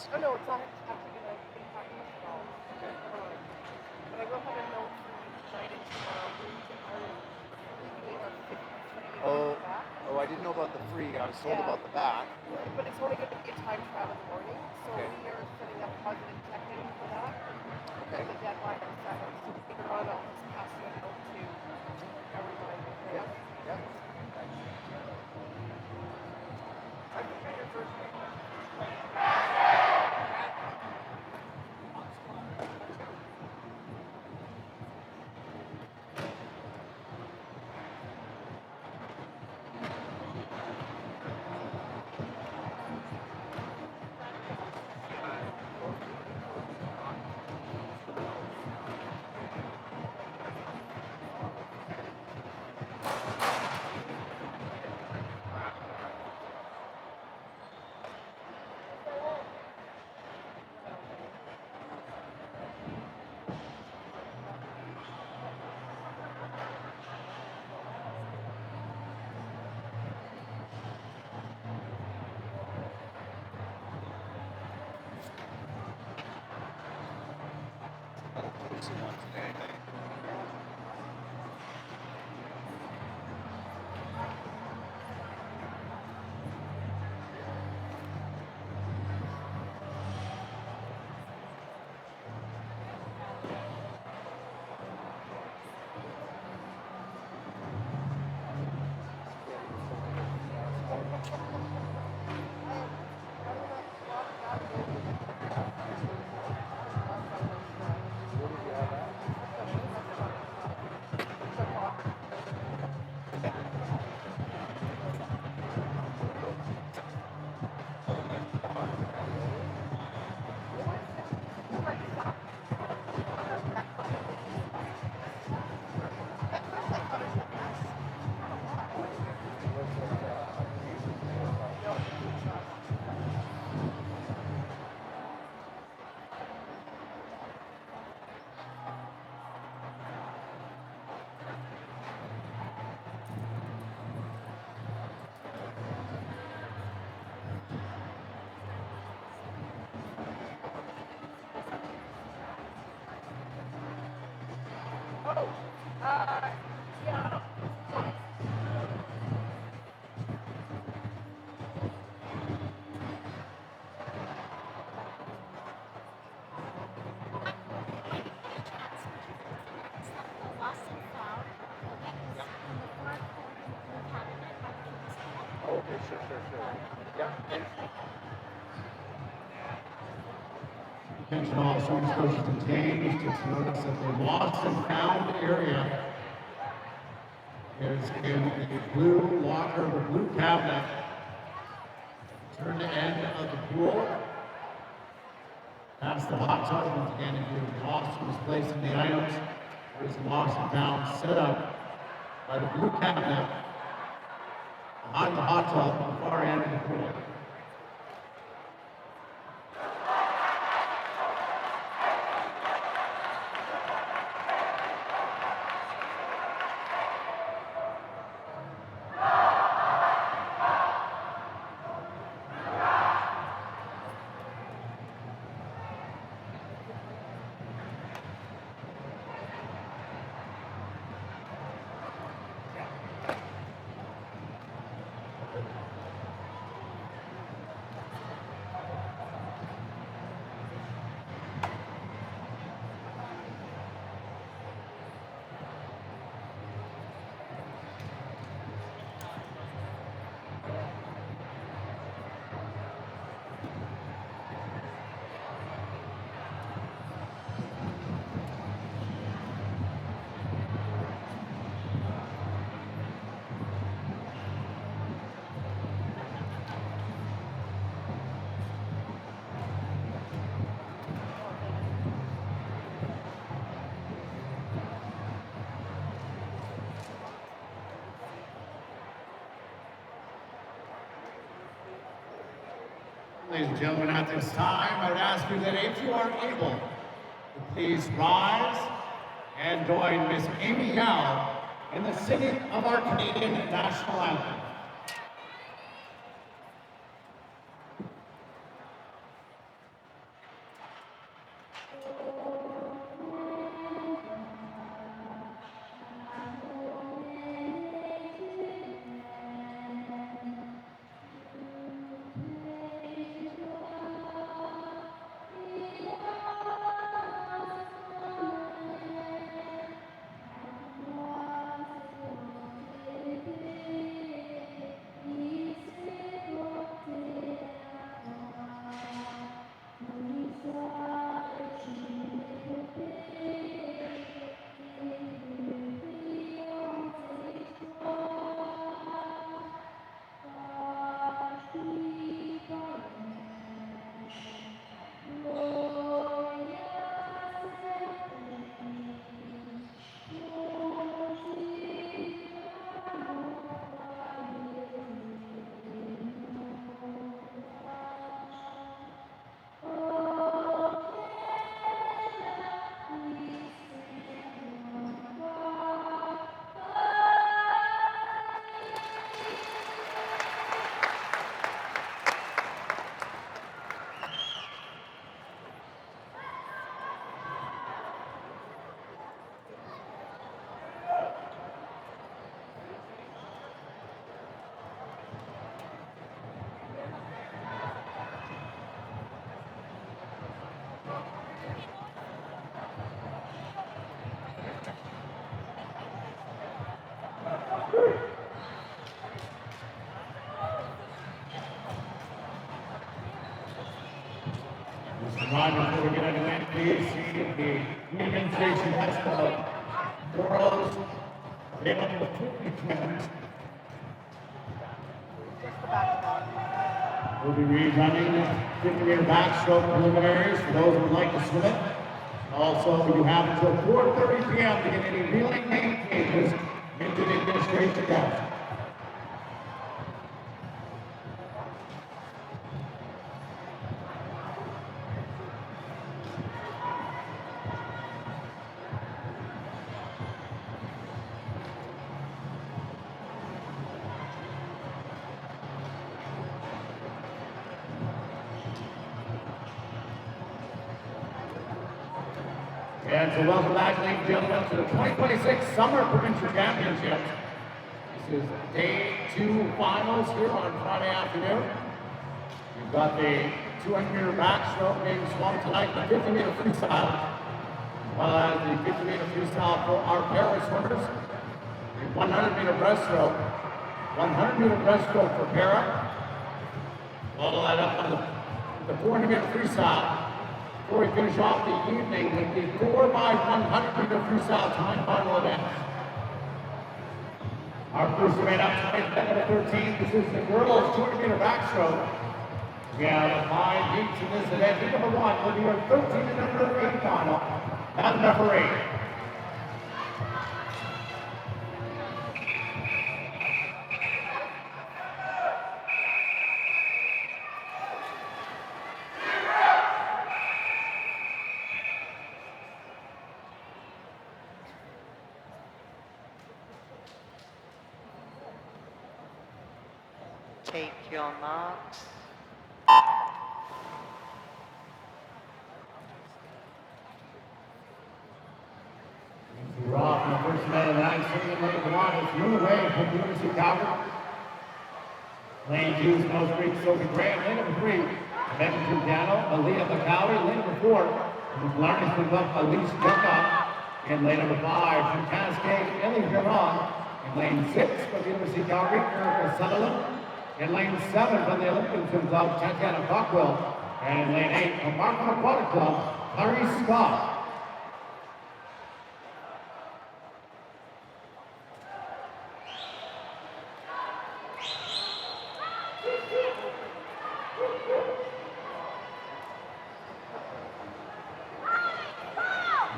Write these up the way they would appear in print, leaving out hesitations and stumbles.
Oh no, it's not actually going to impact us at all. Okay. But I will have a note for you tonight and tomorrow. We are 53 Oh, in the back. I didn't know about the free. I was told Yeah. about the back. But it's only going to be a time trial in the morning, so Okay. we are setting up positive check-in for that. Okay. The deadline is set. So later on, I'll just pass you a note to everybody. Okay? Yeah. I think I your first name. Okay, sure. Yeah, thanks. Attention all Nova Scotians and Danes, just notice that the lost and found area is in the blue locker, the blue cabinet. Turn the end of the pool. Past the hot tub, once again, if you're lost who's placing the items, there's a lost and found set up by the blue cabinet behind the hot tub on the far end of the pool. Ladies and gentlemen, at this time, I would ask you that if you are able, to please rise and join Miss Amy Yao in the singing of our Canadian national anthem. time before we get underway, please see the demonstration test of girls available twins. Just the back of that. We'll be rerunning the 50-meter backstroke preliminaries for those who would like to swim it. Also, you have until 4:30 p.m. to get any reeling name changes into the administration test. And so welcome back, ladies and gentlemen, to the 2026 Summer Provincial Championships. This is day 2 finals here on Friday afternoon. We've got the 200-meter backstroke being swum tonight, the 50-meter freestyle, as well as the 50-meter freestyle for our para swimmers, the 100-meter breaststroke, 100-meter breaststroke for para. Follow that up on the 400-meter freestyle. Before we finish off the evening with the 4x100-meter freestyle time final event. Our first event up tonight, number 13. This is the girls' 200-meter backstroke. We have 5 heats in this event. Heat number 1 will be our 13 and number 8 final. That's number 8. Take your marks. We're off in the first event of the night. Swinging number 1 is Moon Away from the University of Calgary. Lane 2 is Nose Creek, Sophie Graham. Lane number 3, Edmonton Daniel, Aaliyah McCallie. Lane number 4, from Blarney from Elise Jumpa. And lane number 5, from Cascade, Ellie Giron. And lane 6, from the University of Calgary, Erica Sutherland. In lane 7 from the Olympian Swim Club, Tatiana Cockwell. And in lane 8 from Markham Aquatic Club, Clarice Scott.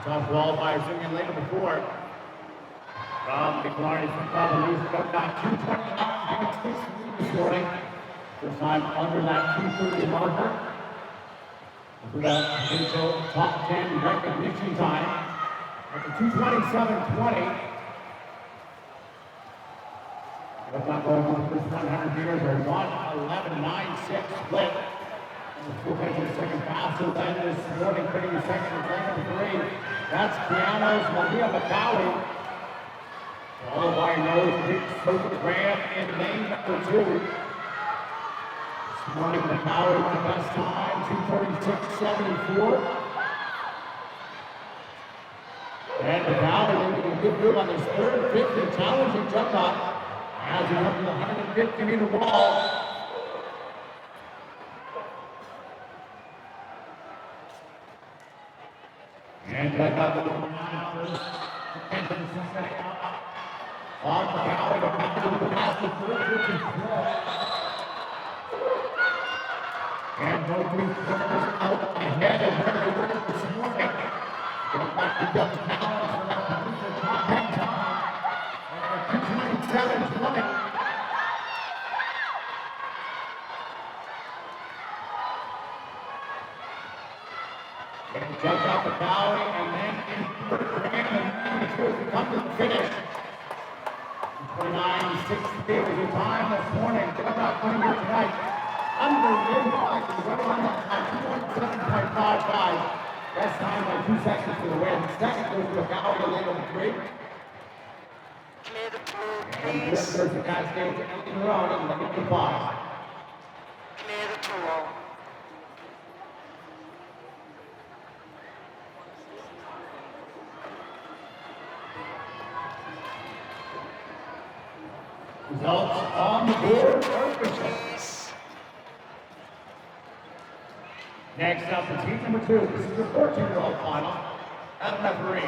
Top qualifiers swimming in lane number 4. From the Clarity Swim Club, Elise got 2:29 this morning. First time under that 2:30 marker. For that potential top 10 recognition time at the 2:27.20. What's not going on the first 100 meters are 1:11.96 split. And the second fastest then this morning, finishing second is lane number 3. That's Piano's Malia McCallie. Followed by Nose Creek Sophie Graham in lane number 2. This morning, McCallie with the best time, 2:36.74. And McCallie making a good move on this third 50 challenging jump up as he comes to the 150-meter wall. And check out the number 9 first. On McCallie, McCallie with the fastest third 50 split. And both these swimmers out ahead of where they were this morning. Going back to Doug Collins for that potential top 10 time. And 2:27.20. And jump out the Valley and then in third Graham and then to come to the finish. 29.60 was your time this morning. Jump out coming here tonight. Unbelievable. Right on that 2:17.55. Best time by 2 seconds for the win. Second goes to the Valley and then 3. Clear the pool, And please. this goes to Cascade to Ellie Moran in lane 5. Clear the pool. Results on the board are official. Please. Next up is heat number 2. This is the 14-year-old final. And the referee.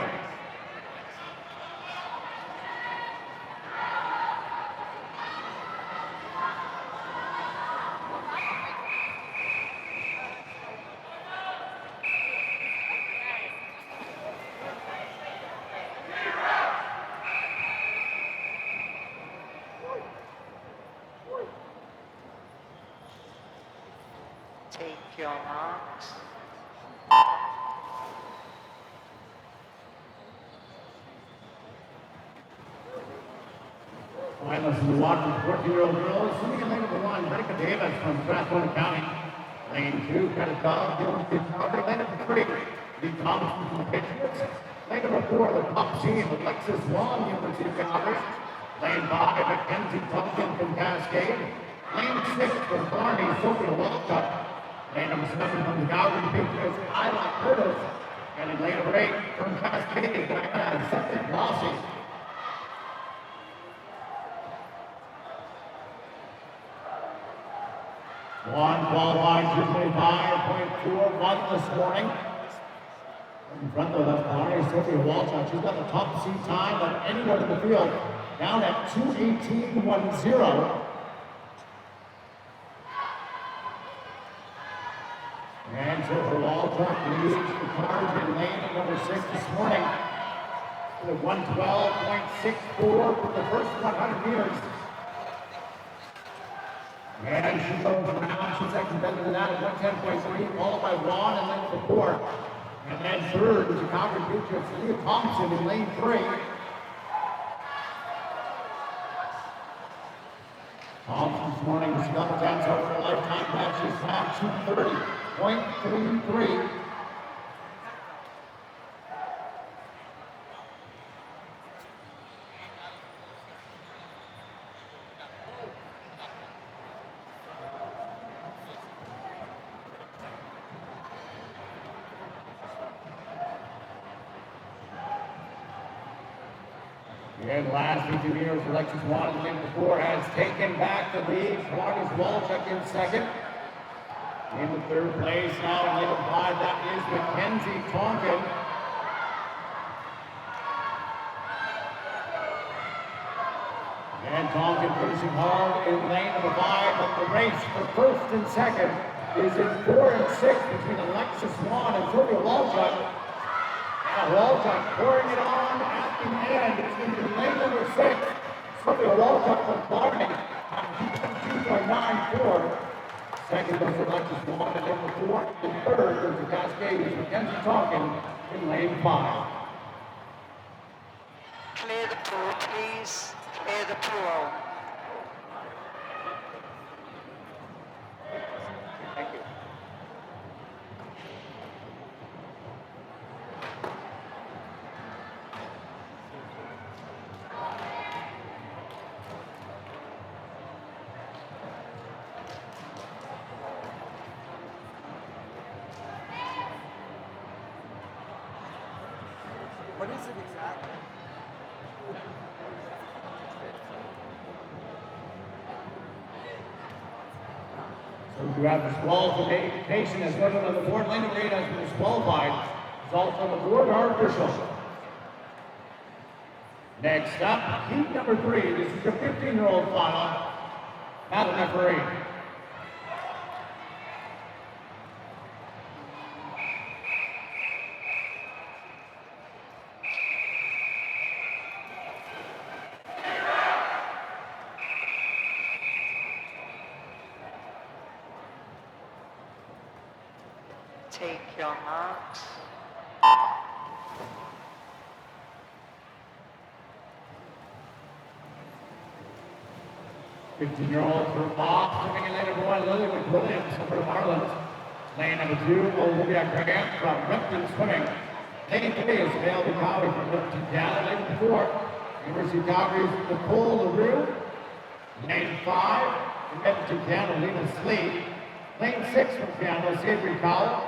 Take your marks. Finalists in the walking 14-year-old girls. Swimming in lane number 1, Monica Davis from Strathcona County. Lane 2, Greta Dog, lane number 3, Lee Thompson from the Patriots. Lane number 4, the top seed, Alexis Wong, University of Calgary. Lane 5, Mackenzie Tompkin from Cascade. Lane 6 from Barney, Sophia Walcott. Lane number 7 from the Calgary Patriots, Isla Curtis. And in lane number 8 from Cascade, Diana Septic Rossi. One qualified 225.41 this morning. In front of the Barney, Sophia Walcott. She's got the top seed time of anyone in the field, down at 2:18.10. And Sophia Walcott leads the charge in lane number 6 this morning with 112.64 for the first 100 meters. And she goes around, she's second better than that at 110.3, followed by Juan and then the 4. And then third is the Calgary Patriots, Leah Thompson in lane 3. Thompson this morning was double dance over her lifetime match. She's at 230.33. And last 2 years, Alexis Wong in lane 4 has taken back the lead. Marcus Walchuk in second. In the third place now in lane 5, that is Mackenzie Tonkin. And Tonkin finishing hard in lane number 5, but the race for first and second is in 4 and 6 between Alexis Wong and Sophia Walchuk. Now Walchuk pouring it on at the end. It's into lane number 6. Sophia Walchuk from Barney on 2.94. Second goes Alexis Wong at number 4. And third goes the Cascade is Mackenzie Tonkin in lane 5. Clear the pool, please. Clear the pool. Thank you. What is it exactly? So you have disqualification as noted on the board. Lane number 8 has been disqualified. Results on the board are official. Next up, heat number 3. This is the 15-year-old final. Madam referee. Take your marks. 15-year-old from off, coming in lane number 1, Lily Williams from the Marlins. Lane number 2, Olivia Grant from Ripton Swimming. Lane 3 is Vale Bukawi from Ripton Canada. Lane number 4, University of Calgary's Nicole LaRue. Lane 5, from Edmonton Canada, Lena Slee. Lane 6 from Canada, Savory Cowell.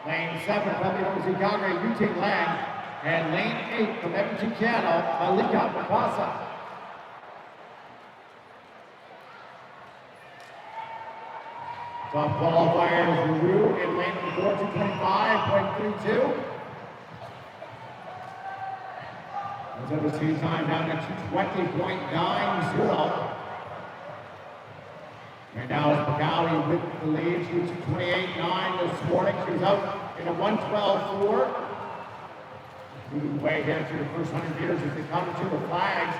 Lane 7 from University of Calgary, Eugene Lang. And lane 8 from Edmonton Canada, Malika Mikasa. Top qualifiers, Rue in lane number 4, 225.32. As ever seen time down to 220.90. And now it's Pagawi with the lead. She was 28.9 this morning. She was out in a 112.4. Moving way here through the first 100 meters as they come to the flags.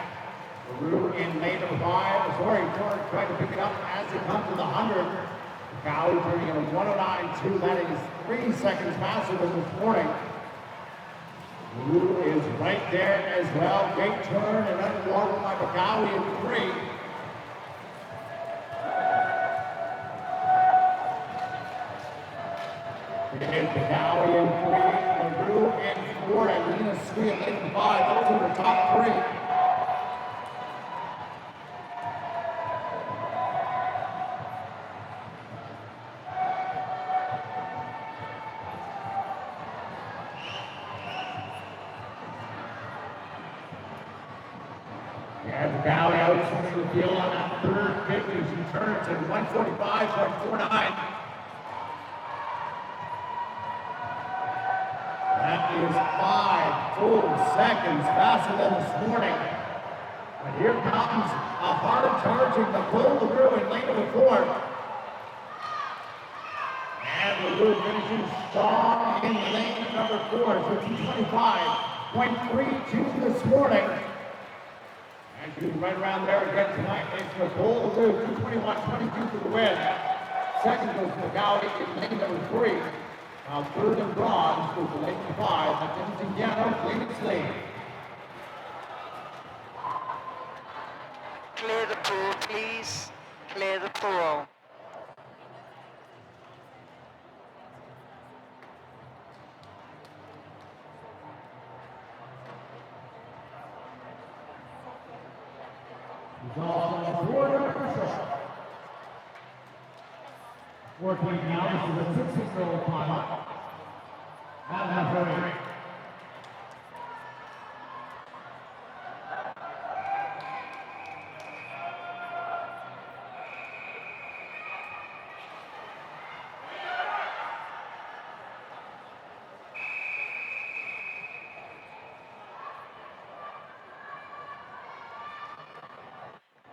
Rue in lane number 5. Sorry, George tried to pick it up as they come to the 100. Pagawi turning in a 109.2. That is 3 seconds faster than this morning. Rue is right there as well. Great turn and underwater by Pagawi in 3. And Pagawi in 3, LaRue in 4, and Lena Sweet in 5. Those are the top 3. And Pagawi out swinging the field on that third 50. She turns at 145.49. That is 5 full seconds faster than this morning. But here comes a hard charging the pull LaRue in lane number 4. And LaRue finishing strong in lane number 4 for 225.32 this morning. And she was right around there again tonight. Thanks to pull LaRue, 221.22 for the win. Second goes Pagawi in lane number 3. Now third and bronze goes to lane 5. That's Indiana, Clements Lane. Clear the pool, please. Clear the pool. Results on the board are official. 14 now, this is a 6-year-old pilot. Not halfway.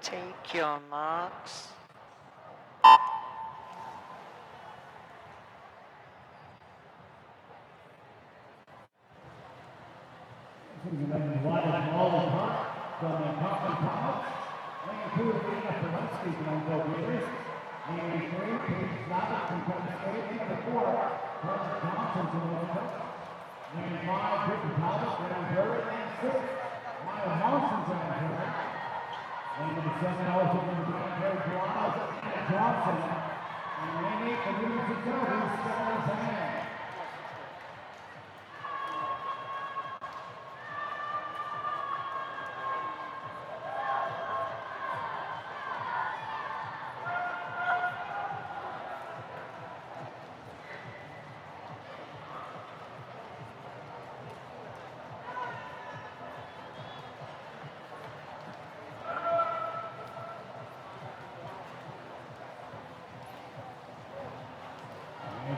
Take your marks.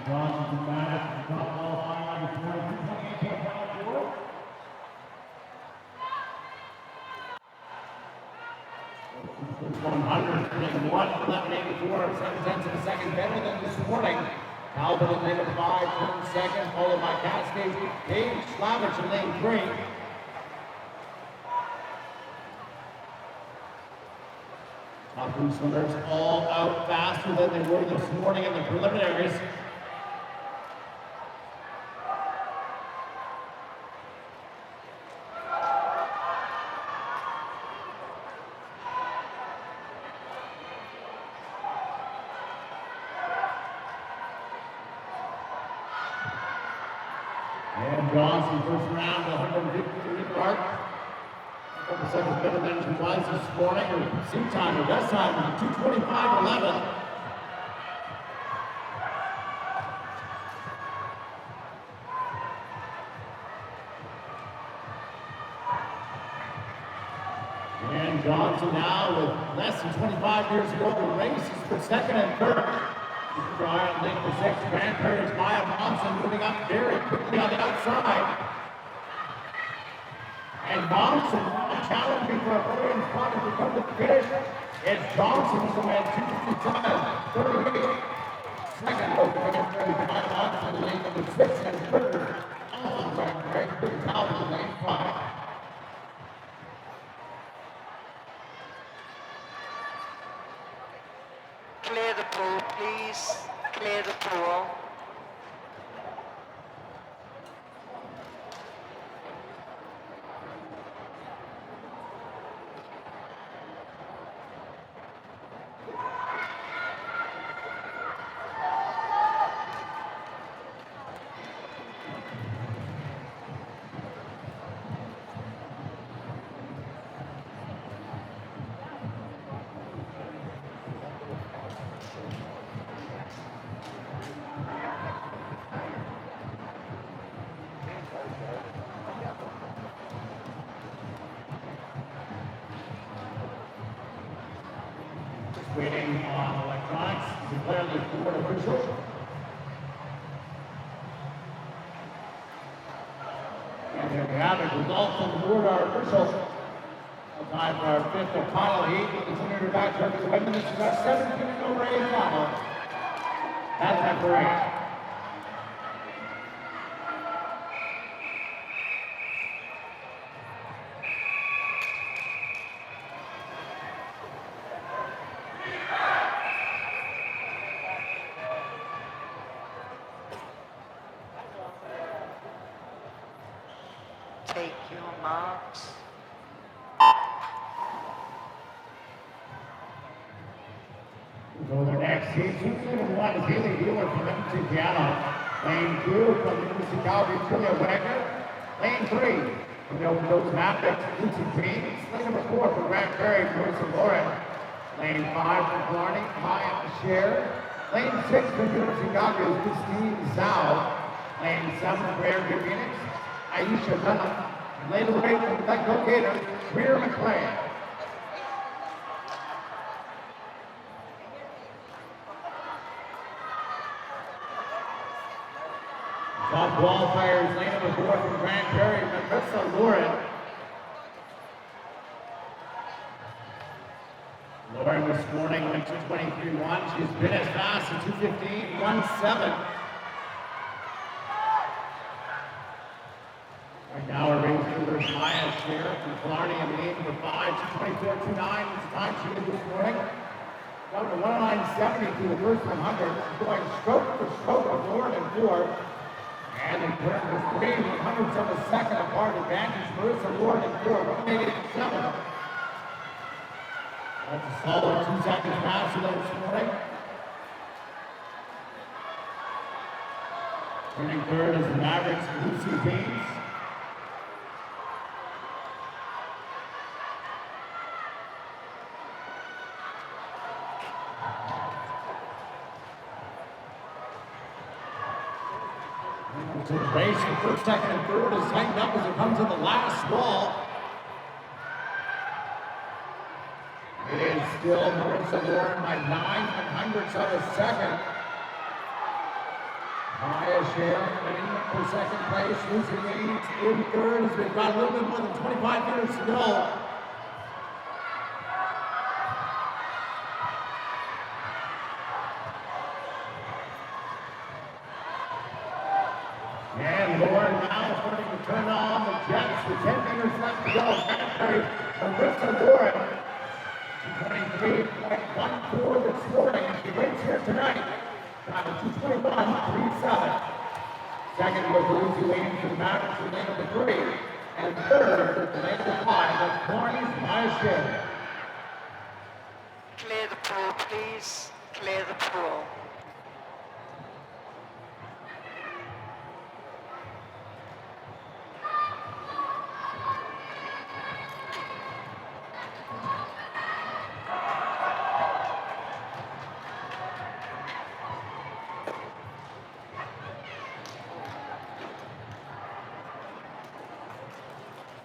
Johnson back, top qualifying number 22.54. It's 100.1, 7/10 of a second better than this morning. Albert in lane 5, turn second, followed by Cascade, Paige Slavich in lane 3. Top two swimmers all out faster than they were this morning in the preliminaries. And Johnson first round, 150 mark. A couple seconds better than she was this morning. Her seat time, her best time was 2:25.11. And Johnson now with less than 25 years ago, the races for second and third. try on lane for 6. Grand Prairie's Maya Thompson moving up very quickly on the outside. And Thompson challenging for a podium spot as we come to the finish. It's Johnson who's going at 2:57.38. Second over Grand Prairie's Maya Thompson, lane number 6, and third. Also Grand Prairie, Chris Howell, lane 5. Clear the pool, please. Clear the pool. Waiting on electronics, declare the board official. And there we have it, results on the board are official. Time for our 5th and final heat. We continue to backstroke as women. This is our 17th over 8 final. That's that parade. Take your marks. So the next heat, 271 is Haley Wheeler from Edmonton, Piano. Lane 2 from the University of Calgary, Julia Wagner. Lane 3 from the Open Dose Mavericks, Lucy James. Lane number 4 from Grand Prairie, Marissa Lauren. Lane 5 from Blarney, Maya Sher. Lane 6 from the University of Calgary, Christine Zhao. Lane 7 from Air Phoenix, Aisha Dunham. And lane 8 from the Gecko Gator, Greer McLean. Top qualifiers, lane number 4 from Grand Prairie, Marissa Lauren. Lauren this morning went 2:23.1. She's been as fast as 2:15.17. Right now, our race leader is Maya Sher from Clarny and lane number 5, 2:24.29. It's the time she did this morning. Down to 109.70 through the first 100. She's going stroke for stroke of Lauren in 4. And in turn with 3 100ths of a second apart advantage. Marissa Lauren in 4, 188.7. That's a solid 2 seconds faster than this morning. Turning third is the Mavericks, Lucy James. So the race for first, second, and third is tightened up as it comes to the last wall. It is still Marissa Lauren by 9 100ths of a second. Maya Sher winning for second place. Lucy James in third as we've got a little bit more than 25 minutes to go. And Lauren now starting to turn on the jets with 10 minutes left to go. Marissa Lauren, 23.14 this morning. She wins here tonight. Got a 2:21.37. Second was Lucy Williams from Mavericks in lane number 3. And third, lane number 5, that's Barney's Maya Sher. Clear the pool, please. Clear the pool.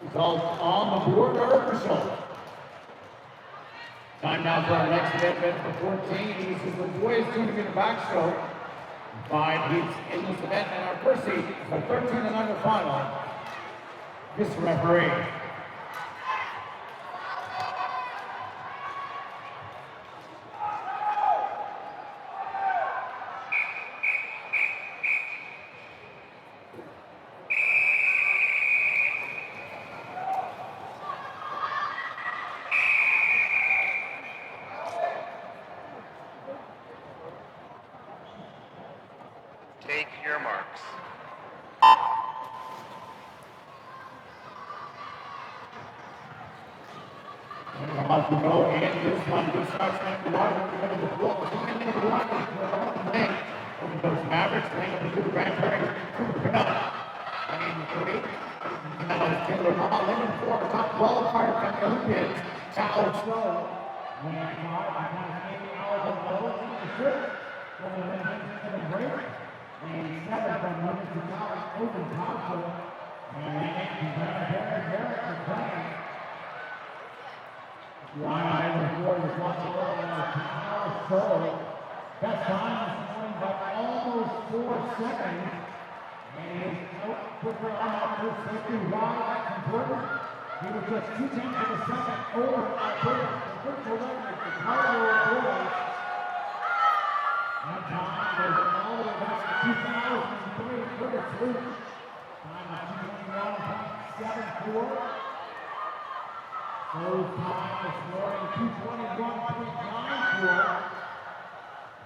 Results on the board are official. Time now for our next event for 14. This is the boys 200-meter backstroke. 5 heats in this event, and our first heat is the 13 and under final. Mr. Referee. Take your marks. About to go in this one, good starts at the water, the floor, those Mavericks, laying up the Grandparents, lane 3, now it's Taylor Hall, lane 4, top qualifier from the Olympians, Chow Snow. Lane 5, I have maybe out of the low, from the break. Lane 7 from Olympians to College, open top, and lane 8 from Barrett is playing. Line the floor is watching over best time this morning by almost 4 seconds. And he's out quicker on that first safety. Why that's important? He was just 2 tenths of a second over Alberta. The virtual record for Colorado boys. That time goes all the way back to 2003. Curtis Luke. Time of 221.74. Those time this morning, 221.94.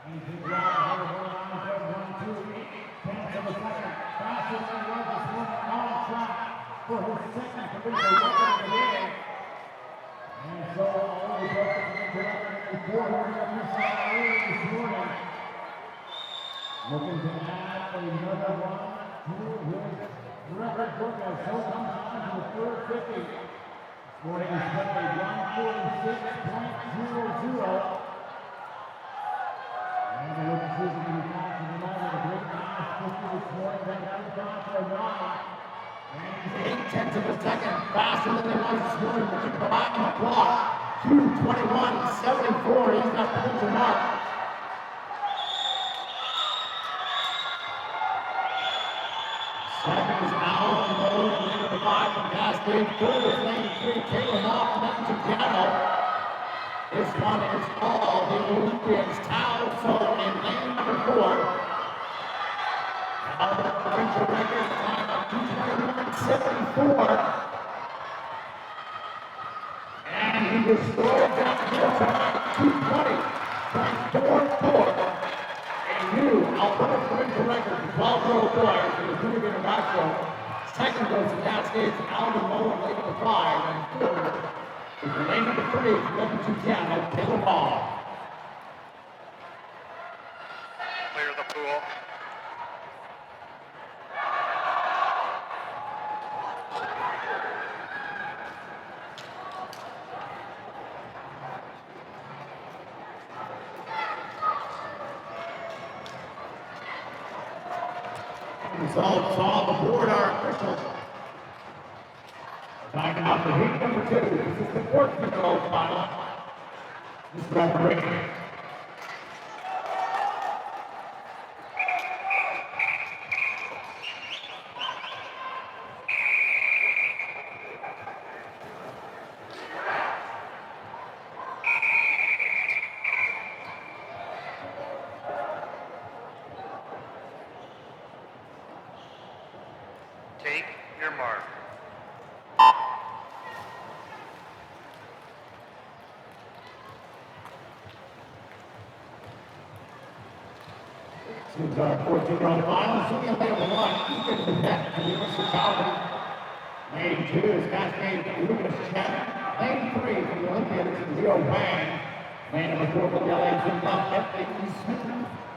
He's been driving over 1, 10ths of a second. Faster than he was this morning, on track for his second provincial record of the day. And so, all the records in the record, 400 of this early this morning. Looking to add another one to his record book as so comes on to the third 50. Morning is set a 146.00. And the open season to be found from the night of the great last 50 this morning. That is down for 9. And he's 8 tenths of a second faster than he was this morning. We'll keep the back on the clock. 2:21.74. He's got the provincial mark. Second is out on the road. Lane 5 from Cascade. Third is lane 3. Taylor off and then to Piano. This one is all the Olympians. Tao So in lane number 4. Now the provincial record time of 2:21.74. And he destroyed that hill time 2:20.44. A new Alberta provincial record for 12-year-old boys in the 200-meter backstroke. Second goes to Cascades, Alvin Moen, lane number 5, and third is the lane number 3, number 2 Piano, Taylor Ball. Clear the pool. Results on the board are official. Time out for heat number 2. This is the 14-year-old final. This referee. Take your mark. This is our 14-year-old final. Sitting in lane 1, Ethan Burnett from the University of Calgary. Lane 2 is Cascade Lucas Chen. Lane 3 from the Olympians, Leo Wang. Lane number 4 from the LA Jim Love, Anthony Smith.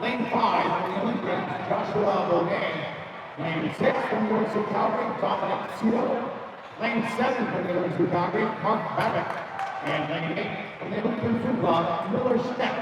Lane 5 from the Olympians, Joshua Bourget. Lane 6 from the University of Calgary, Dominic Cito. Lane 7 from the University of Calgary, Mark Babbitt. And lane 8 from the Olympian Food Club, Miller Stepp.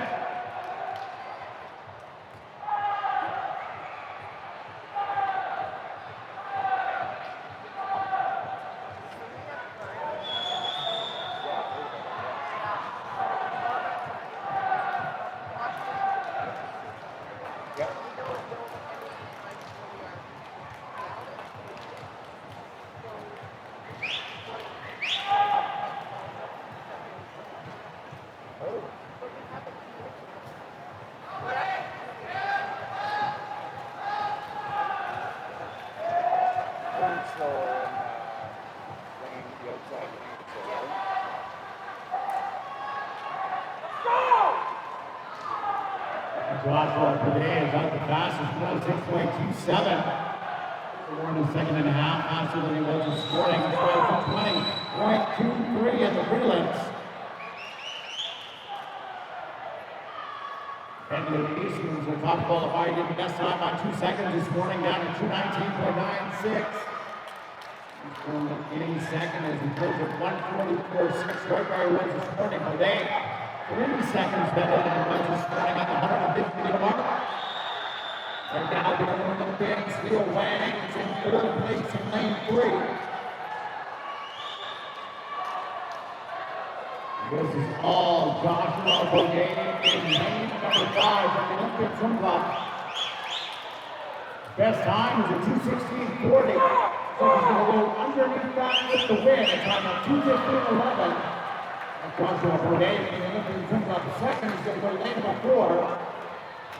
Joshua today is out the fastest, 106.27. More in the second and a half, faster than he was this morning. 12:20.23 in the prelims. And the Easterns are top qualified, did the best time on 2 seconds this morning, down to 2:19.96. He's going any second as he goes at 1:44.6, right where he was this morning. Today, 30 seconds better than he was this morning at the 150 mark. Right now, the other big steel Wang is in third place in lane 3. This is all Joshua Bourdain in lane number 5 from the Olympic Swim Club. Best time is a 2:16.40. So he's going to go underneath that with the win. It's on a 2:15.11. Joshua Bourdain in the Olympic Swim Club. Second is going to go to lane number 4.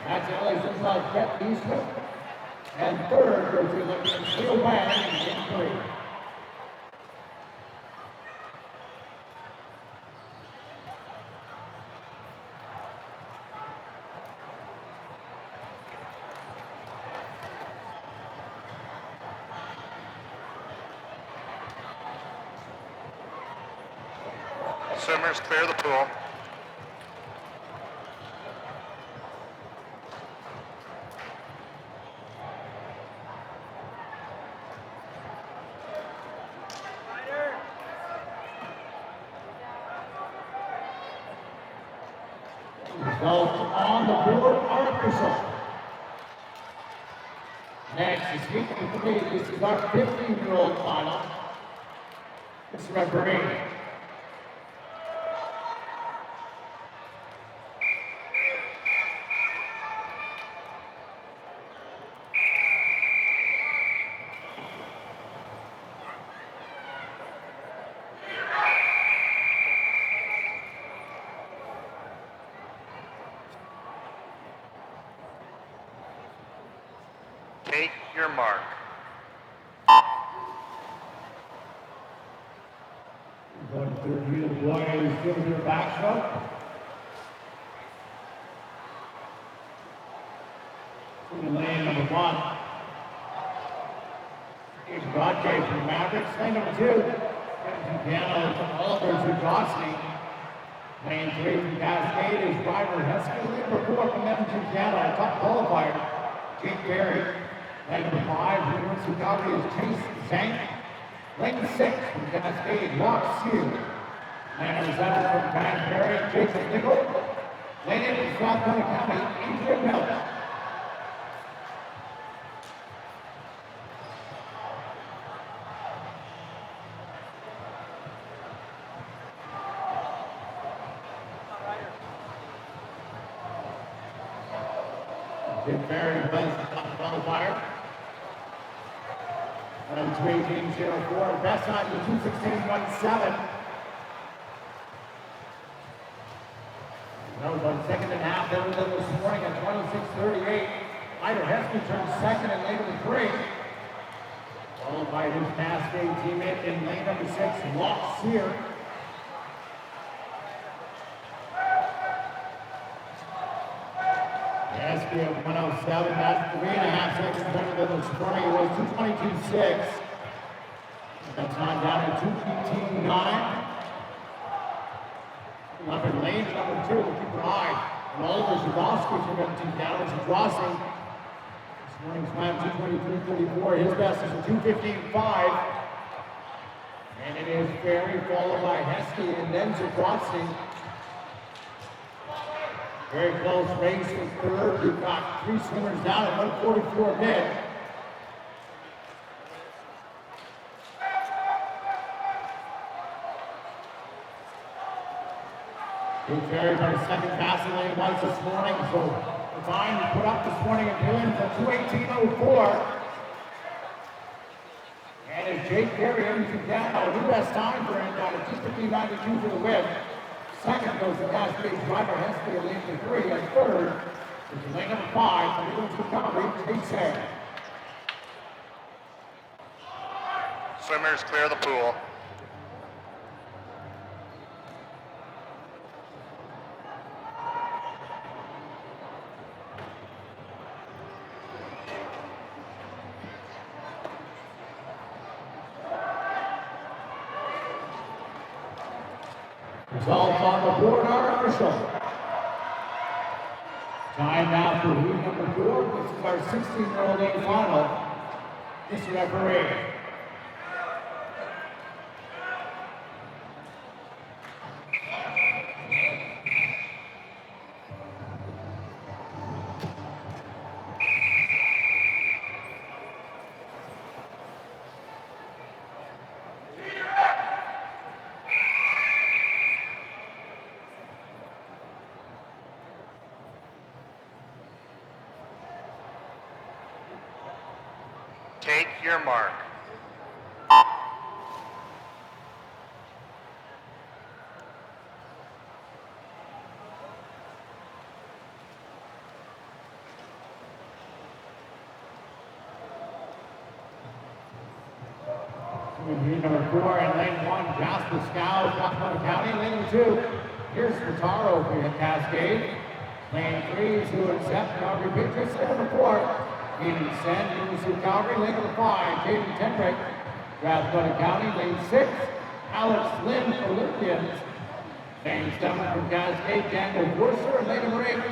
That's LA Swim Club, Brett Eastwood. And third goes to Olympian Steel Wang in lane 3. Swimmers clear the pool. Results on the board are official. Next is heat 3. This is our 15-year-old final. This referee. Take your mark. Going through you, the boys doing their backstroke. In lane number 1. It's Broadway from Mavericks. Lane number 2. Piano from Oliver to Gosney. Lane 3 from Cascade is Driver Heskey. Lane number 4 from Edmonton Piano, a top qualifier. Jake Berry. Lane number 5 from University of Calgary is Chase Zank. Lane 6 from Cascade, Rock Sear. Lane number 7 from Canterbury, Jason Nickel. Lane 8 from Strathcona County, Adrian Miller. Jake Berry was the top qualifier. 2:18.04. Best time is 2:16.17. That was on second and a half. There was this morning at 26:38. Ida Heskey turned second in lane number 3. Followed by his Cascade teammate in lane number 6, Rock Sear. Heskey at 1:07. That's 3.5 seconds better than this morning. It was 2:22.6. That's on down to 2:18.9. Up in lane number 2, we'll keep an eye on Oliver Zagowski from Edmonton County. Crossing. This morning's time 2:23.34. His best is a 2:15.5. And it is Ferry followed by Heskey and then Zagowski. Very close race with third. We've got 3 swimmers down at 1:44 mid. Jake Berry got his second passing lane once this morning, so the time he put up this morning in prelims at 2:18.04. And as Jake Berry everything down, the best time for him down at 2:59.92 for the win. Second goes to Cascade Driver Heskey at lane number 3, and third is lane number 5 from University of Calgary, Chase Zank. Swimmers clear the pool. Results on the board are official. Time now for heat number 4. This is our 16-year-old A final. Mr. Referee. Take your mark. Heat number 4 in lane 1, Jasper Scow, Buffalo County. Lane 2, here's Vitaro for the Cascade. Lane 3, Sue and Seth, Calgary Patriots. Lane number 4, Eden Sen, University of Calgary. Lane number 5, Jaden Kendrick, Strathcona County. Lane 6, Alex Lynn, Olympians. Lane 7 from Cascade, Daniel Worcester. And lane number 8,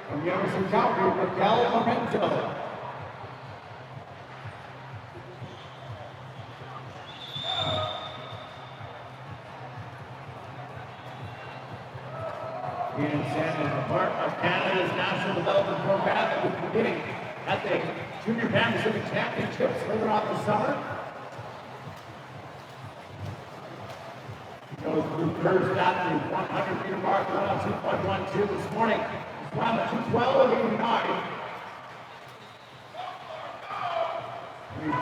from University of Calgary, Raquel Lorenzo. Eden Sen is a part of Canada's National Development Program that will be beginning at the Junior Pan Pacific Championships later on this summer. Goes through first at the 100-meter mark, 102.12 this morning. He's swam at 2:12.89.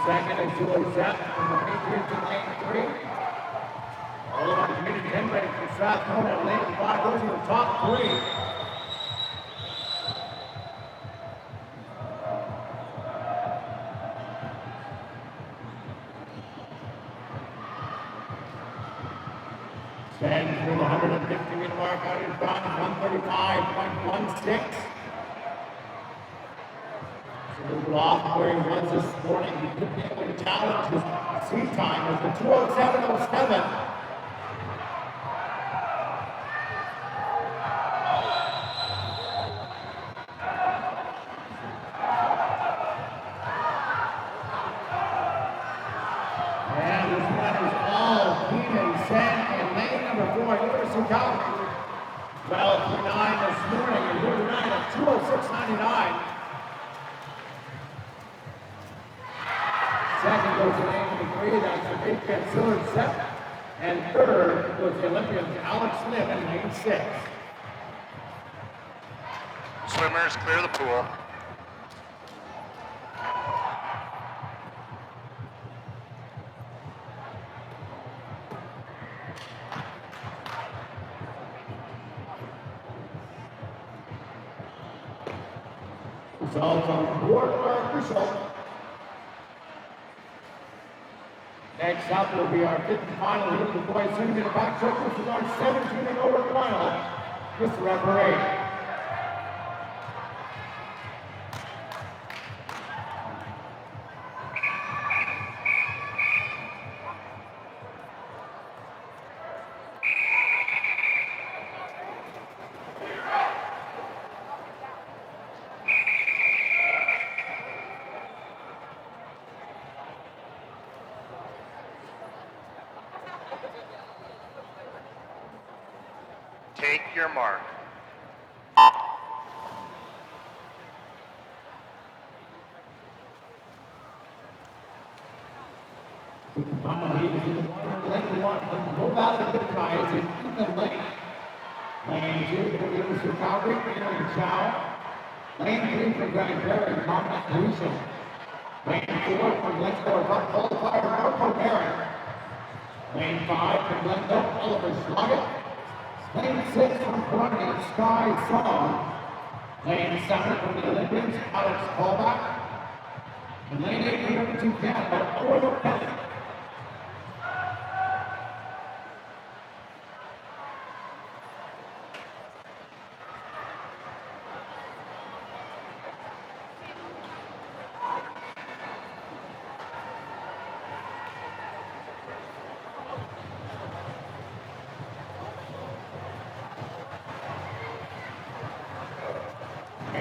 Second is Julie Seth from the Patriots in lane 3. All of the community Henry from Strathcona at lane 5. Those are the top 3. Standing through the 150-meter mark out in front, 135.16. So move it off where he was this morning. He could be able to challenge his seat time with the 2:07.07. And this one is all Keenan Sen in lane number 4, University of Calgary. 12:39 this morning, and here tonight at 2:06.99. Second goes to lane number 3, that's the Patriots Sillard Seth. And third goes the Olympians Alex Lynn in lane 6. Swimmers, clear the pool. Results on the board are official. Next up will be our 5th and final heat of the boys swimming in the backstroke. This is our 17 and over final. Mr. Referee. Take your mark. Final heat is in the lane 1. Go back to the tries in Ethan Lane. Lane 2 for the University of Calgary, Aaron Chow. Lane 3 for Greg Barron, Combat Pollution. Lane 4 from Glencoe, Rock Qualifier, Marco Barron. Lane 5 from Glencoe, Oliver Schlaget. Lane 6 from Columbia, Sky Song. Lane 7 from the Olympians, Alex Callback. And lane 8 from Edmonton, Canada, Oliver Kelly.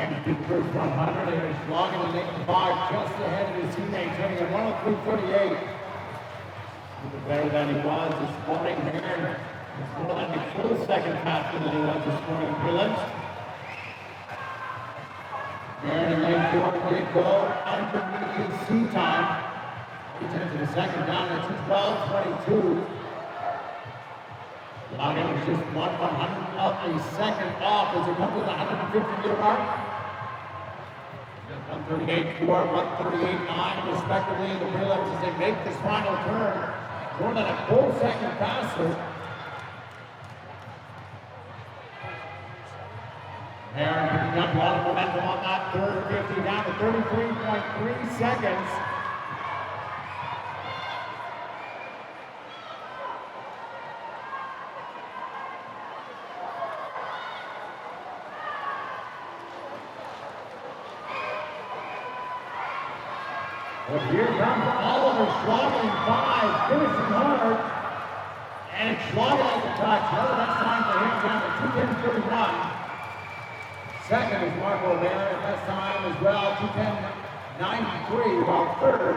Ran through the first 100 and is logging in 8-5 just ahead of his teammates, running at 103.38. Better than he was this morning here. It's more than a full second faster than he was this morning in prelims. Aaron in lane 4 did go underneath his C time. He turns to the second down at 12:22. Logan was just 1/100 of a second off as he comes to the 150-meter mark. 138.4, 138.9 respectively in the prelims as they make this final turn. More than a full second faster. Aaron picking up a lot of momentum on that third 50, down to 33.3 seconds. But here comes Oliver Schlagen, 5, finishing hard. And Schlagen at the touch. Another best time for him down to 2:10.41. Second is Marco Rivera at best time as well, 2:10.93. While third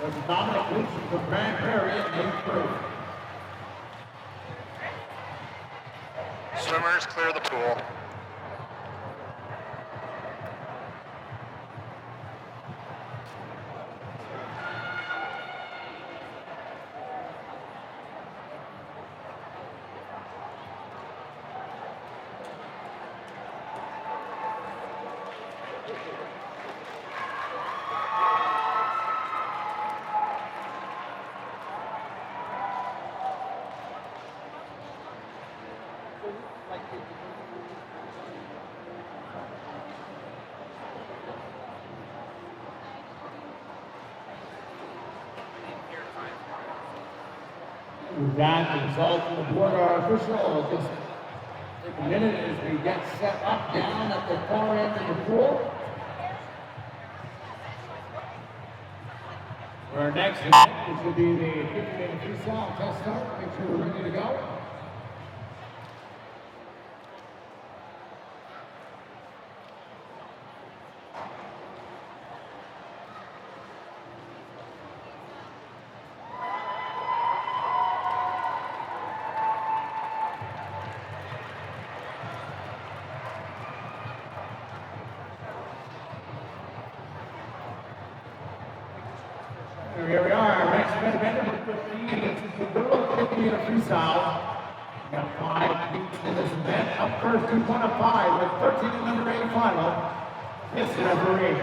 was Dominic Lucci from Grand Prairie at 8:3. Swimmers clear the pool. With that, the result from the board are official. Just take a minute as we get set up down at the far end of the pool. For our next event, which will be the 50-meter freestyle test start. Make sure we're ready to go. Here we are, next event number 15. This is the girls 50-meter freestyle. We got 5 heats in this event. Up first, 2 1 of 5 with 13 and number 8 final. This referee.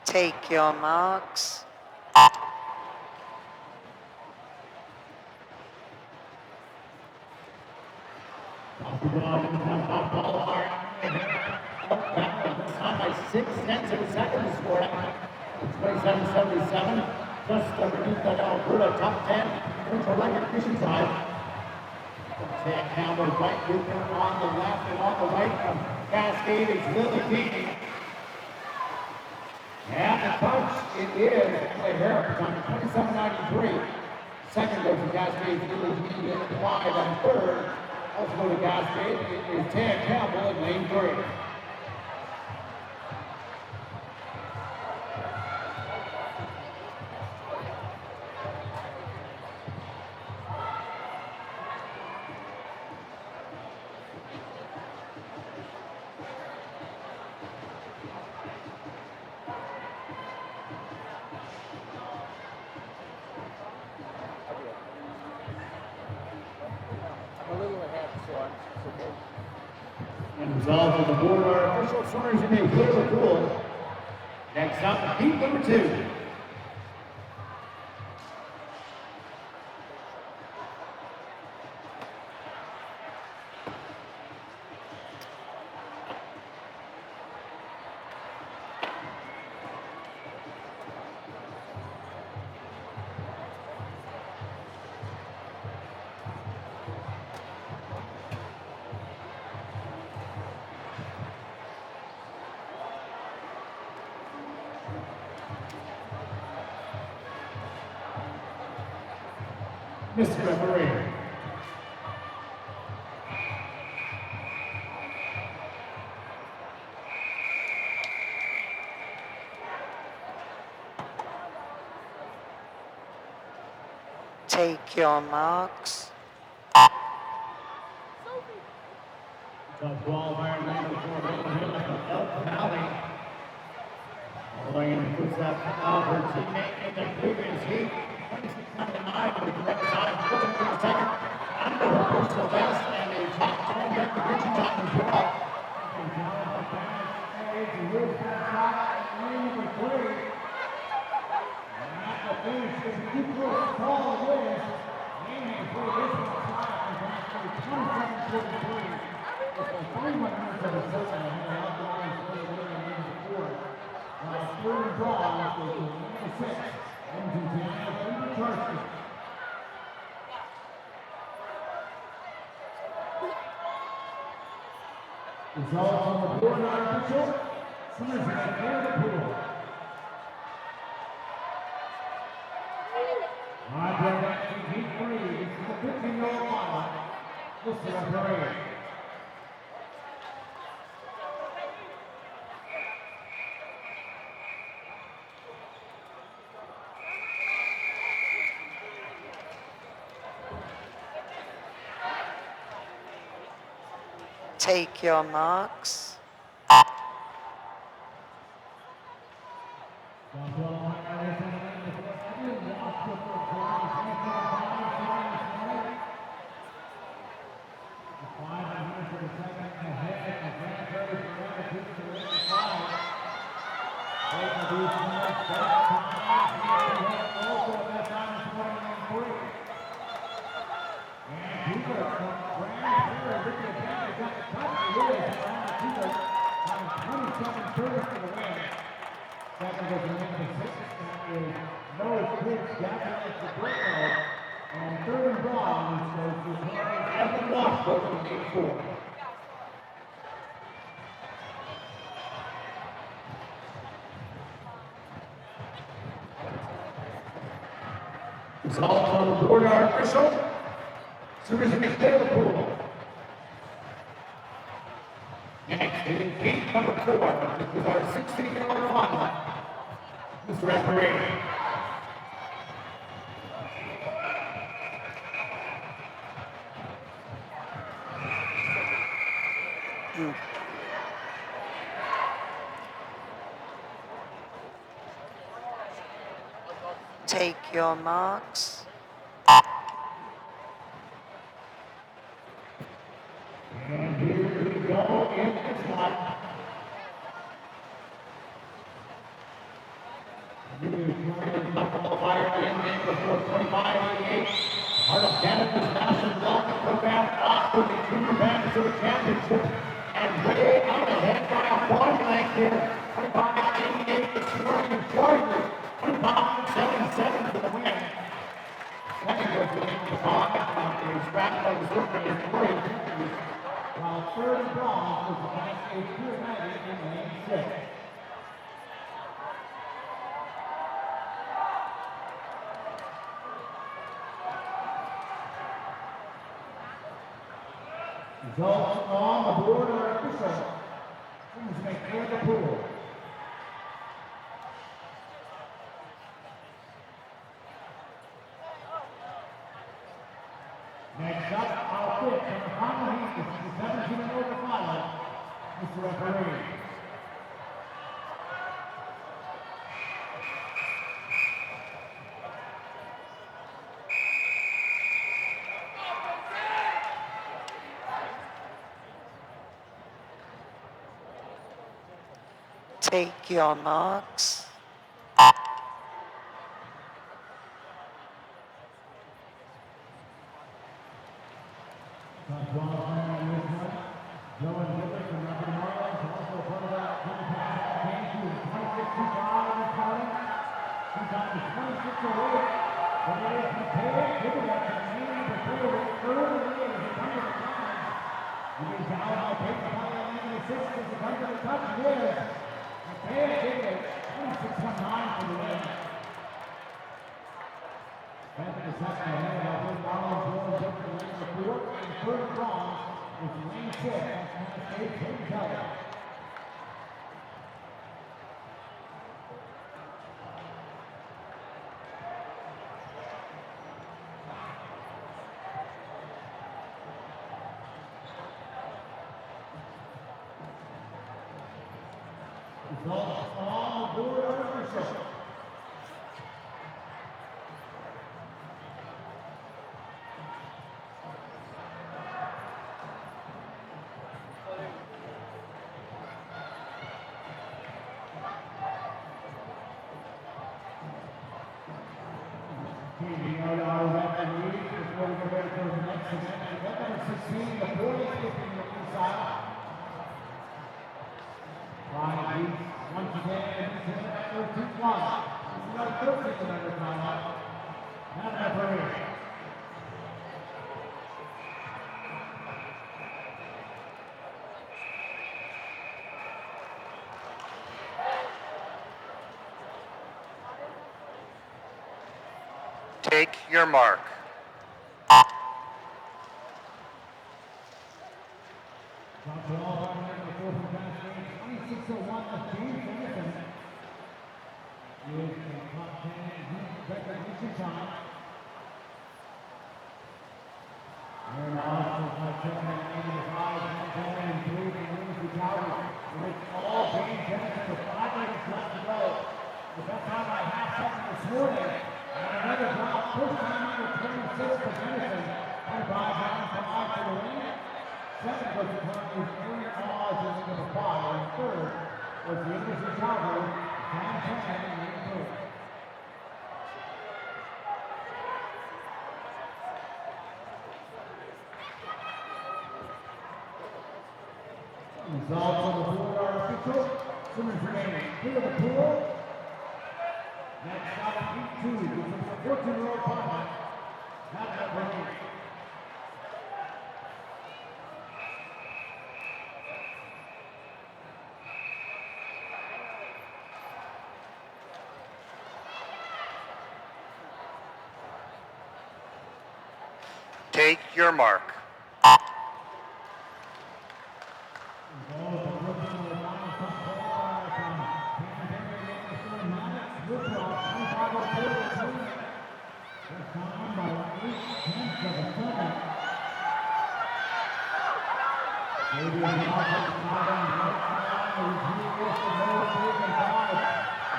Take your marks. By 6/10 of a second this morning. 27.77. Just underneath that Alberta top 10. Central record fishing time. Jack Campbell right with her on the left and on the right from Cascade is Lily King. And the coach, it is Emily Harris on 27.93. Second goes to Cascade, Lily King at 5, and third also go to Cascade. It is Ted Campbell in lane 3. I'm a little ahead, so it's okay. And result of the board are official swimmers in a clear the pool. Next up, heat number 2. Mr. Referee. Take your marks. The qualifier number 4 Elk Valley. Playing footsteps of her teammate in the previous heat. 26.9 with the left side, looking for a second. Under her personal best and a top 10 recognition time as well. Finish is a deep close call with aiming for this one shot is actually 27-43. It's a 3 minutes of a second and the outline is really winning in the fourth. Third draw is number 6, MGT Charski. Results on the board are official. Summers have cleared the pool. Heat 3, this is the 15-year-old final. Mr. Referee. Take your marks. Results on the board are official. Summers have cleared the pool. Next, in heat number 4, this is our 16-year-old final. Mr. Referee. Take your marks. And here we go in this one. Qualifier in game before 25-88. Part of Canada's National Development Program off to the Junior Vancouver Championship. And way out ahead by a body length here. 25-88 this morning. Jordan. 25-77 for the win. Second was the game of 5. The scratch by the surface is 3. While third and bronze was against a pure 90 in lane 6. Results on the board are official. Who's may clear the pool. Next up, our fifth and final heat is the 17-and-over final. Mr. Referee. Take your marks. third bronze is lane 6, that's State Tim Kelly. Results on the board are official. Our referees before we get ready for the next event. Event number 16, the boys skipping the freestyle. 5 weeks, once again, this is number 2-1. This is our 13th member timeout. And referee. Take your mark. Results on the board are official. Swimmers remaining clear of the pool. Next up, heat 2, which is the 14-year-old partner. Not running. Take your mark.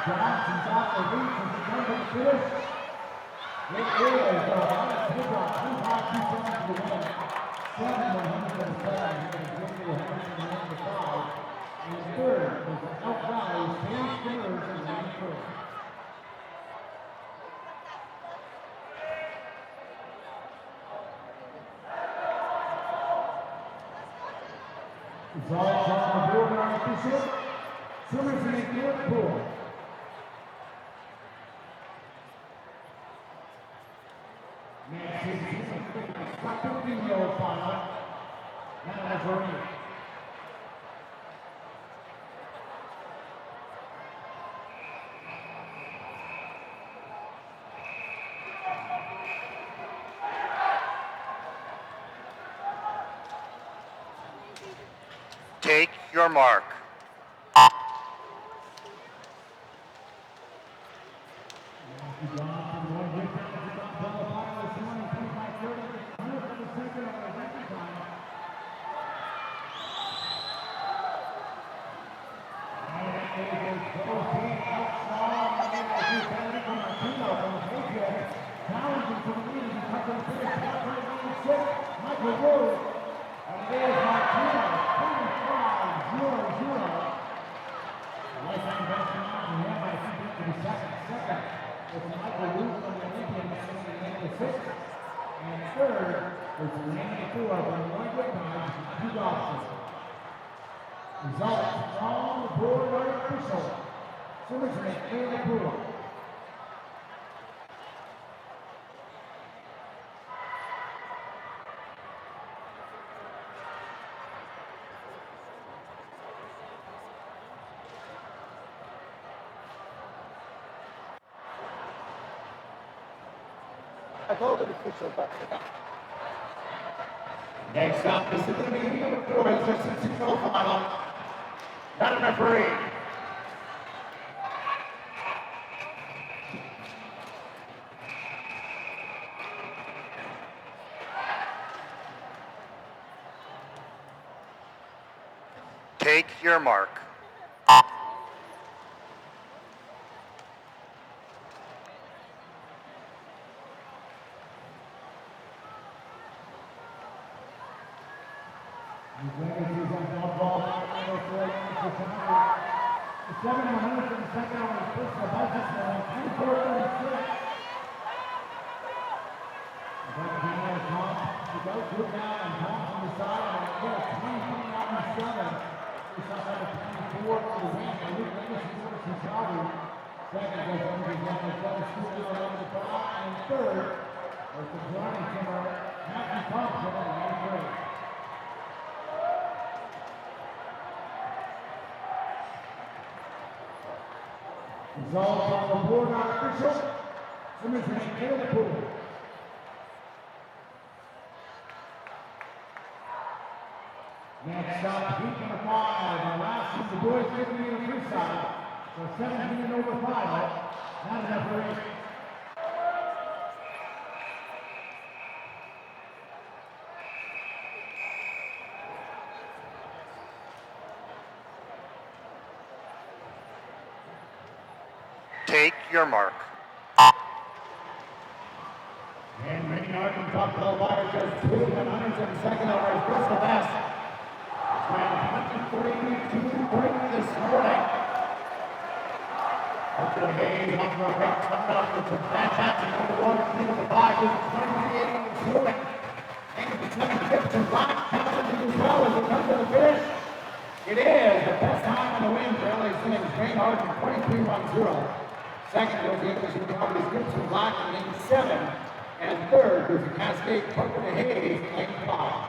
Johnson's off the reach and the number finish. It is 25 seconds to win. 7-107, and third was Elk Valley State Spinners in lane 3. Results on the board are official. Swimmers in the fourth pool. Next is the 15-year-old final. Now referee. Take your mark. Results on the board are official. Swimmers in the clear pool. I called it official, but Next up, this is going to be number 4. It's our 6-year-old final. Madam referee. Take your mark. Results on the board are official. Simmons has cleared the pool. Next up, heat number 5. Our last is the boys 50 meter freestyle. So 17 and over final. Not enough race. Take your mark. And making our top of the wire just 2 102nd over his personal best. Ran 142.3 this morning. Hopefully Hayes off the right coming up with some fantastic number 1 clean of the 5 with 23.8 this morning. And the 75th and black counting as well as it comes to the finish. It is the best time on the win for LA Simmons. Green Harden 23.10. Second was the English Properties Gibson Black in lane 7. And third was the Cascade Parker to Hayes in lane 5.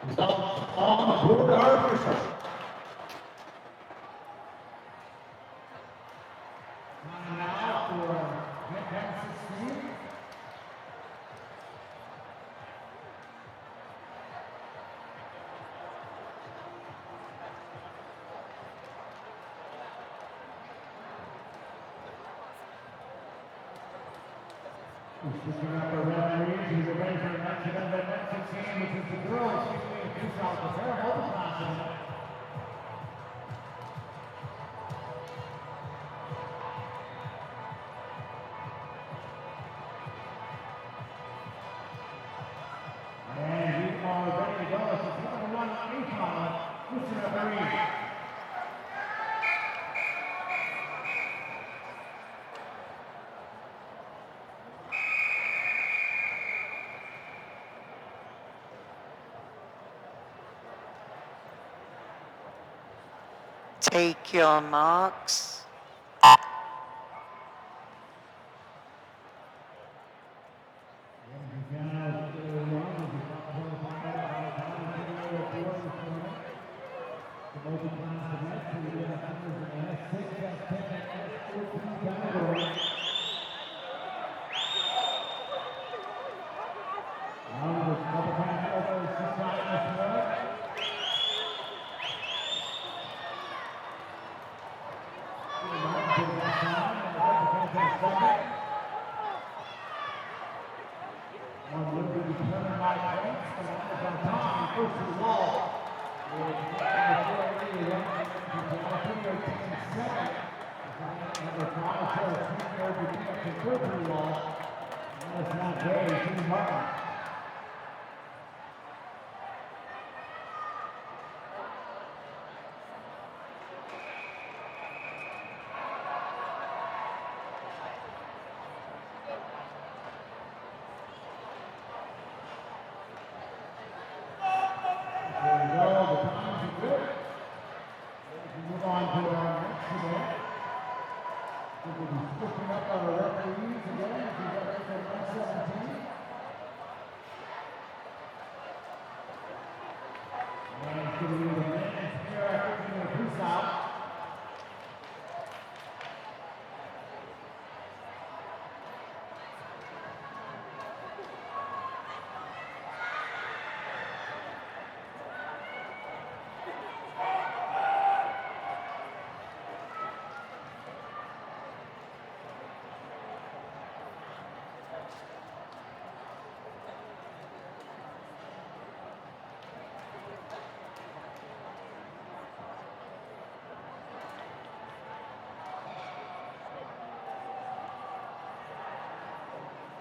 Results on the board are official. Time now for Net 16. Switching up the referees, he's ready for the next event at Net 16, which is the girls 50 meter freestyle for Sarah Open Class. And we are ready to go. It's number 1 Econ, switching referee. Take your marks.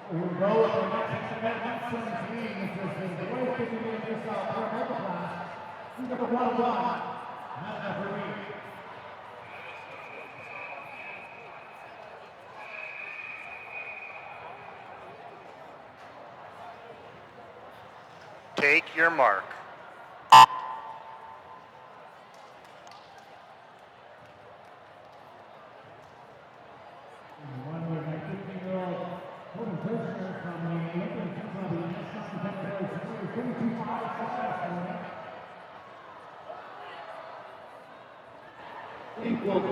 We will go with our next event, 117. This is the boys 50 meter freestyle for Alberta class. Number 101, Hannah Marie. Take your mark. Equal to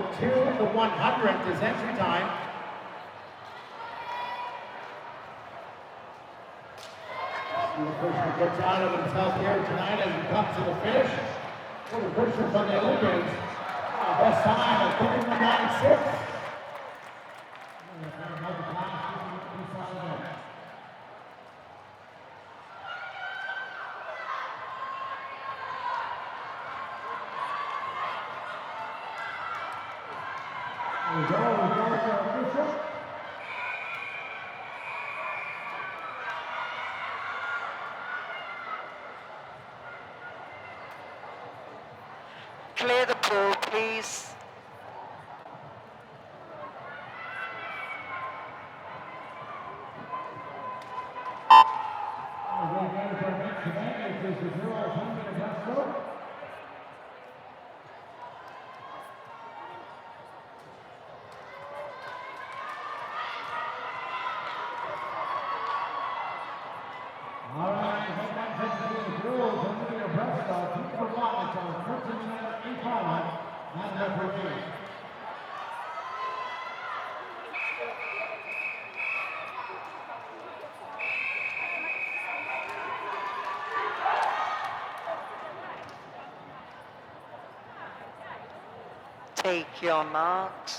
the 100th is entry time. The person gets out of himself here tonight as he comes to the finish. For the person from the Olympians, best time of 51.96. We go to Breaststroke. Clear the pool, please. All right, the girls are moving to Breaststroke. 2 for 1 until 13 minutes in time. And the referee. Take your marks.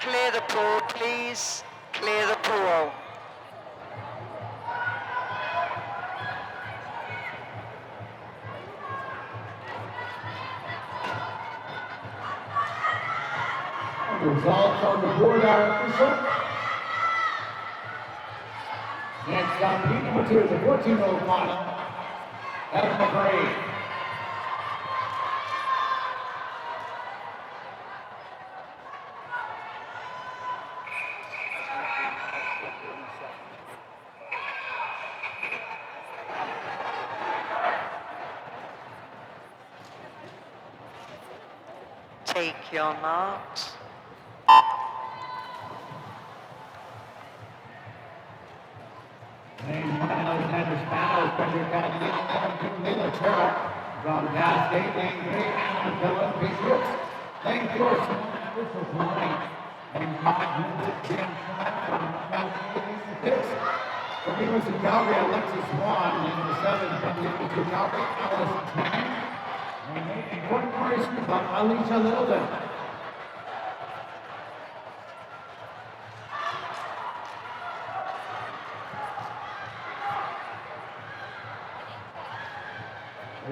Clear the pool, please. Clear the pool. Results on the board are official. Next up, heat number 2, the 14-year-old final, Evan McRae. Take your marks. Alexander Spanos, Frederick County, from Gas State, Lane 3, and Dylan Patriots. Lane 4, officials line. And 5, Jim from Gas State, 6. From University of Calgary, Alexis Swan. And the 7, from the University of Calgary, Alice Tang. And 8, important Maurice from Alicia Littleton.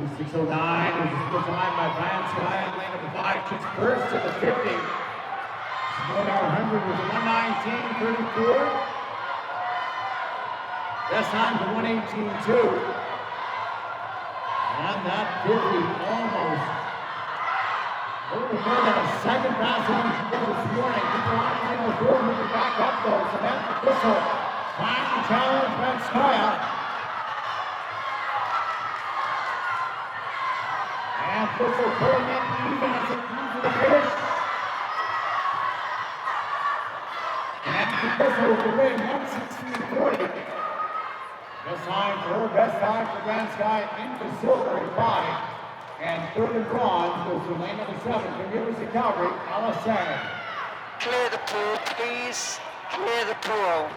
6:09 was a split time by Brian Sky in lane number 5, just first to the 50. Scored our 100 was 119.34. Best time to 118.2. And that 50 almost a little more than a second faster than she did this morning. People on in the door moving back up though. Samantha Bissell trying to challenge Benskaya. And Bissell pulling in even as it comes to the finish. And Bissell with the win, 116.40. Best time for her, best time for Benskaya into silver at 5. And third and bronze goes to lane number 7 from University of Calgary, Alisang. Clear the pool, please. Clear the pool.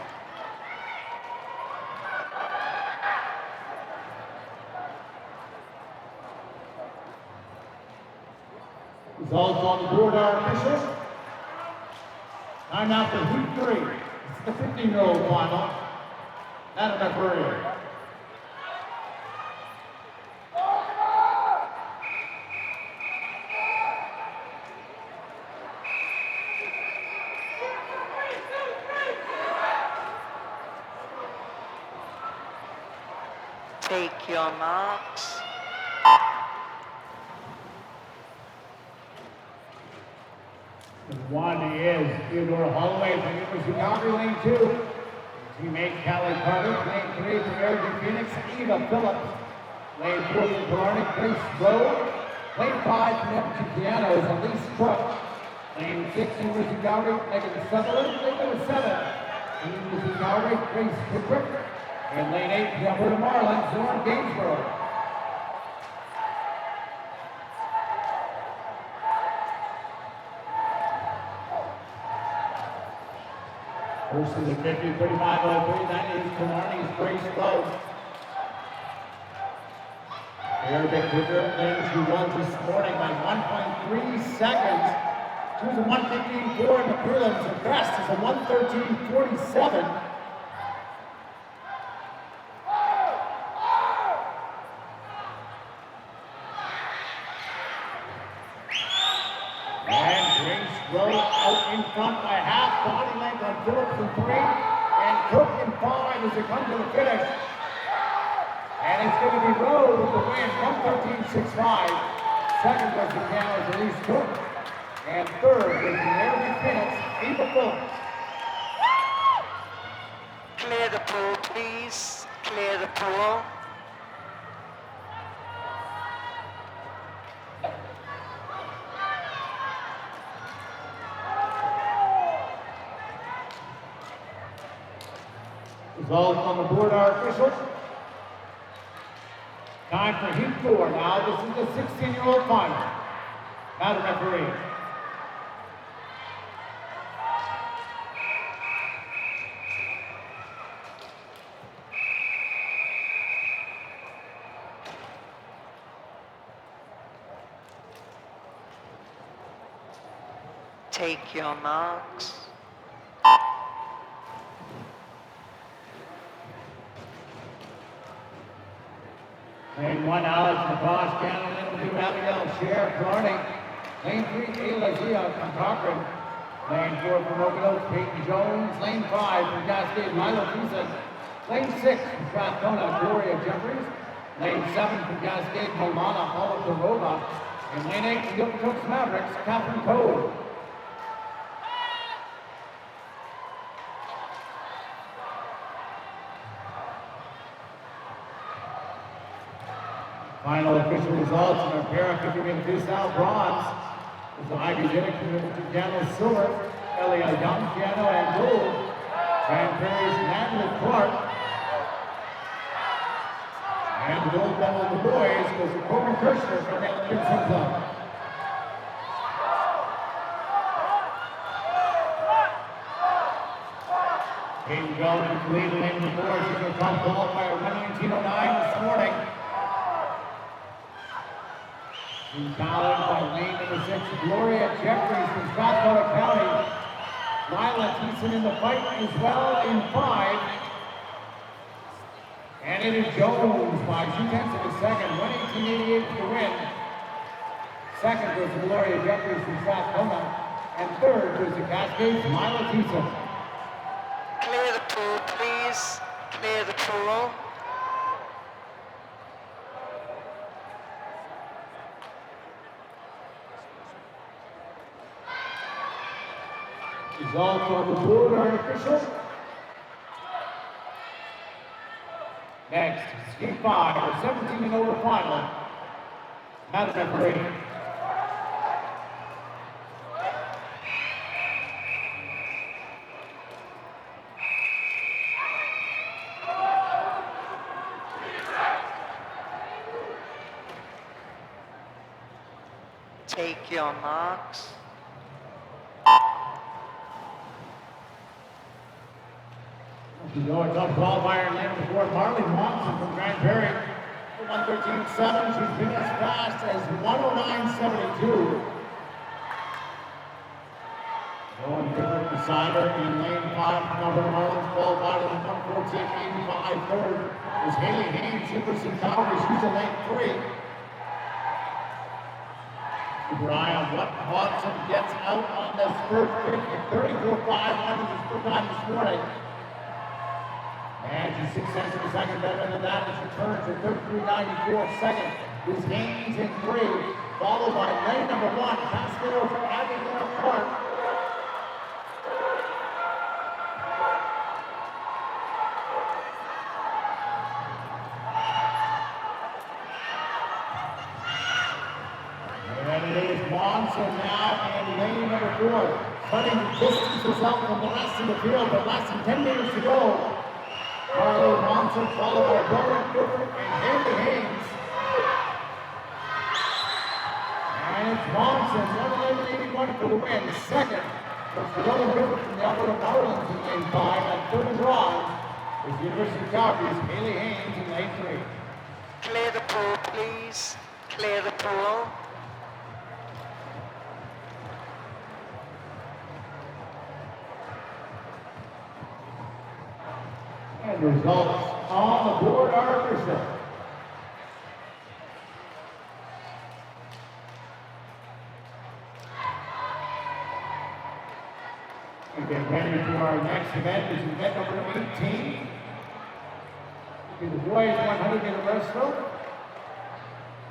Results on the board are official. Time now for heat 3. It's the 15-year-old final. Madam referee. Take your marks. One is Theodore Holloway from University of Calgary, lane 2. Teammate Callie Carter, lane 3 from American Phoenix, Eva Phillips. Lane 4 from Blarney, Breaststroke. Lane 5 from Edmonton Pianos, Elise Truck. Lane 6, University of Calgary, Megan Sutherland. Lane number 7, University of Calgary, Grace Pickwick. And lane 8, the Alberta Marlins, Lauren Gainsborough. First in the 50, 35.03, that is Killarney's Grace Lowe. Arabic River wins, who won this morning by 1.3 seconds. She was a 1:15.4 in the prelims. Her best is a 1:13.47. Out in front by half, body length on Phillips in 3, and Cook in 5 as they come to the finish. And it's going to be Rowe with the win, 1:13.65. Second was the Canada's Elise Cook. And third was the American Phoenix, Eva Phillips. Clear the pool, please. Clear the pool. Results on the board are official. Time for heat 4 now. This is the 16-year-old final. Madam referee. Take your marks. Lane 1, Alex Nabosh, Canada, lane 2, Abigail Sheriff Blarney. Lane 3, Ayla Zia from Cochrane. Lane 4 from Oak Oak, Peyton Jones. Lane 5 from Cascade, Milo Pisa. Lane 6 from Strathcona, Gloria Jeffries. Lane 7 from Cascade, Molana Paula Korova. And lane 8 from Gilbert Mavericks, Catherine Cole. Final official results in our para 50-meter freestyle bronze is Ivy Diddick from piano silver, Elia Young piano and gold, Grand Prairie's Natalie Clark. And the gold medal of the boys goes to Corbin Kirshner from the Gibson Club. Hayden Jones with the lead in lane number 4. She's going to come qualifier 1:19.09 this morning. She's followed by lane number 6, Gloria Jeffries from Strathcona County. Lila Thiessen in the fight as well in 5. And it is Jones by 2/10 of a second, 1:18.88 for the win. Second was Gloria Jeffries from South Kona. And third was the Cascades, Mila Tisa. Clear the pool, please. Clear the pool. Results on the board are official. Next, Skate 5, or 17 and over final. Madam referee. Take your marks. The George up qualifier lane before Marley Monson from Grand Prairie. 1:13.7. She's been as fast as 1:09.72. Going different beside her in lane 5. Number Marlins qualified in 1:14.85. Third is Haley Haynes, Jefferson Calgary. She's in lane 3. Brian Watson gets out on this first pick at 34.5 this first time this morning. And she's 6 tenths of a second better than that as she turns to 33.94 second. Is Haynes in 3, followed by lane number 1, Pascal from Abigail Clark. And it is Monson now in lane number 4, trying to distance herself from the rest of the field, but less than 10 meters to go. Marley Monson followed by Rowan Cooper and Haley Haynes. And it's Monson, 1:11.81 for the win. Second was Rowan Cooper from the Alberta Marlins in lane 5. And third and drawn is University of Calgary's Haley Haynes in lane 3. Clear the pool, please. Clear the pool. And results on the board are official. We get ready for our next event, which is event number 18. The boys 100 meter breaststroke.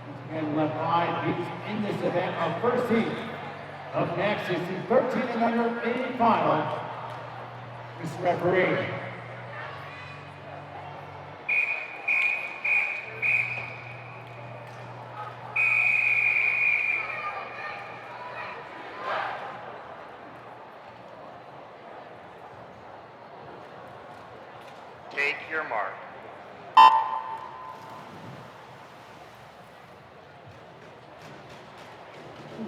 Once again, left 5 beats in this event of first heat. Up next is the 13 and under 80 final. Mr. Referee. Take your mark.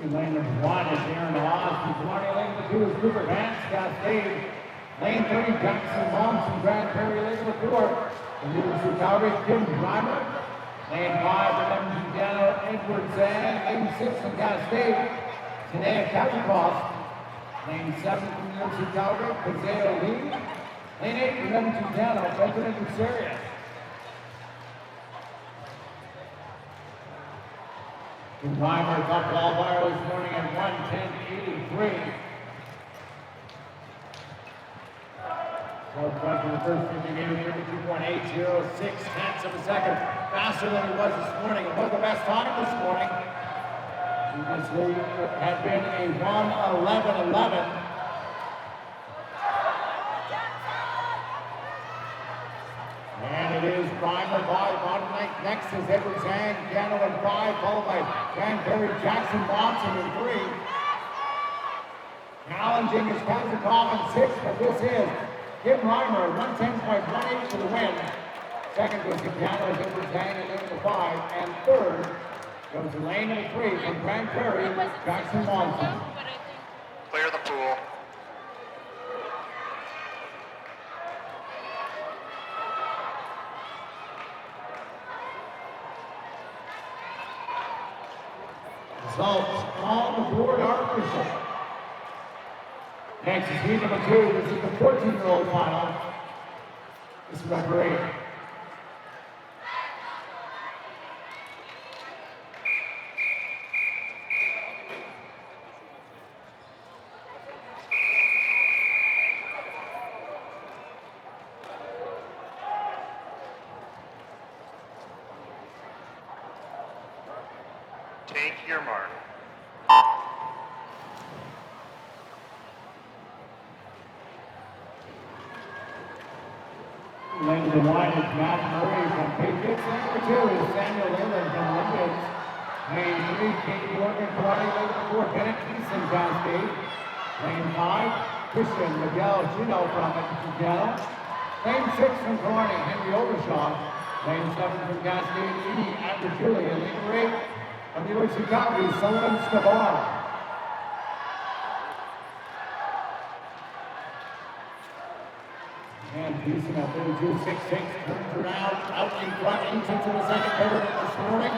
Lane number 1 is Aaron Haas. Lane number 2 is Cooper Vance, Cascade. Lane 3, Jackson Monson, Grand Prairie. Lane number 4, the University of Calgary, Kim Driver. Lane 5, Lemon Giuliano, Edward Zang. Lane 6 from Cascade, Tanea Capicross. Lane 7 from the University of Calgary, Kazeo Lee. Lane 8, Lemon Giuliano, Benjamin Buceria. The driver top qualifier this morning at 1:10.83. So front for the first 50 meters, 32.806 tenths of a second faster than he was this morning. It was the best time this morning. Previously, it had been a 1:11.11. And it is Primer by bottom length. Next is Edward Zang, Piano in 5, followed by Grand Prairie Jackson Watson in 3. Challenging is Kazakov in 6, but this is Kim Reimer, 110.18 for the win. Second was the Piano is Edward Zang in lane number 5. And third goes to lane number 3 from Grand Prairie, Jackson Watson. Clear the pool. Results on the board are official. Next is heat number 2. This is the 14-year-old final. This referee. your mark. Lane to the line is Matt Murray from Patriots. Lane 2 is Samuel Leland from Olympics. Lane 3, Katie Morgan, Karate. Lane 4, Bennett Easton, Cascade. Lane 5, Christian Miguel Gino from Chicano. Lane 6 from Karate, Henry Overshaw. Lane 7 from Cascade, Edie Abdul-Julia. Lane 8 from the University of Calgary, Sullivan Scabar. And Houston at 32.66 turns around out in front into the second period this morning.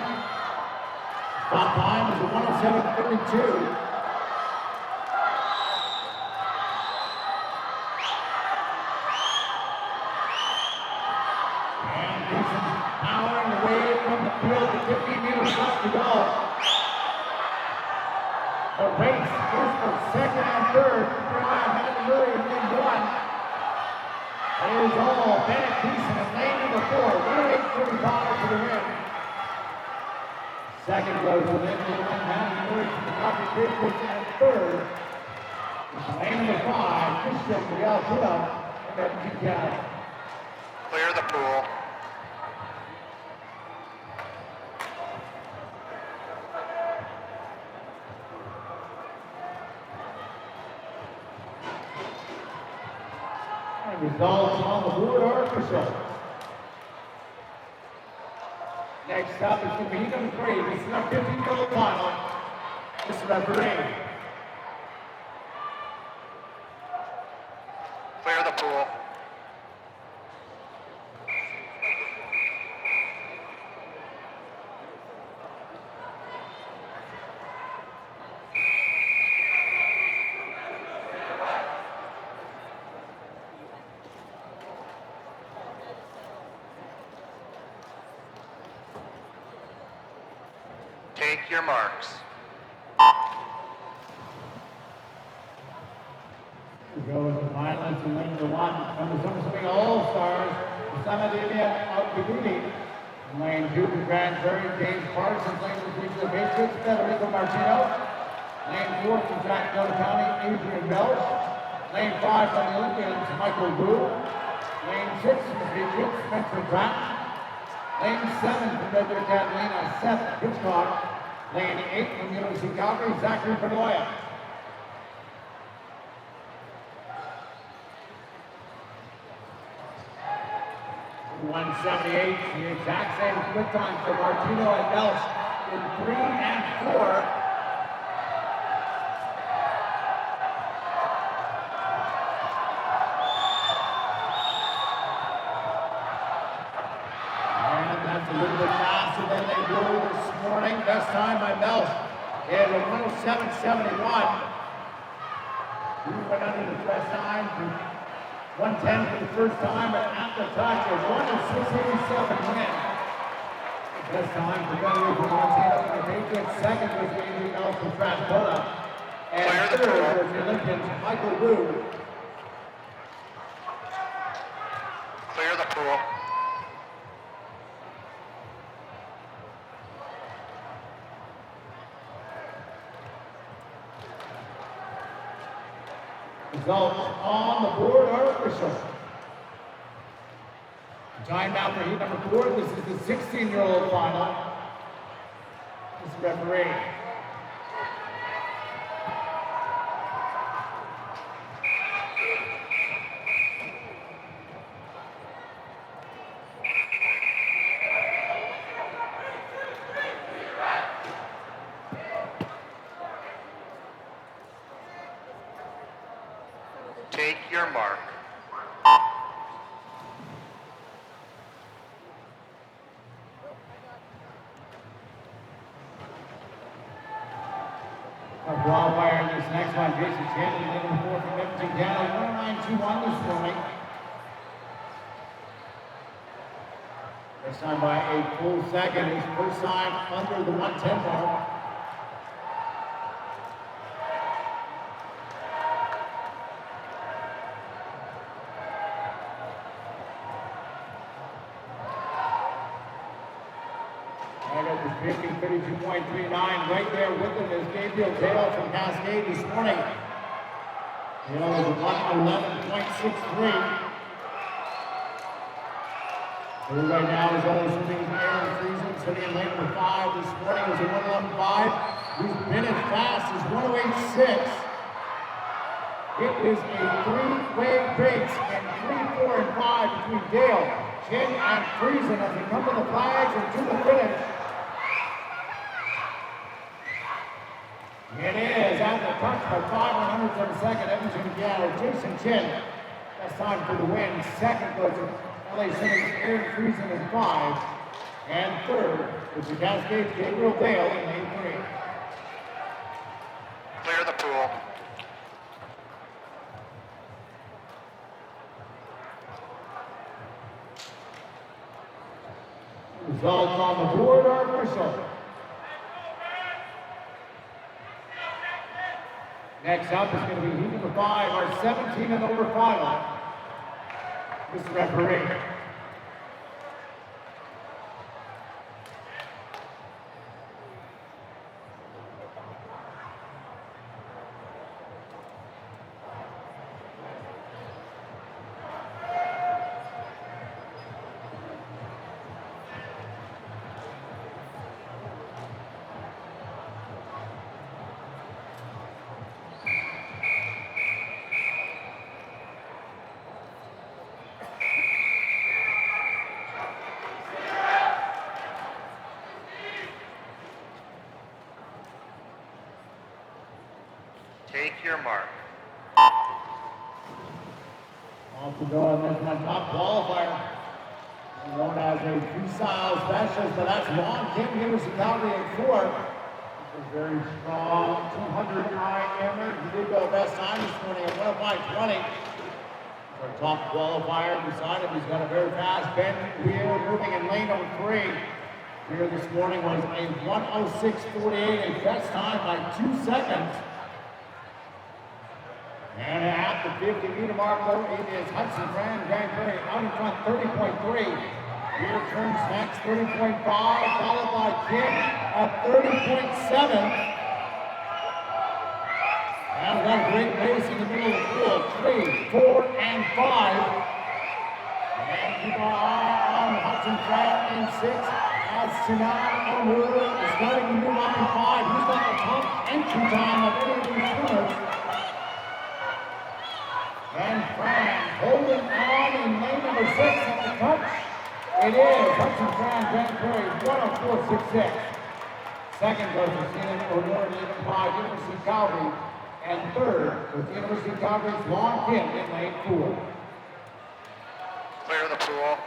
Stop time is a 107.32. And Houston powering away from the field with 15 meters left to go. The race is for second and third. Matt Murray in lane 1. It is all Bennett Easton in lane number 4. 1:08.35 for the win. Second goes to lane number 1, Matt Murray from the Coffee Patriots, and third is lane number 5, Christian Miguel Gino from Edmonton County. Clear the pool. Results on the board are official. Next up is going to be number 3. This is our 15-year-old final. This is referee. Clear the pool. Take your marks. We go with the violence in lane number 1 from the Summer Swing All-Stars, Samadivya Outbigudi. In lane 2 from Grand Prairie, James Parsons. Lane number 3 for the Patriots, Federico Martino. Lane 4 from Jackson County, Adrian Belch. Lane 5 from the Olympians, Michael Wu. Lane 6 from the Patriots, Spencer Pratt. Lane 7 from Red Deer Catalina, Seth Hitchcock. Lane 8 from University of Calgary, Zachary Bedoya. .178, the exact same split time for Martino and Belch in 3 and 4. And that's a little bit faster than they do this morning. Best time by Belch is a 107.71. He went under the best time for 110 for the first time, but at the touch is 106.87 win. Best time for Federico Martino for the Patriots. Second was Adrian Belch from Strathcona. And third was the Olympians, Michael Wu. Clear the pool. Results on the board are official. Time now for heat number 4. This is the 16-year-old final. This is referee. Take your mark. Our qualifier in this next one, Jason Chandler, number 4 from Edmonton County, 109.21 this morning. This time by a full second, his first time under the 110 mark. Picking 32.39. Right there with him is Gabriel Dale from Cascade this morning. Dale is a 111.63. Who right now is only swimming Aaron Friesen, sitting in lane number 5 this morning is a 111.5. Who's been as fast as 108.6. It is a three-way race and 3, 4, and 5 between Dale, Chin, and Friesen as they come to the flags and to the finish. It is at the touch by 5/100ths of a second. Edmonton Gallo, Jason Chin. Best time for the win. Second goes to LA City's Aaron Friesen in 5. And third is the Cascade Gabriel Dale in lane 3. Clear the pool. Results on the board are official. Next up is going to be heat number 5, our 17 and over final. Mr. Referee. Take your mark. Off to go on this one, top qualifier. Known as a freestyle specialist, but that's Long Kim University Calgary at 4. A very strong 209 hammer. He did go best time this morning at 105.20. Our top qualifier beside him, he's got a very fast bend wheel moving in lane number 3. Here this morning was a 106.48, a best time by 2 seconds. And at the 50-meter mark, though, it is Hudson Grand Prairie out in front, 30.3. Here turns next, 30.5, followed by Kim at 30.7. And we've got a great race in the middle of the pool, 3, 4, and 5. And keep our eye on Hudson Grand in 6. As Sinan Amur is starting to move up in 5. He's got the top entry time of any of these swimmers. And Fran holding on in lane number 6 at the touch. It is Hudson Fran Grand Prairie 104.66. Second goes to Sinan Amur in lane 5, University of Calgary. And third was University of Calgary's Long Kim in lane 4. Clear the pool.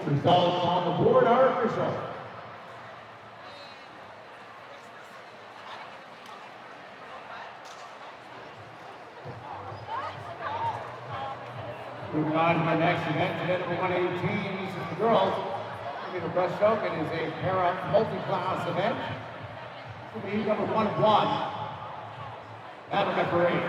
Results on the board are official. Moving on to my next event, event number 118. This is the girls. The breaststroke. It is a para multi-class event. This will be number 1-1. Madam Referee.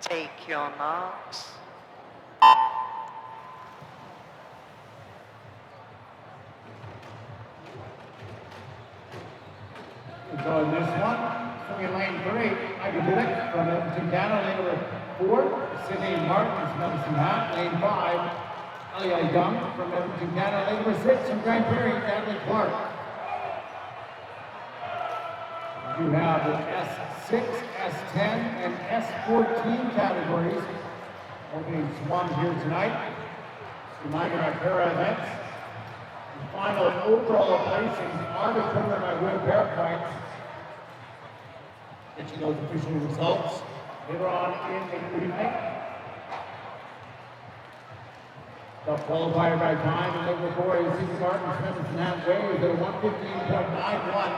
Take your marks. So in this one, swinging lane 3, I can do it from Edmonton Canada, lane number 4, Sydney Martins, Medicine Hat, lane 5, Elia Young from Edmonton Canada, lane number 6, from Grand Prairie, Natalie Clark. You have the S6, S10, and S14 categories opening swum here tonight. Reminder of para events. The final overall placings are determined by win pair points. Get you those official results later on in the evening. The qualifier by time and number 4 is Cedar Martin, Smith, and Nat Way is at a 115.91.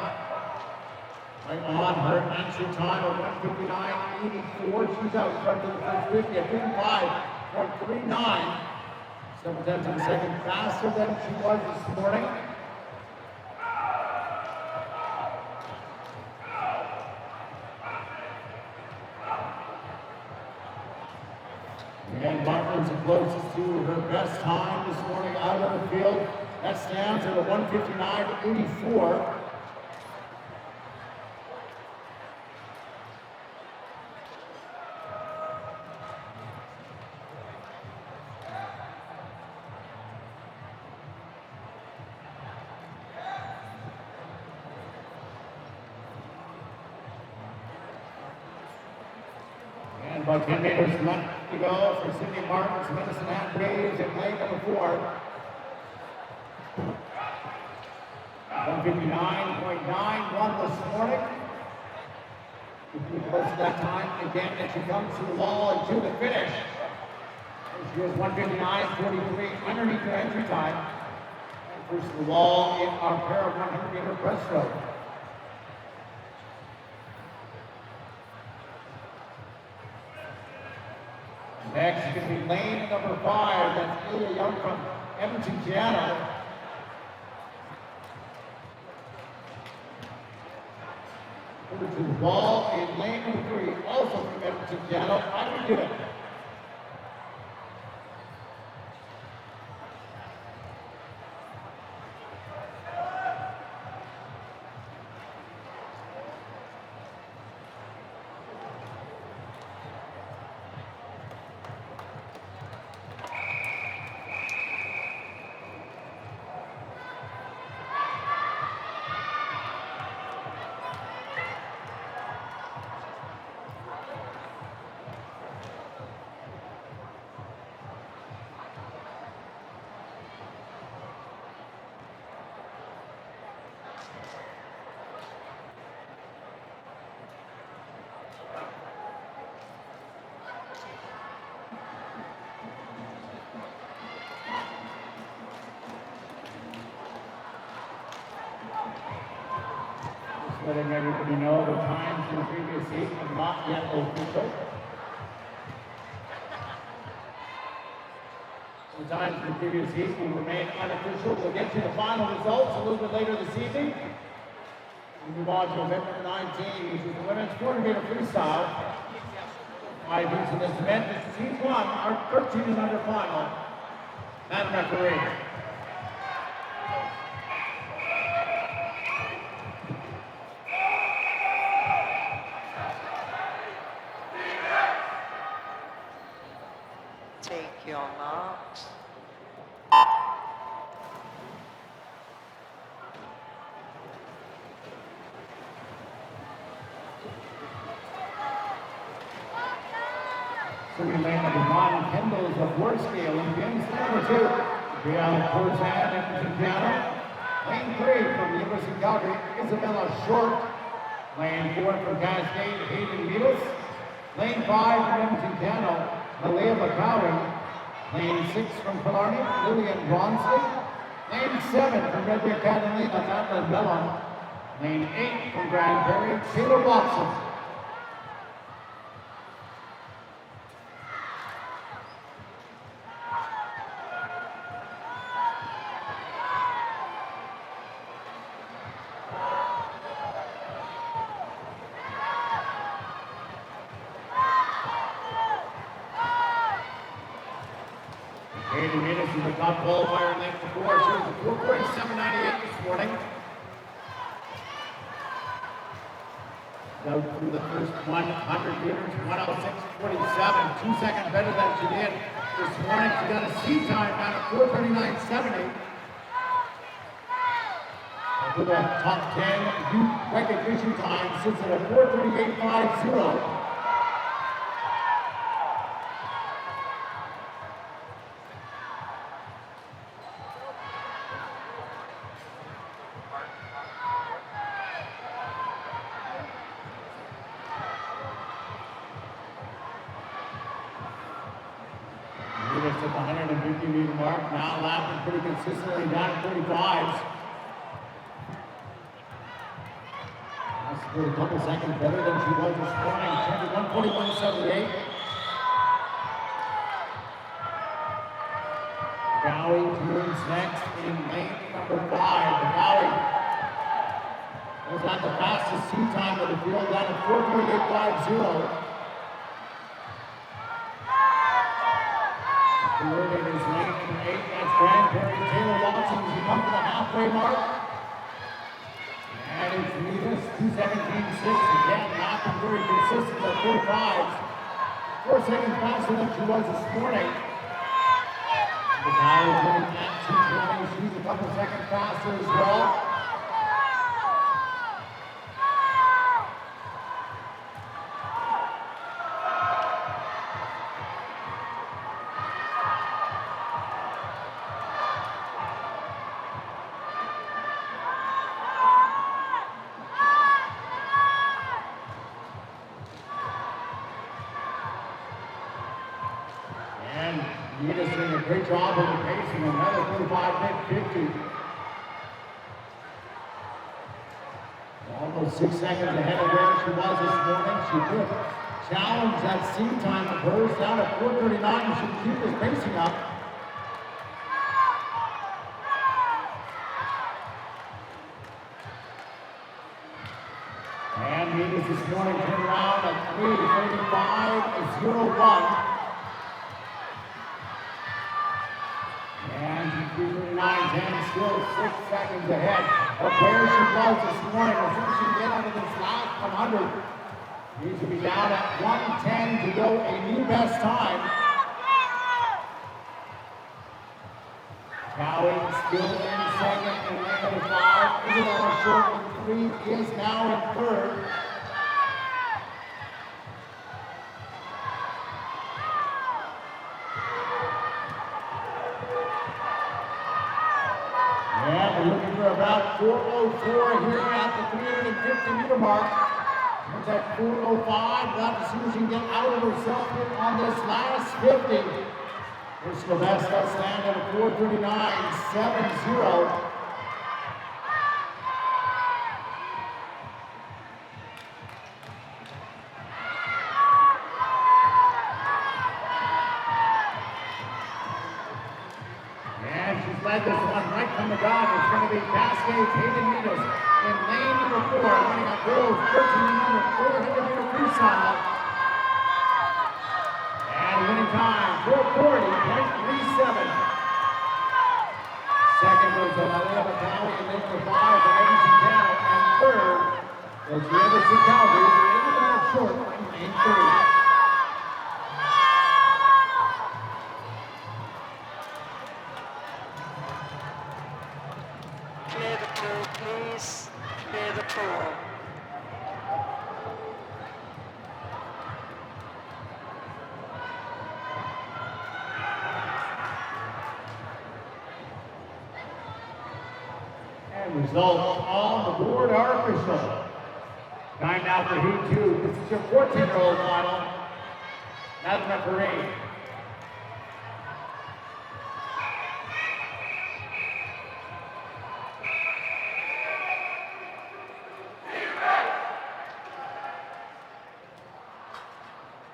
Right on her entry time of 1:59.84. She's out front of the first 50 at 55.39. 7/10 of a second faster than she was this morning. And Martin's the closest to her best time this morning out of the field. That stands at a 1:59.84. And about 10 meters left to go for Sydney Martin's Medicine Hat Braves in lane number 4. 1:59.91 this morning. If you close to that time again as she comes to the wall and to the finish. She has 1:59.43 underneath her entry time. And first to the wall in our pair of 100-meter breaststroke. Next is going to be lane number 5. That's Ilya Young from Edmonton, Canada. Over to the wall in lane number 3, also from Edmonton, Canada. I would do it. Letting everybody know the times in the previous heat are not yet official. The times in the previous heat will remain unofficial. We'll get you the final results a little bit later this evening. We move on to event number 19, which is the women's 400-meter freestyle. 5 heats in this event. This is heat 1, our 13 and under final. Madam Referee. Take your marks. Swimming lane number 1, Kendall's of Worski, Olympians. Number 2, Brianna Corzan, Edmonton, Canada. Lane 3 from the University of Calgary, Isabella Short. Lane 4 from Cascade, Hayden Beatles. Lane 5 from Edmonton, Canada, Malia McCowan. Lane 6 from Killarney, Lillian Bronsley. Lane 7 from Red Deer Catalina, Madeline Bellon. Lane 8 from Grand Prairie, Taylor Watson. Hayden Meanis is the top qualifier in lane 4. She was 4:47.98 this morning. Out through the first 100 meters, 1:06.47, 2 seconds better than she did this morning. She got a seat time down at 4:39.70. With a top 10 youth recognition time, sits at a 4:38.50. At the 150-meter mark, now lapping pretty consistently down at 35s. scored a couple seconds better than she was this morning. 141.78. Bowie moves next in lane number 5. The Bowie was at the fastest seat time of the field, down at 4:48.50. Third in his lane number 8. That's Grandberry Taylor Watson as he comes to the halfway mark. And it's Venus, 2:17.6. Again, not been very consistent at 45s. 4 seconds faster than she was this morning. The Bowie running at 2:20. She's a couple seconds faster as well. Nita's doing a great job of the pacing, another 45.50. Almost 6 seconds ahead of where she was this morning. She could challenge that seat time of hers down at 4:39. She should keep this pacing up. And Nita's this morning turned around at 3:35.01. And 3:39.10, still 6 seconds ahead of where she was this morning. As soon as she get out of this last 100, needs to be down at 1:10 to go a new best time. Cowie still in second in lane number 5. Isabella Short in 3 is now in third. And we're looking for about 4:04 here at the 350-meter mark. It's at 4:05. We'll have to see if she can get out of herself here on this last 50. Personal best does stand at a 4:39.70. Led this one right from the gun. It's going to be Cascades Hayden Nita's in lane number 4, running a girls 1300 400-meter freestyle. And winning time, 4:40.37. Second was Alberta County in lane number 5 from Edmonton Canada. And third was the Edmonton Calgary in lane short in lane 3. Clear the pool, please. Clear the pool. And results on the board are official. Time now for Heat 2. This is your 14-year-old final. That's referee.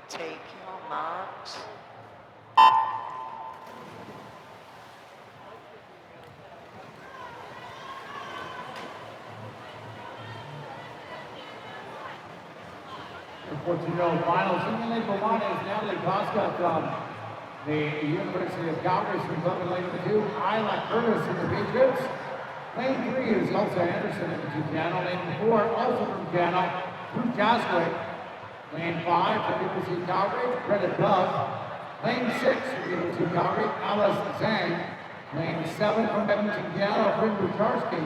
Take your marks. The 14-year-old finals. In lane number 1 is Natalie Koska from the University of Calgary. She's up in lane number 2. Isla Curtis in the Patriots. Lane 3 is Elsa Anderson in the Canada. Lane 4, also from Canada, Ruth Jasquith. Lane 5 for University of Calgary, Greta Dove. Lane 6 for University of Calgary, Alice Zhang. Lane 7 from Edmonton, Canada, Bryn Bucharski.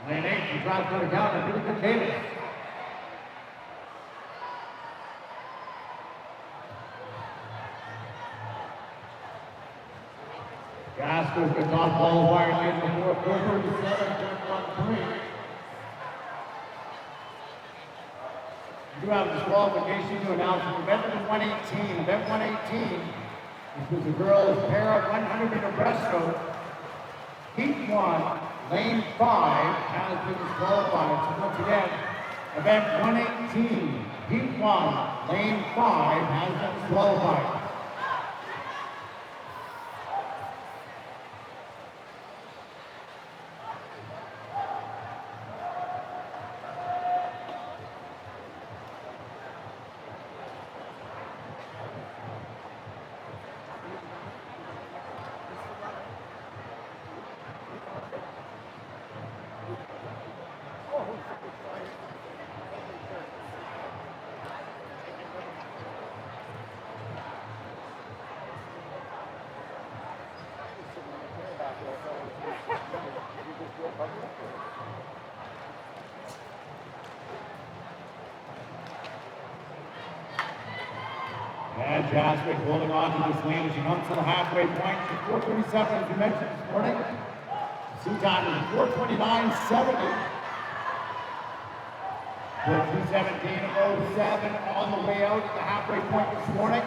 Lane 8 from Stratford County, Billy Katie. Gasker's the top qualifier, lane number 4, 437.13. You have disqualification to announce from event number 118. Event 118, which was the girls' pair of 100-meter breaststroke. Heat 1, lane 5 has been disqualified. So once again, Event 118, Heat 1, Lane 5 has been disqualified. And Jasper holding on to this lead as she comes to the halfway point. She's 4:37, as you mentioned this morning. Sea time is 4:29.70. 2:17.07 on the way out at the halfway point this morning.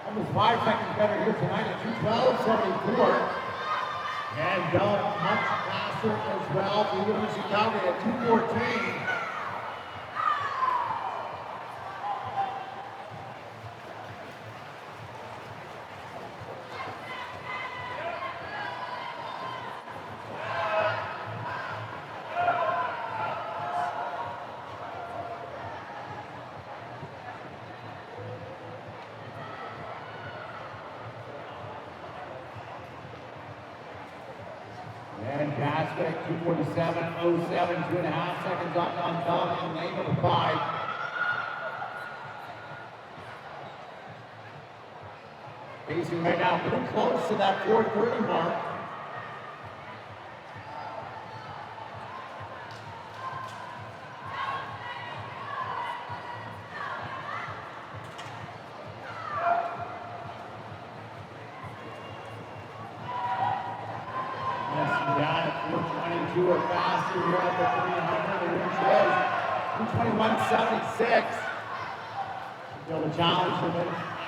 Almost 5 seconds better here tonight at 2:12.74. And much faster as well for University of Calgary at 2:14. And Jasper 2:47.07, 2.5 seconds on top in lane number 5. Pacing right now pretty close to that 4:30 mark. Down at 4:22 or faster here at the 300, which is 2:21.76. Still the challenge for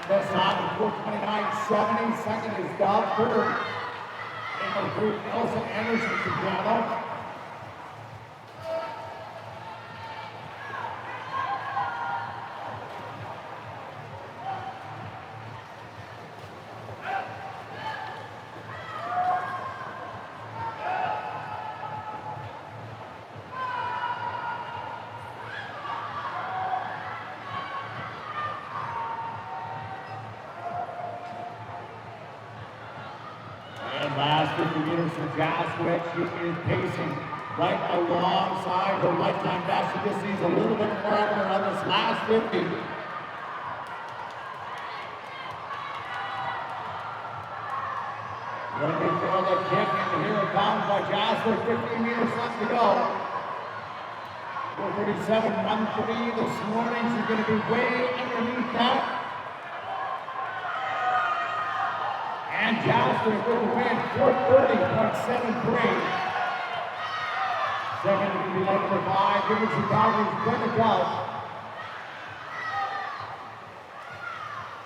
this time at 4:29.70. Second is Doug. Third in the group, Nelson Anderson together. And last 50 meters for Jaswich. She is pacing right alongside her lifetime best. She just needs a little bit more effort on this last 50. Looking for the kick, and here it comes by Jaswich. 15 meters left to go. 4:37.13 this morning. She's going to be way underneath that. And Jasper with the win, 4:30.73. Second to be number 5, University of Calgary's Brenda Gulf.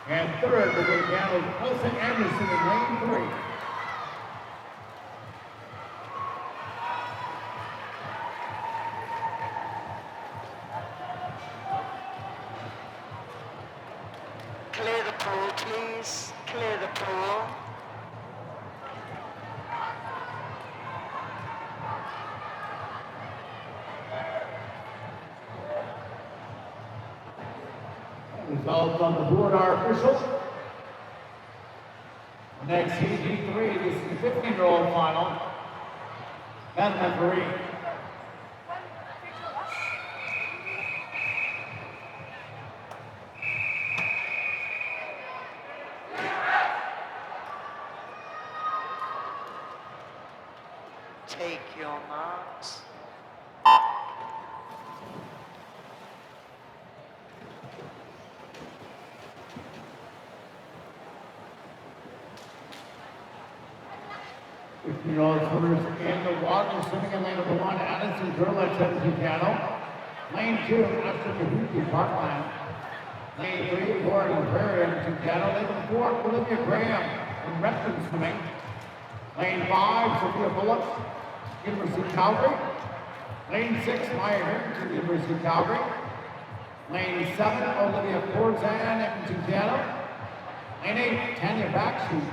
And third to go down is Wilson Anderson in lane 3. Clear the pool, please. Clear the pool. Results on the board are official. Next heat, heat 3. This is the 15-year-old final. And referee. Take your marks. Fifteen-year-old swimmers in the water, swimming in lane number 1, Addison Gerlach, 17 piano. Lane 2, Astrid Kahuti, Parkland. Lane 3, Gordon Prairie, Anderson piano. Lane number 4, Olivia Graham from Repton swimming. Lane 5, Sophia Bullock, University of Calgary. Lane 6, Maya Harrington, University of Calgary. Lane 7, Olivia Corzan, Edmonton, Canada. Lane 8, Tanya Backstroke,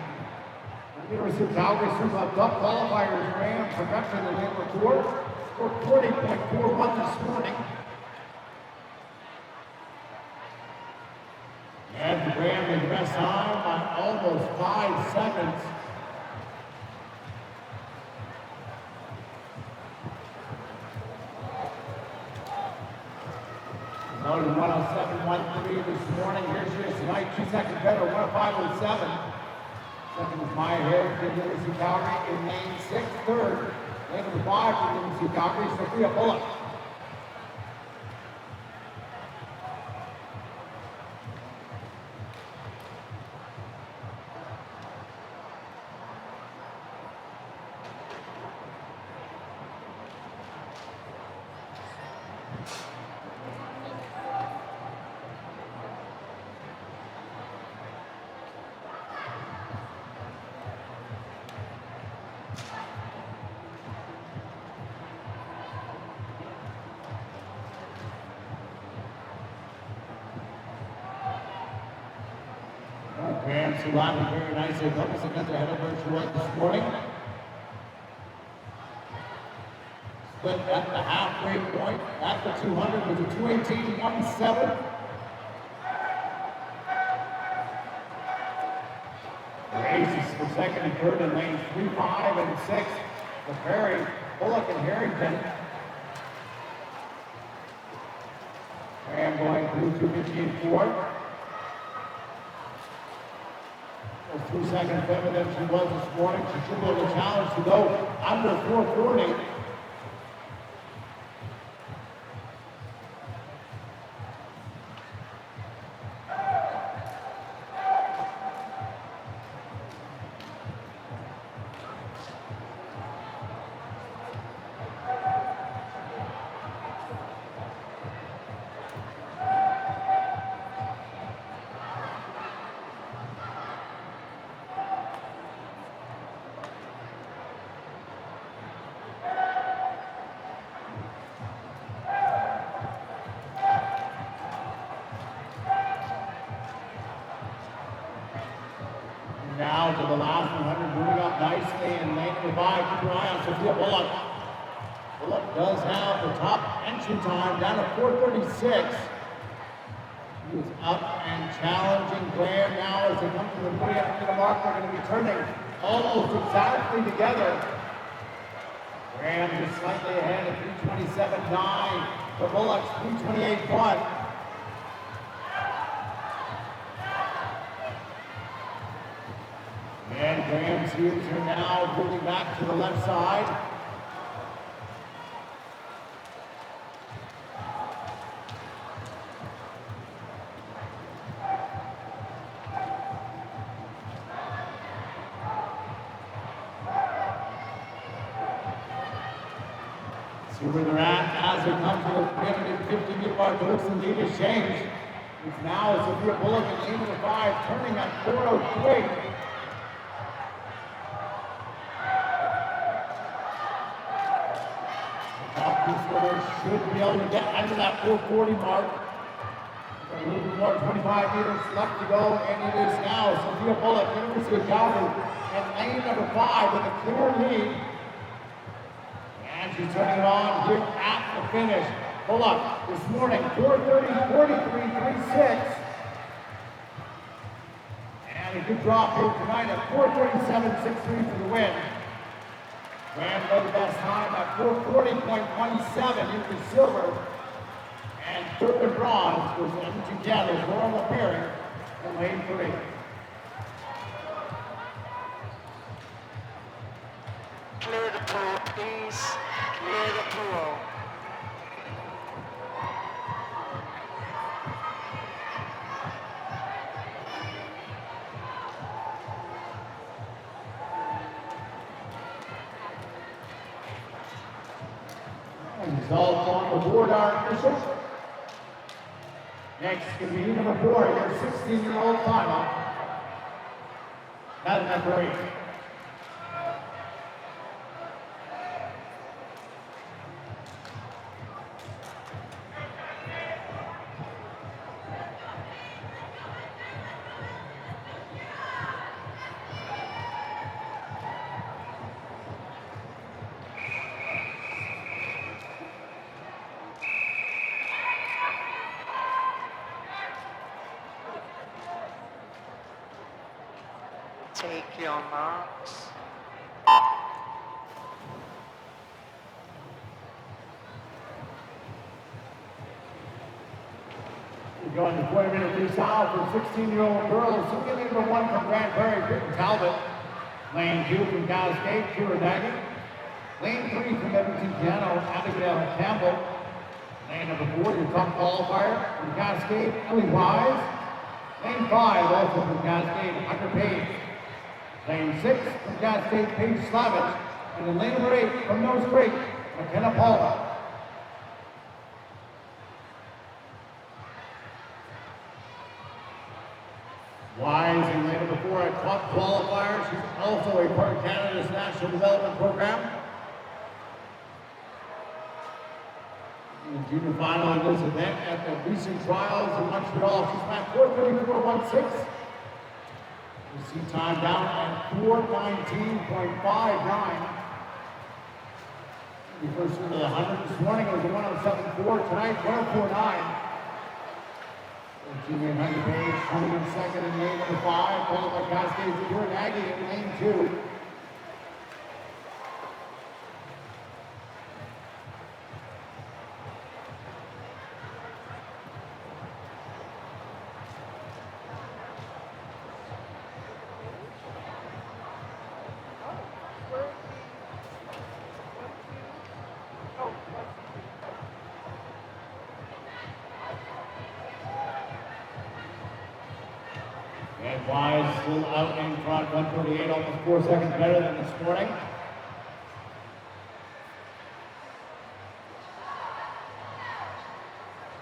University of Calgary. Super top qualifiers, Graham, perfection in lane 4. Scored 40.41 this morning. And Graham in the best time by almost 5 seconds. Loaded 107.13 this morning. Here's yours tonight. 2 seconds better, 105.07. Second is Maya Harrington, University of Calgary in lane 6. Third, lane number 5 for University of Calgary, Sophia Bullock. Graham Sulani very nicely focusing at the head of her. She was this morning. Split at the halfway point at the 200 with a 2:18.17. Races for second and third in lanes 3, 5, and 6. The Perry, Bullock, and Harrington. Graham going through 2:15.4. 2 seconds better than she was this morning. She should be able to challenge to go under 440. Now to the last 100, moving up nicely in lane number 5. Keep your eye on Sophia Bullock. Bullock does have the top entry time down to 4:36. She is up and challenging Graham now as they come to the 300 mark. They're going to be turning almost exactly together. Graham just slightly ahead at 3:27.9. For Bullock's 3:28.1. And Graham's heels are now moving back to the left side. See where they're at as they come to the 350-meter mark. It looks indeed has changed. It's now Sophia Bullock in lane number 5, turning at 4:03. Should be able to get under that 440 mark. A little bit more, 25 meters left to go, and it is now Sophia Bullock, University of Calgary, in lane number 5 with a clear lead. And she's turning it on here at the finish. Bullock this morning, 4:30.43.36. And a good drop here tonight at 4:37.63 for the win. Graham led the best time at 4:40.17 into silver. And third and bronze was Edmonton Canada's Laurel Perry in lane 3. Clear the pool, please. Clear the pool. Results on the board are official. Next can be number 4, your 16-year-old final. That's number 8. your marks. We're going to 40-minute freestyle for 16-year-old girls. So we number 1 from Grand Prairie, Britton Talbot. Lane 2 from Cascade, Kira Nagy. Lane 3 from Edmonton Piano, Abigail Campbell. Lane number 4, your top qualifier from Cascade, Ellie Wise. Lane 5, also from Cascade, Hunter Page. Lane 6 from Cascade, Paige Slavich. And then lane number 8 from Nose Creek, McKenna Paula. Wise in lane number 4, a top qualifier. She's also a part of Canada's National Development Program. In the junior final in this event at the recent trials in Montreal, she's at 4:34.16. You see time down at 4:19.59. The first into the 100 this morning, it was a 1:07.4. Tonight, 1:04.9. Junior Hunter Page coming in second in lane number 5, followed by Cascade's Kira Nagy in lane 2. And Wise still out in front, 1:38, almost 4 seconds better than this morning.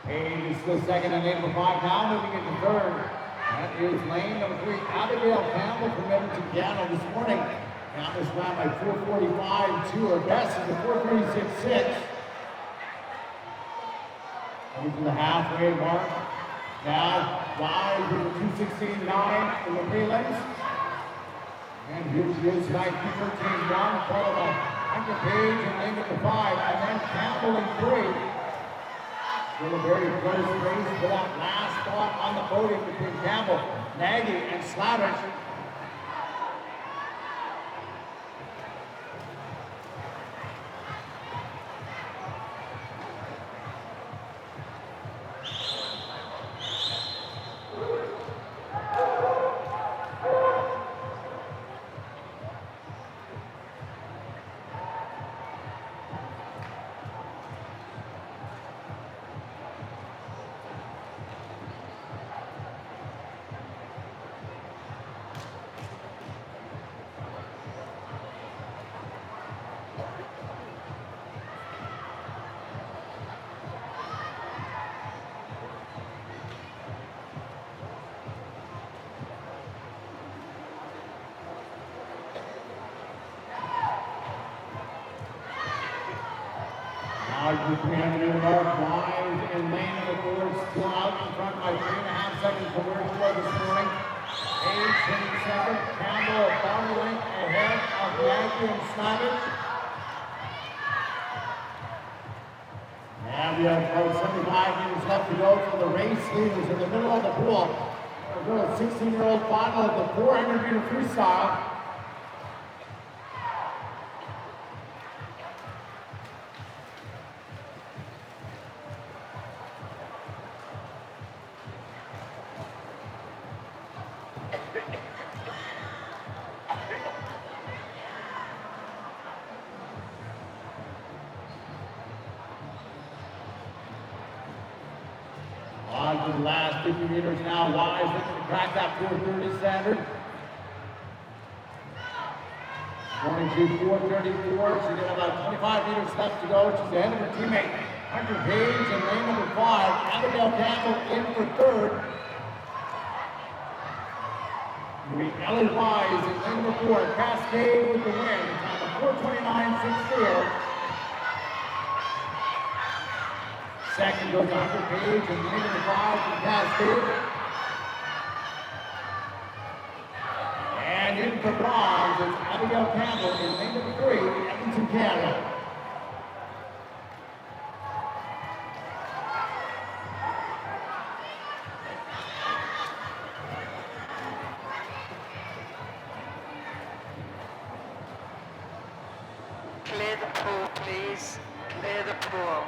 Page is still second in lane number 5 now, moving into third. That is lane number 3, Abigail Campbell from Edmonton Piano this morning. Campbell's ran by 4:45.2, her best is a 4:36.6. Coming to the halfway mark. Now, Wise with a 2:16.9 in the prelims. And here she is tonight, 2:13.1, followed by Hunter Page in lane number 5, and then Campbell in 3. Still a very close race for that last spot on the podium between Campbell, Nagy, and Slavich. Out to 300 mark, Wise in lane number 4, still out in front by 3.5 seconds from where she was this morning. Page hitting second, Campbell about a length ahead of Nagy and Slavich. And we have about 75 meters left to go for the race leaders in the middle of the pool. We're going to 16-year-old final of the 400-meter freestyle. On to the last 50 meters now. Wise looking to crack that 4:30 standard. Going to 4:34. She's got about 25 meters left to go. She's ahead of her teammate, Hunter Page, in lane number 5. Abigail Campbell in for third. It'll be Ellie Wise in lane number 4. Cascade with the win. Time of 4:29.64. Second goes to Hunter Page and lane number 5 from Cascade. And in for bronze is Abigail Campbell in lane number 3, Edmonton, Canada. the pool.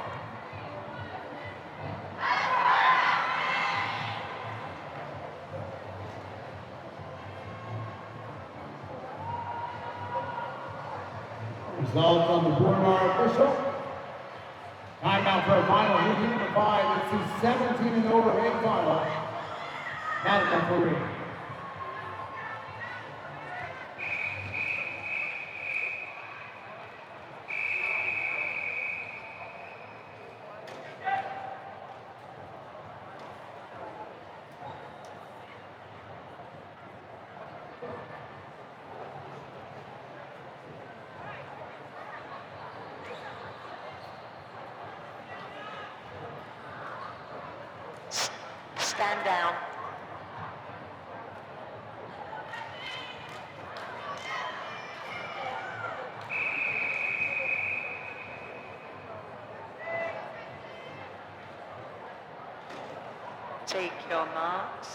Results on the board are official. Time now for a final. Heat number 5. It's the 17 and over A final. Canada for Reed. Stand down. Take your marks.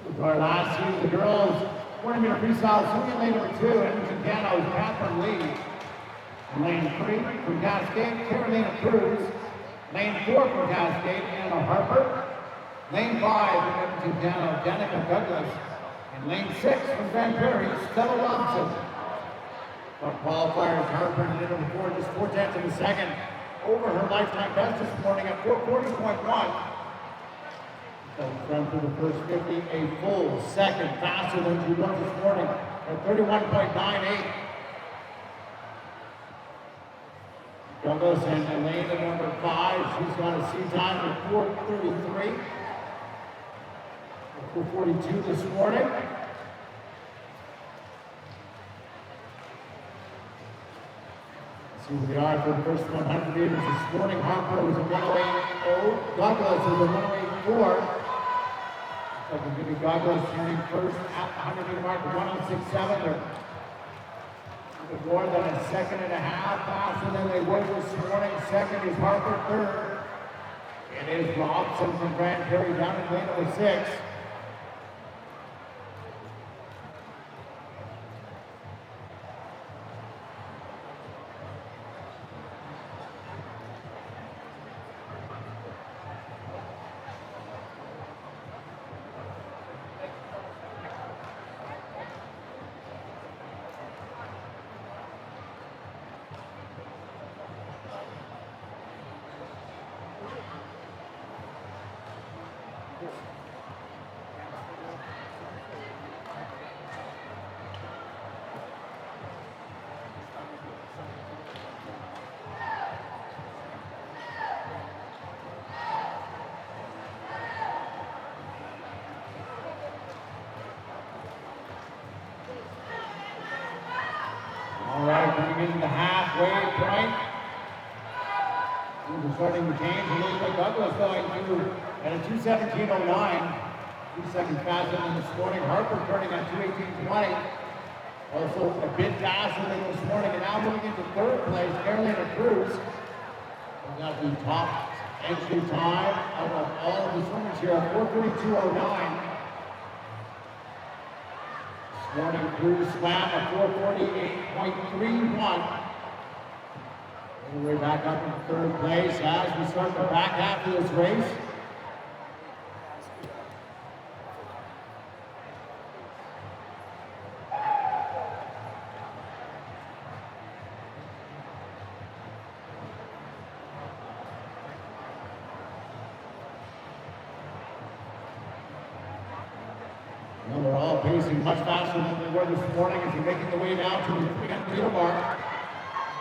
With our last heat, the girls 40 meter freestyle swinging lane number 2, Edmonton Cano's Catherine Lee. In lane 3 from Cascade, Carolina Cruz. Lane 4 from Cascade, Anna Harper. Lane 5 from Edmonton Cano, Danica Douglas. And lane 6 from Grand Prairie, Stella Robinson. Our qualifiers, Harper in number 4, just 4/10 in the second. Over her lifetime best this morning at 4:40.1. Front for the first 50, a full second faster than she was this morning at 31.98. Douglas and Elaine at number 5. She's got a seat time of 4:33. 4:42 this morning. Let's see where we are for the first 100 meters this morning. Harper was a 108.0. Douglas is a 108.4. So Jimmy Douglas turning first at the 100 meter mark, 106.7. They're more than a second and a half faster than they were this morning. Second is Harper. Third, it is Robson from Grand Prairie down in lane number 6. All right, coming in the halfway point. We're starting to change. Elizabeth Douglas going through at a 2:17.09. 2 seconds faster than this morning. Harper turning at 2:18.20. Also a bit faster than this morning. And now moving into third place, Carolina Cruz. We got the top entry time out of all of the swimmers here at 4:32.09. Morning Cruz swam at 4:48.31. And we're back up in third place as we start the back half of this race. Well, they're all pacing much faster than they were this morning as they're making the way down to the 300 meter mark.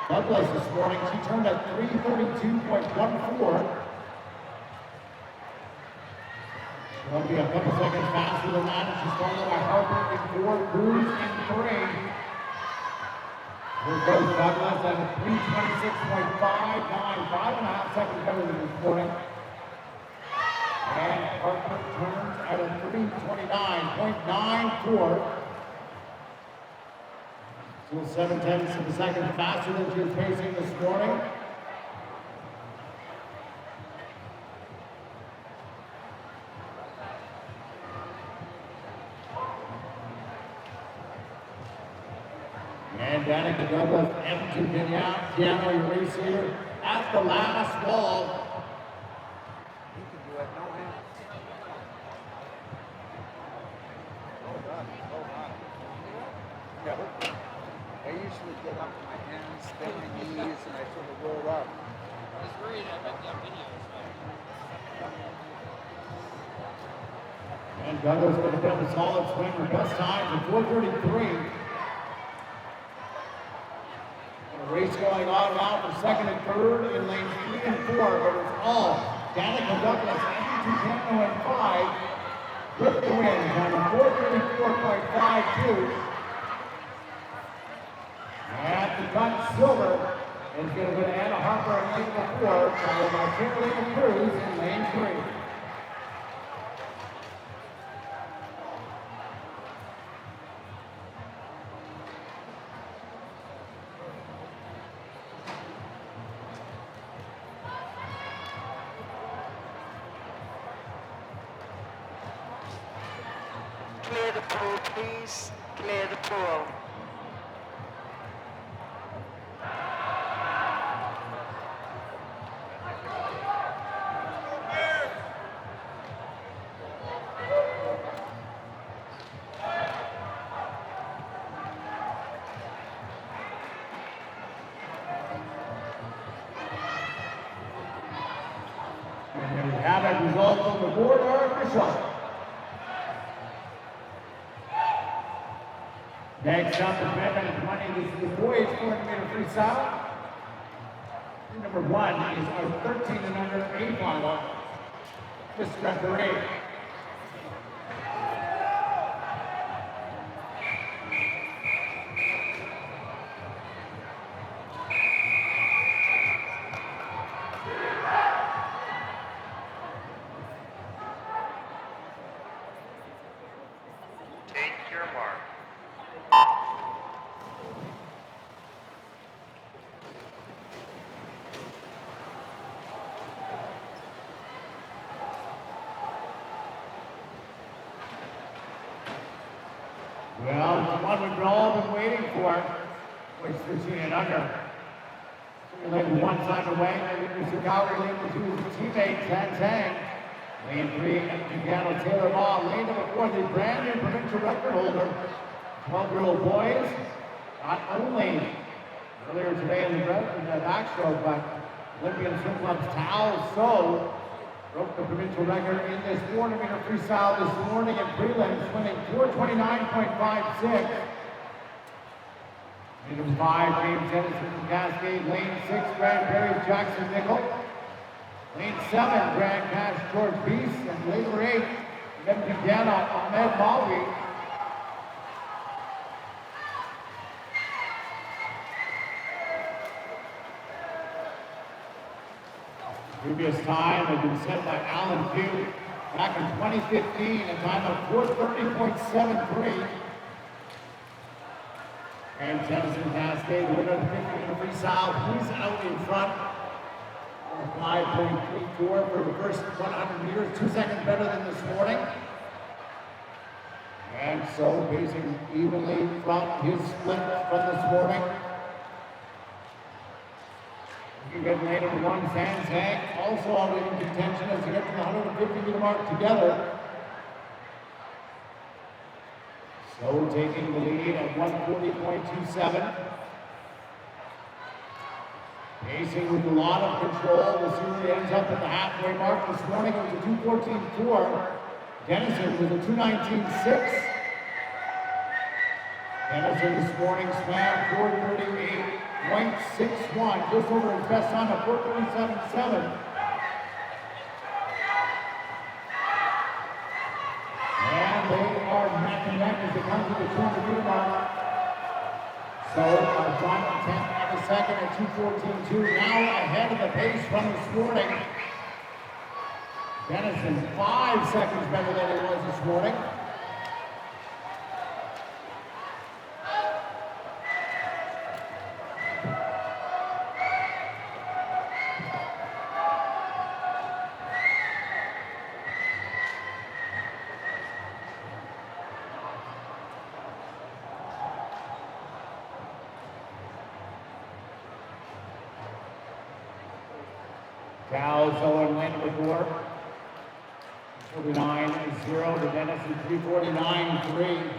Douglas this morning, she turned at 3:32.14. She'll be a couple seconds faster than that, and she's followed by Harper in 4, Cruz in 3. Here goes Douglas at 3:26.59, 5.5 seconds better than this morning. And Harper turns at a 3:29.94. Still 7/10 of a second faster than she was pacing this morning. And Danica Douglas, empty piano eraser at the last wall. He can do it, no hands. Well done, well done. Yeah. I usually get up on my hands, bend my knees, and I sort of roll up. I was worried I bet that video was And Douglas going to build a solid swing. Her best time for 4:33. A race going on now for second and third in lanes 3 and 4, but it's all Danica Douglas, Andrew Piano and 5 with the win. Time of 4:34.52. And the cut silver is going to go to Anna Harper in lane 4, followed by Carolina Cruz in lane 3. Clear the pool, please. Clear the pool. And there we have it. Results on the board are official. Next up is Batman 20. This is the boys 400-meter freestyle. Number 1 is our 13 and under A final, Miss Referee. Take your mark. Well, the one we've all been waiting for, which is 13 and under. Lane 1 side away, Mr. Calgary, lane 2 is his teammate, Tan Tang. Lane 3, Piano Taylor Ball. Lane number 4, the brand new provincial record holder, 12-year-old boys. Not only earlier today in the backstroke, but Olympian Swim Club's Tao So broke the provincial record in this 400-meter freestyle this morning in prelims, swimming 4:29.56. Lane 5, James Edison from Cascade. Lane 6, Grand Prairie, Jackson Nickel. Lane 7, Grand Cash, George Beast. And lane 8, Empty Piano, Ahmed Malvi. Previous time had been set by Alan Pugh back in 2015, a time of 4:30.73. And Tennyson Cascade, winner of the 50-meter freestyle, he's out in front. 5.34 for the first 100 meters, 2 seconds better than this morning. And so pacing evenly from his split from this morning. You get lane number 1, San Tang, also already in contention as they get to the 150-meter mark together. So taking the lead at 140.27. Pacing with a lot of control. We'll see where he ends up at the halfway mark. This morning it was a 2:14.4. Dennison was a 2:19.6. Dennison this morning swam 4:38.61, just over his best time of 4:37.7. And they are neck and neck as they come to the 200-meter mark. So our final 10th of a second at 2:14.2, now ahead of the pace from this morning. Dennison 5 seconds better than he was this morning. Calzo in lane number 4. 49-0 to Denison, 349-3.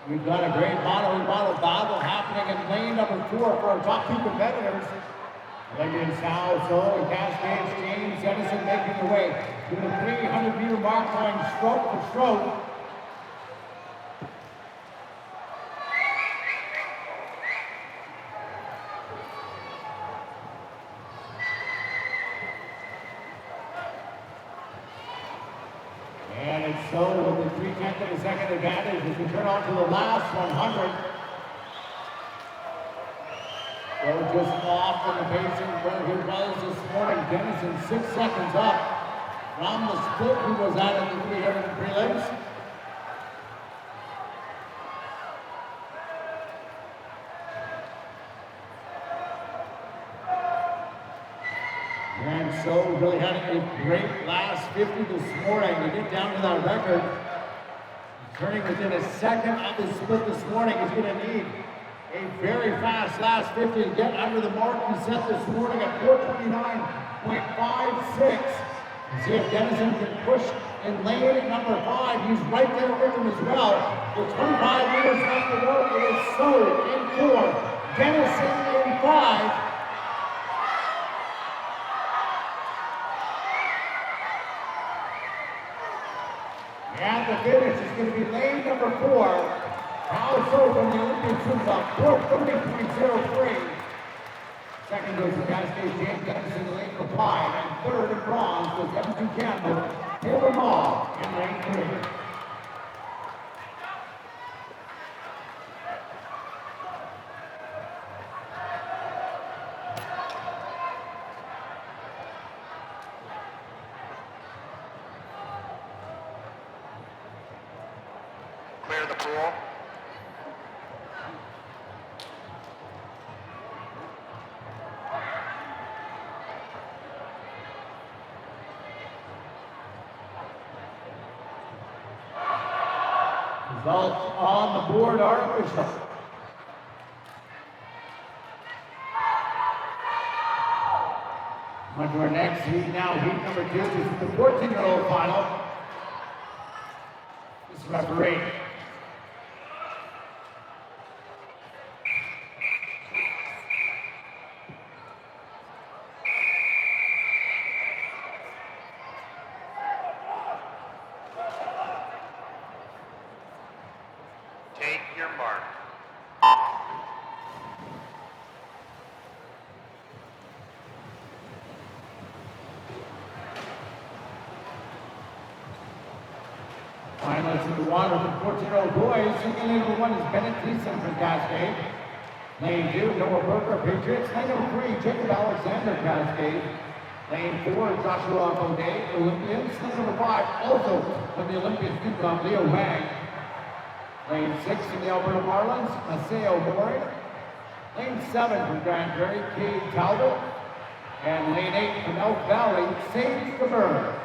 We've got a great model battle happening in lane number 4 for our top 2 competitors. Olympian Calzo and Cascades James Denison making their way to the 300-meter mark, going stroke for stroke. And it's so with the 3/10 of a second advantage as we turn on to the last 100. So just off from the pacing where he was this morning. Denison 6 seconds up from the split he was at in the 300 prelims. And so really had a great last 50 this morning to get down to that record. Turning within a second of the split this morning is going to need a very fast last 50 to get under the mark he set this morning at 429.56. See if Denison can push in lane number 5. He's right there with him as well. With 25 meters left to go, it is so in 4. Denison in 5. And the finish is going to be lane number 4. Calzo from the Olympian swings up 430.03. Second goes to Cascade James Denison in lane number 5. And third in bronze goes Evan Campbell, Taylor Mall in lane 3. Clear the pool. Results on the board are official. On to our next heat now, heat number 2. This is the 14-year-old final. This is referee. Take your mark. Finalists in the water for 14-year-old boys. Single lane number 1 is Bennett Thiessen from Cascade. Lane 2, Noah Burger, Patriots. Lane number 3, Jacob Alexander, Cascade. Lane 4, Joshua O'Day, Olympians. Lane number 5, also from the Olympians, Leo Wang. Lane 6 from the Alberta Marlins, Maceo Mori. Lane 7 from Grand Prairie, Cade Talbot. And lane 8 from Elk Valley, Sage Cabrera.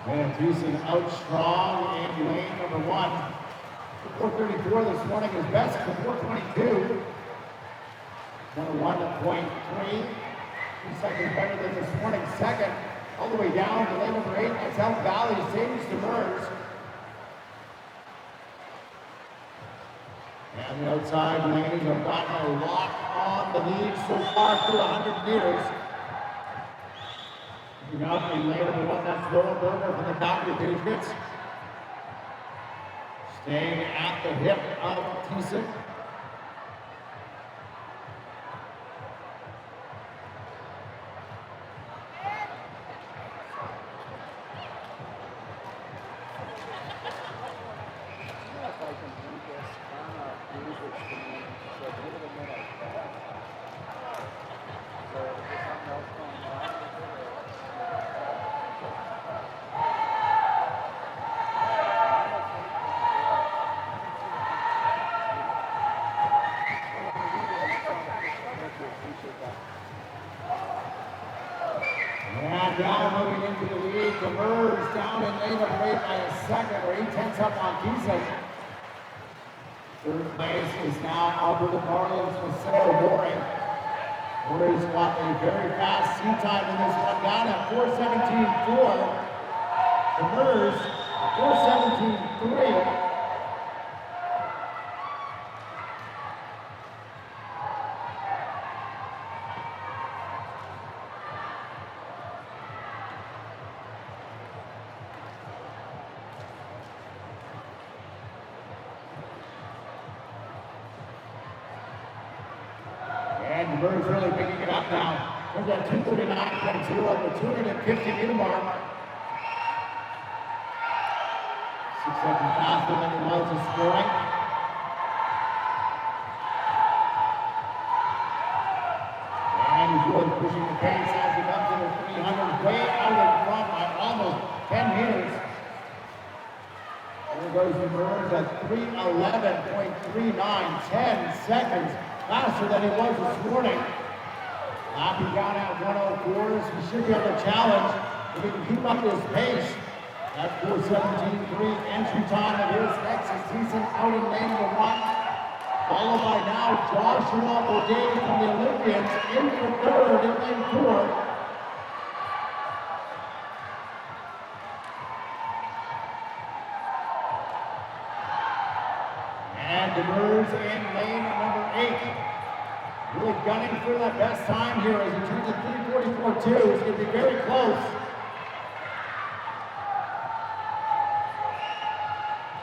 And Thiessen out strong in lane number 1. 434 this morning is best for 422. 101.3. 2 seconds better than this morning's second. All the way down to lane number 8. That's Elk Valley, Sage Demers. And the outside lanes have gotten a lock on the lead so far through 100 meters. Up in lane number 1, that's Noah Burger from the Calgary Patriots. Staying at the hip of Thiessen. seconds up on Kisa. Third place is now Alberta with Sarah Boring. Warriors got a very fast seat time in this one down at 4:17.4. The Murs, 4:17.3. And the Birds really picking it up now. There's that 239.2 on the 250 meter mark. 6 seconds faster than it was this morning. And he's really pushing the pace as he comes to the 300, way out in front by almost 10 meters. There goes the Birds at 3:11.39, 10 seconds faster than he was this morning. Lapping down at 104s, he should be able to challenge if he can keep up this pace. At 4:17.3 entry time, and here's Texas Season out in lane number 1. Followed by now Joshua O'Day from the Olympians in for third in lane 4. And the Birds in lane number 8. Really gunning for that best time here as he turns at 3:44.2. It's going to be very close.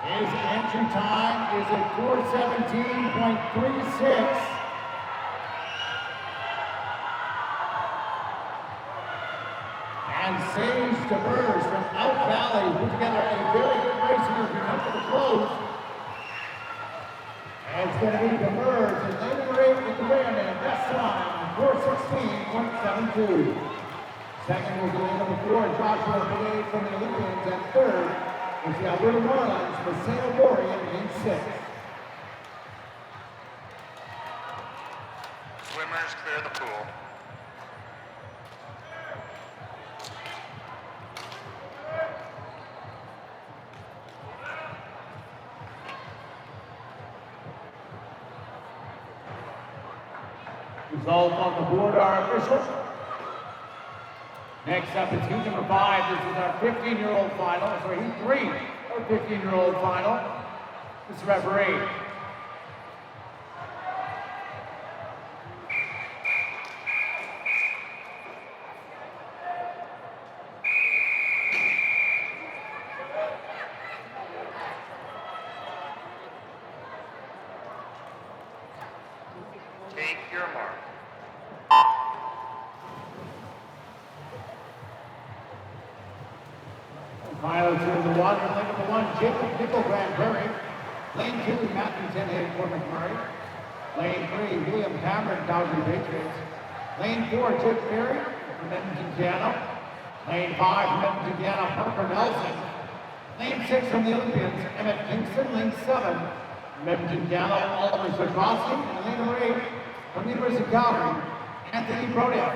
His entry time is at 4:17.36. And Sage DeBurs from Out Valley put together a very good race here as we come to the close. And it's going to be DeBurs in lane number 8 with the win and best time, 4:16.72. Second was the lane number 4, Joshua O'Day from the Olympians, and third is the Alberta Marlins for Sarah Boring in lane 6. Swimmers clear the pool. Results on the board are official. Next up is heat number 5. This is our 15-year-old final. Sorry, heat 3, our 15-year-old final. This is referee. Take your mark. Final two of the water, lane number 1, Jacob Nickel Grand Prairie. Lane 2, Matthew Tenhay, Fort McMurray. Lane 3, William Cameron, Calgary Patriots. Lane 4, Chip Ferry from Edmonton, Canada. Lane 5 from Edmonton, Canada, Parker Nelson. Lane 6 from the Olympians, Emmett Kingston. Lane 7 from Edmonton, Canada, Oliver Sarkowski. And lane number 8 from the University of Calgary, Anthony Brodia.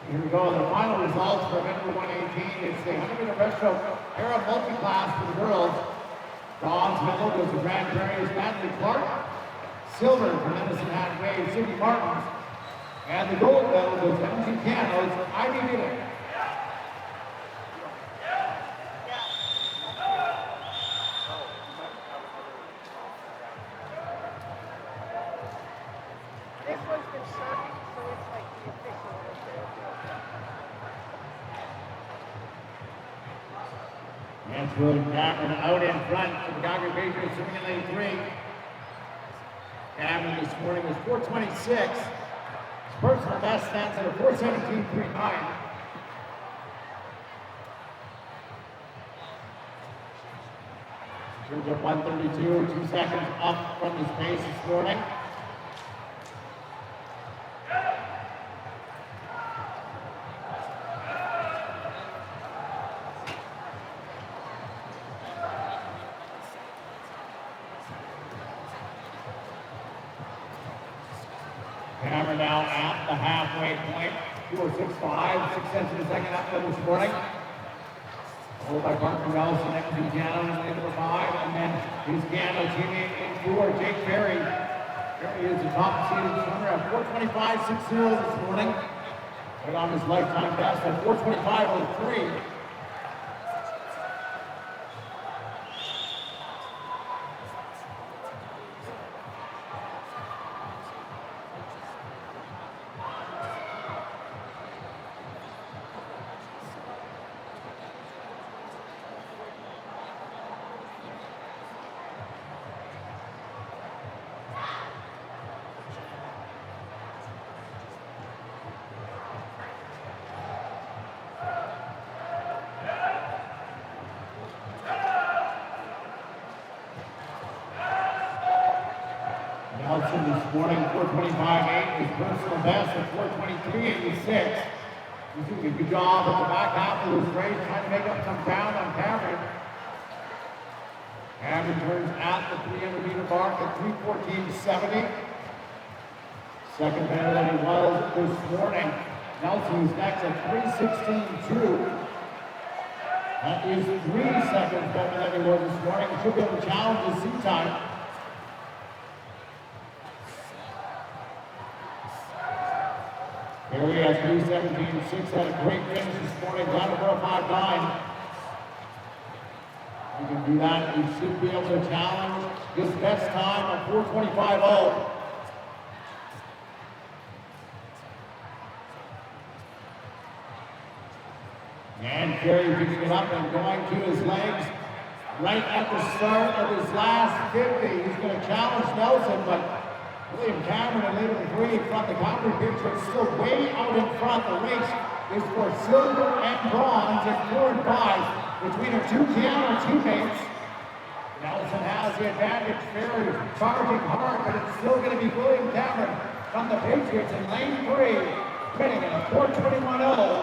Here we go, the final results for event number 118. It's the 100-meter breaststroke para multi-class for the girls. Bronze medal goes to Grand Prairie's Natalie Clark. Silver for Medicine Hat Wave, Sydney Martins. And the gold medal goes to Edmonton, Canada's Ivy Wheeler. This one's been surfing, so it's like the official one. That's William Cameron out in front for the Calgary Patriots, swimming in lane 3. Cameron this morning was 4:26. His personal best stands at a 4:17.39. Turns up 1:32, 2 seconds up from his pace this morning. Hammer now at the halfway point. 2:06.5, 6 cents in the second half of this morning. Hold by Parker Nelson, next to Gano in lane number 5, and then his Gano teammate in 4, Jake Berry. Berry is the top seeded swimmer at 4:25.60 this morning. Right on his lifetime best at 4:25.03. Nelson this morning, 4:25.8, his personal best at 4:23.86. He's doing a good job at the back half of this race, trying to make up some ground on Cameron. Cameron turns at the 300-meter mark at 3:14.70. Second better than he was this morning. Nelson is next at 3:16.2. That is 3 seconds better than he was this morning. He should be able to challenge his seat time. Here we have 3:17.6, had a great finish this morning, down to 4:05.9. You can do that, you should be able to challenge his best time of 4:25.0. And Kerry picking it up and going to his legs right at the start of his last 50. He's going to challenge Nelson, but William Cameron in lane number 3 in front. The Calgary Patriots still way out in front. The race is for silver and bronze at 4 and 5 between our two Keanu teammates. Nelson has the advantage, very charging hard, but it's still going to be William Cameron from the Patriots in lane 3, winning in a 4:21.0.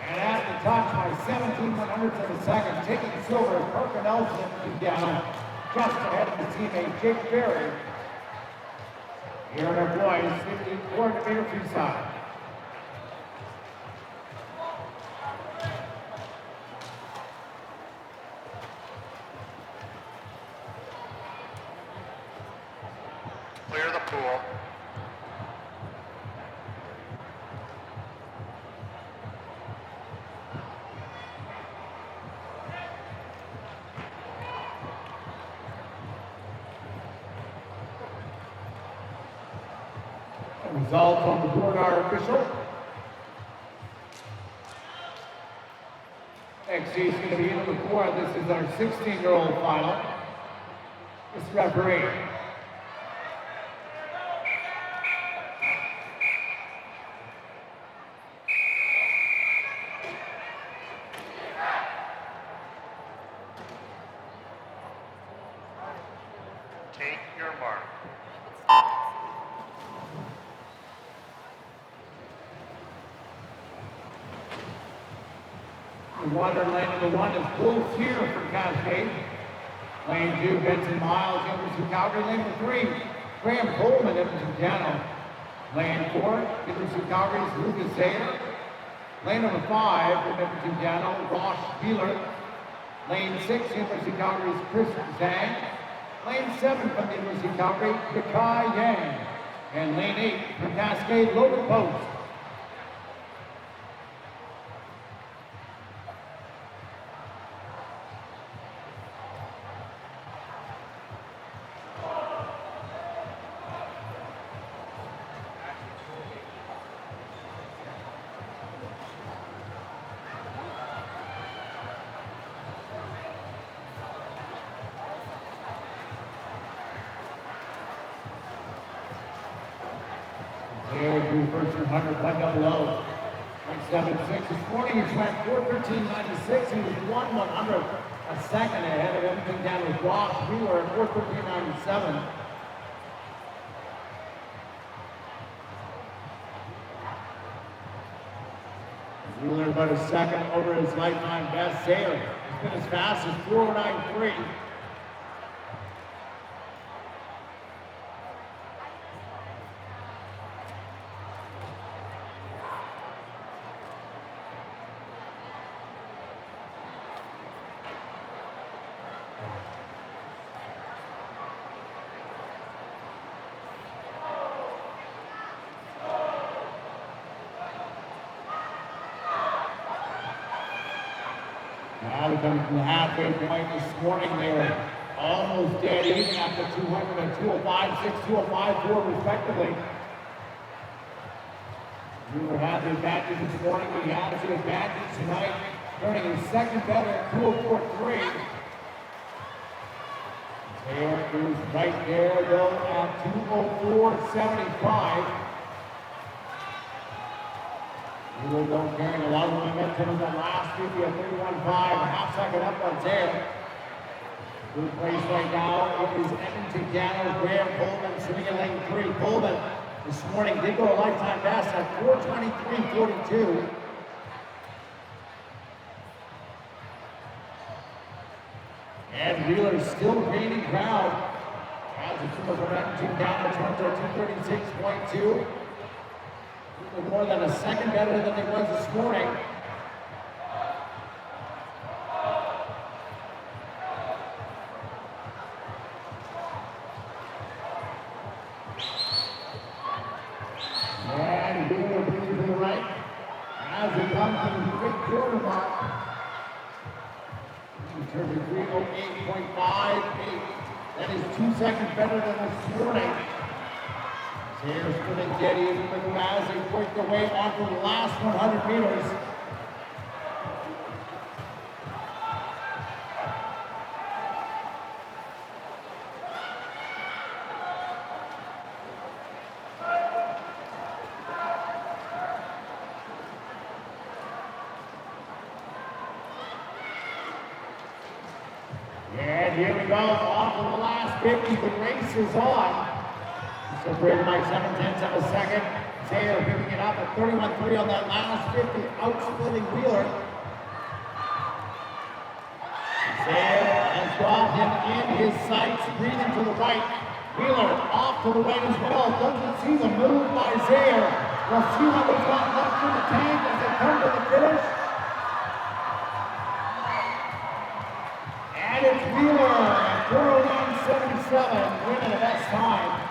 And at the touch by 17/100ths of a second, taking silver is Parker Nelson down just ahead of his teammate Jake Berry. Here are our boys, 400-meter freestyle. Clear the pool. Results on the board are official. Next is going to be number 4. This is our 16-year-old final. This referee. Take your mark. Water lane number 1 is Wolf here for Cascade. Lane 2, Benson Miles, University of Calgary. Lane number 3, Graham Coleman, Edmonton Piano. Lane 4, University of Calgary's Lucas Sayer. Lane number 5, Edmonton Piano, Ross Beeler. Lane 6, University of Calgary's Chris Zhang. Lane 7 from the University of Calgary, Yakai Yang. And lane 8 from Cascade, Logan Post. There drew first 100, 100. 176. This morning he went 4:13.96. He was 1/100 a second ahead of everything down with Ross Wheeler at 4:13.97. Wheeler about a second over his lifetime best. Sayer has been as fast as 4:09.3. Now they're coming from the halfway point this morning. They were almost dead even after 200 and 205.6, 205.4 respectively. Wheeler had the advantage this morning. He has the advantage tonight, turning his second better at 204.3. Taylor is right there though at 204.75. Wheeler though carrying a lot of momentum in the last 50 at 31.5, a half second up on Taylor. Good place right now. It is Edmonton Gano, Graham Coleman swimming in lane 3. Coleman this morning did go a lifetime best at 4:23.42. And Wheeler still gaining ground as the super from Edmonton Gano turns at 236.2. More than a second better than it was this morning. And Wheeler brings it to the right as it comes to the quick quarter mark. In terms of 3:08.58. That is 2 seconds better than this morning. Taylor's going to get even with them as they work their way onto the last 100 meters. And here we go, off of the last 50, the race is on. Separated by 7/10 of a second. Taylor picking it up at 31.3 on that last 50, outsplitting Wheeler. Taylor has got him in his sights, breathing to the right. Wheeler off to the right as well. Doesn't see the move by Zaire. We'll see what he's got left in the tank as they come to the finish. And it's Wheeler at 4:09.77, winning the best time.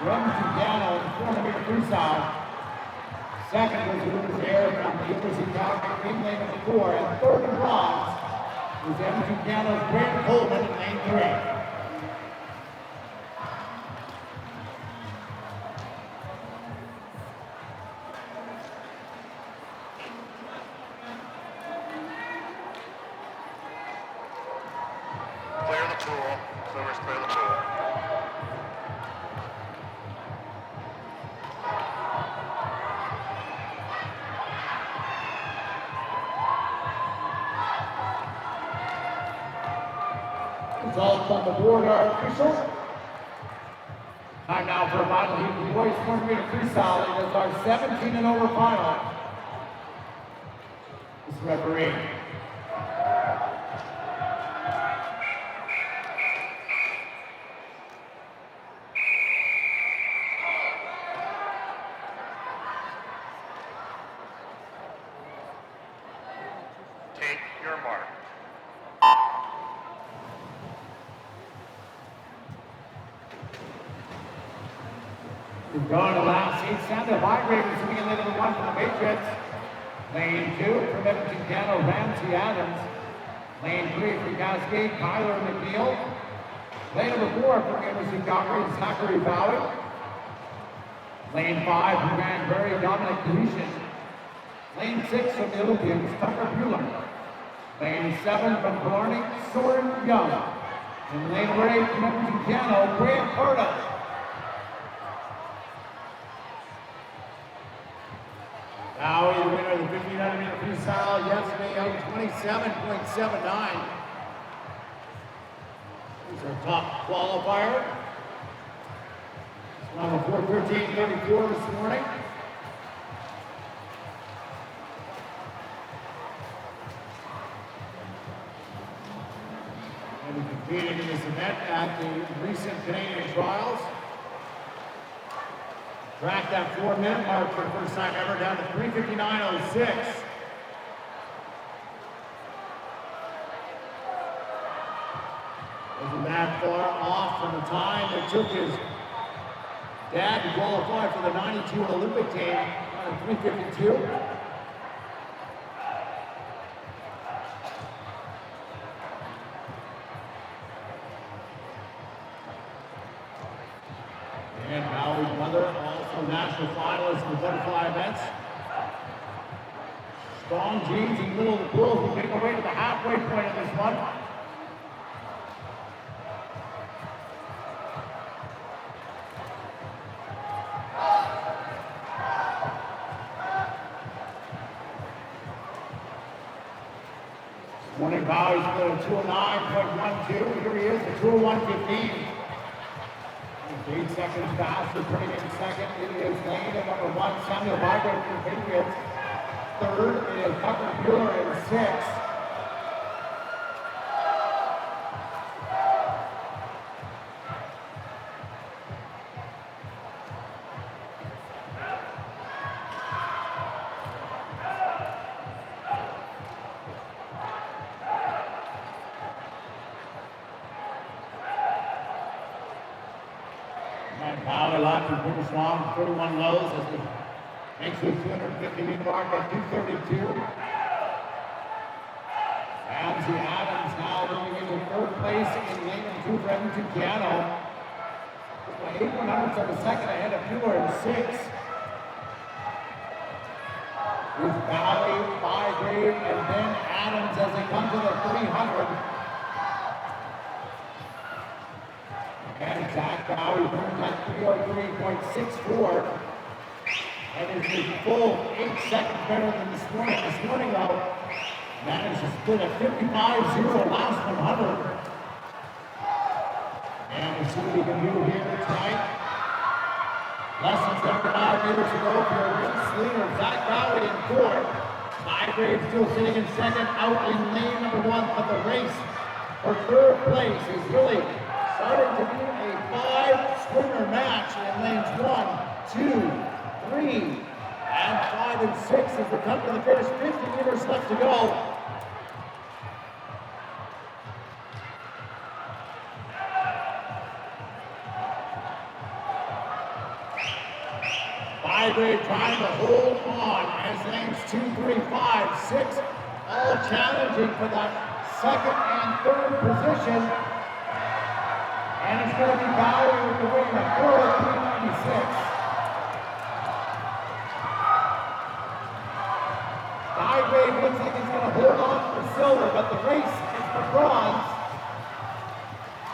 Edmonton Gano in 400-meter freestyle. Second was Lucas Air from the University of Calgary in lane number 4. And third and bronze was Edmonton Gano's Graham Coleman in lane 3. Clear the pool. Swimmers clear the pool. Results on the board are official. Time now for a final heat of the boys 400-meter freestyle. It is our 17 and over final. This referee. Take your mark. We've gone to last seat. Santa Vibrators swimming in lane number 1 from the Patriots. Lane 2 from Edmonton Gano, Ramsey Adams. Lane 3 from Cascade, Kyler McNeil. Lane number 4 from University of Calgary, Zachary Fowler. Lane 5 from Granbury, Dominic Deletion. Lane 6 from the Olympians, Tucker Bueller. Lane 7 from Blarney, Soren Young. And lane number 8 from Edmonton Gano, Graham Carter. Now the winner of the 1500-meter freestyle yesterday out 27.79. He's our top qualifier. He's on the 4:13.34 this morning. And he competed in this event at the recent Canadian trials. Tracked that 4-minute mark for the first time ever down to 3:59.06. Wasn't that far off from the time it took his dad to qualify for the 92 Olympic team on 3:52. Strong jeans in the middle of the pool who make their way to the halfway point of this one. Morning Bowies for the 209.12. Here he is, the 201.15. 8 seconds faster, turning in second. It is Lane at number 1, Samuel Vibrant for the Patriots. Third is Tucker Mueller in 6th. And Bauer locked and pretty strong, 31 lows as he makes the 250 meter mark at 232. Ramsey Adams now moving into third place in lane and 2 for Edmonton Piano. 8/100ths of a second ahead of Mueller in 6th. With Valley, Bygrave, and then Adams as they come to the 300. And Zach Bowie turns at 303.64. And is a full 8 seconds better than this morning. This morning, though, managed to split a 55-0 last 100. And we'll see what he can do here tonight. Less than 75 meters to go for a race leader. Zach Bowie in 4th. Bygrave still sitting in 2nd, out in lane number 1, but the race for 3rd place is really starting to be a 5-swimmer match in lanes 1, 2, 3, and 5 and 6 as we come to the finish. 50 meters left to go. Bygrave trying to hold on as lanes 2, 3, 5, 6 all challenging for that 2nd and 3rd position. And it's going to be Bowie with the win at 4:03.96. Bygrave looks like he's going to hold on for silver, but the race is for bronze.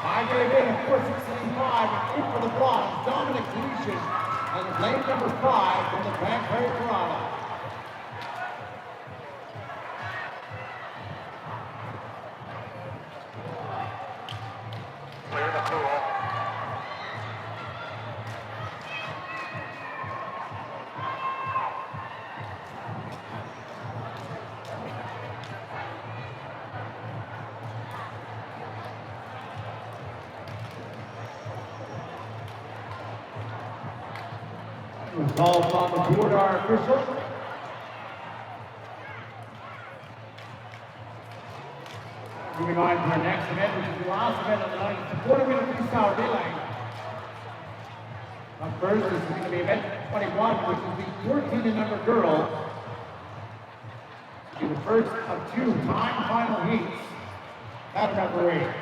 Bygrave in at 4:16.5 and in for the bronze. Dominic Gleason and lane number 5 from the Grand Prairie Toronto. Clear the pool. Call on the board, our official. Moving on to our next event, which is the last event of the night, the 40-meter freestyle relay. Up first is going to be event 21, which is the 14-and-under girl. To be the first of 2 time final heats. At number 8.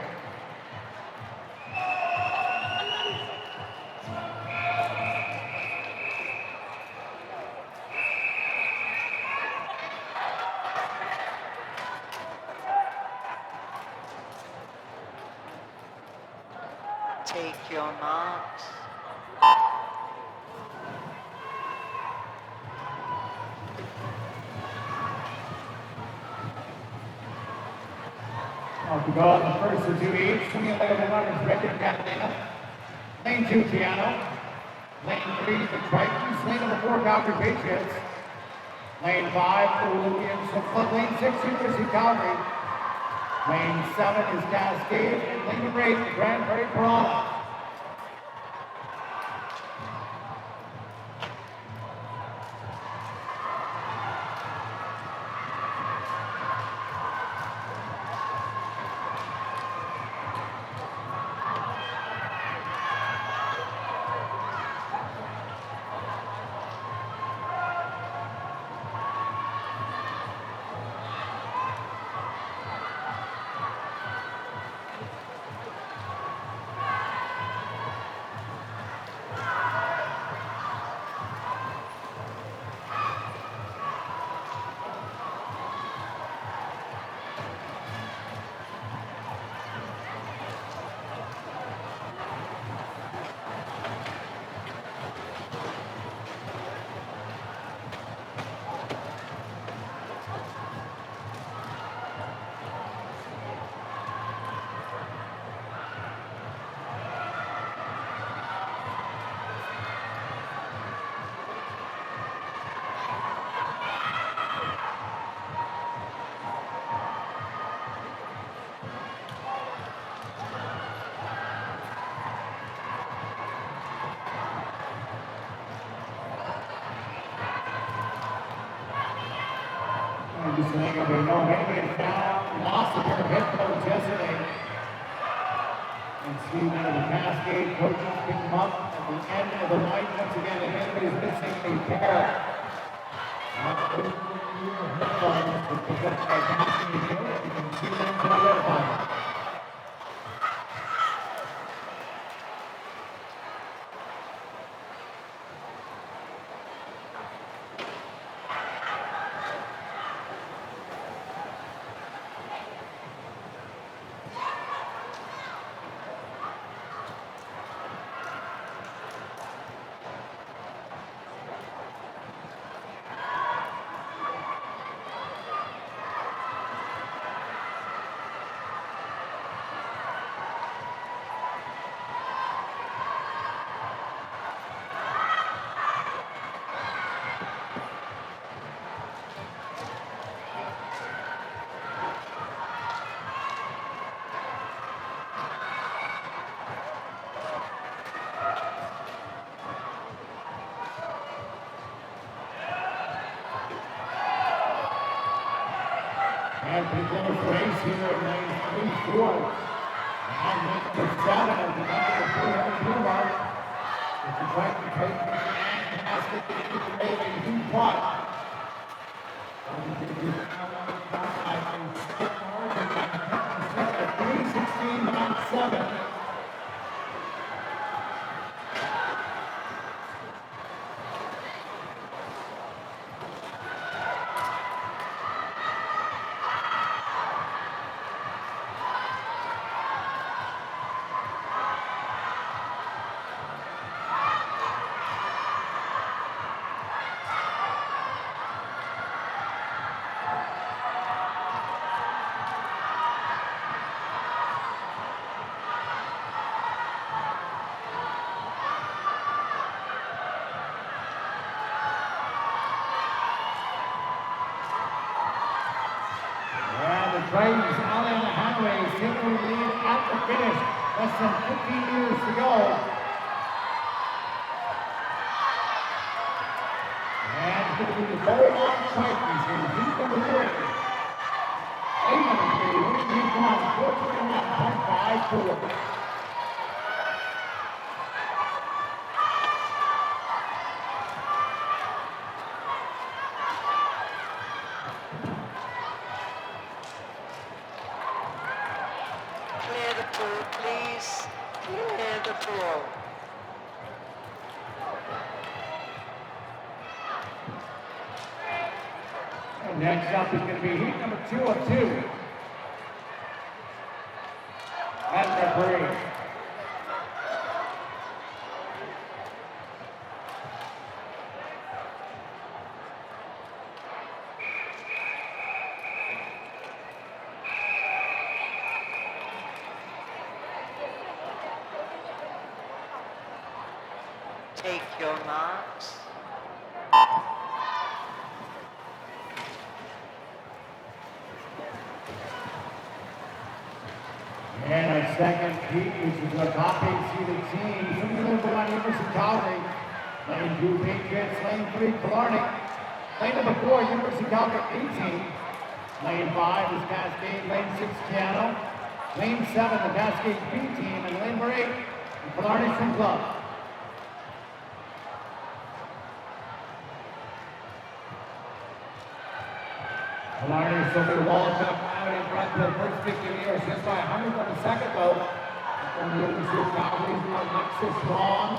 Take your marks. Off to go on the first of 2 heats. 2011 runners, Redmond Catalina. Lane 2, Piano. Lane 3, the Tritons. Lane number 4, Calgary Patriots. Lane 5, the Olympians. Lane 6, University of Calgary. Lane 7 is Cascade. And lane number 8, the Grand Prairie Toronto. just letting everybody know, maybe in foul, lost a pair of head coach yesterday. And Steve out of the Cascade coaches pick him up at the end of the night. Once again, if anybody's missing a pair of headphones that picked up by Cascade, you can see them to identify them. And we go for ace here at lane 3-4. And the 7 of the number mark. If you try to take the basket, you can make a huge putt. At 3:16.97. Dragons out in the highways, taking the lead at the finish. Less than 15 years to go. And it's going to be the very long Titans in heat number 3. 8 number 3, winning heat 1, 421.54. Clear the pool, please. Clear the pool. And next up is going to be heat number 2 of 2. And referee. Take your marks. And our second heat, which is a top 8 seeded team. From the number 1 University of Calgary. Lane 2 Patriots, lane 3 Killarney. Lane number 4 University of Calgary 18. Lane 5 is Cascade, lane 6 Piano. Lane 7 the Cascade B team, and lane number 8 the Killarney Swim Club. Killarney will be walled up out in front for the first 15 years, just by 100th of a second though. From the University of Calgary's Alexis Strong.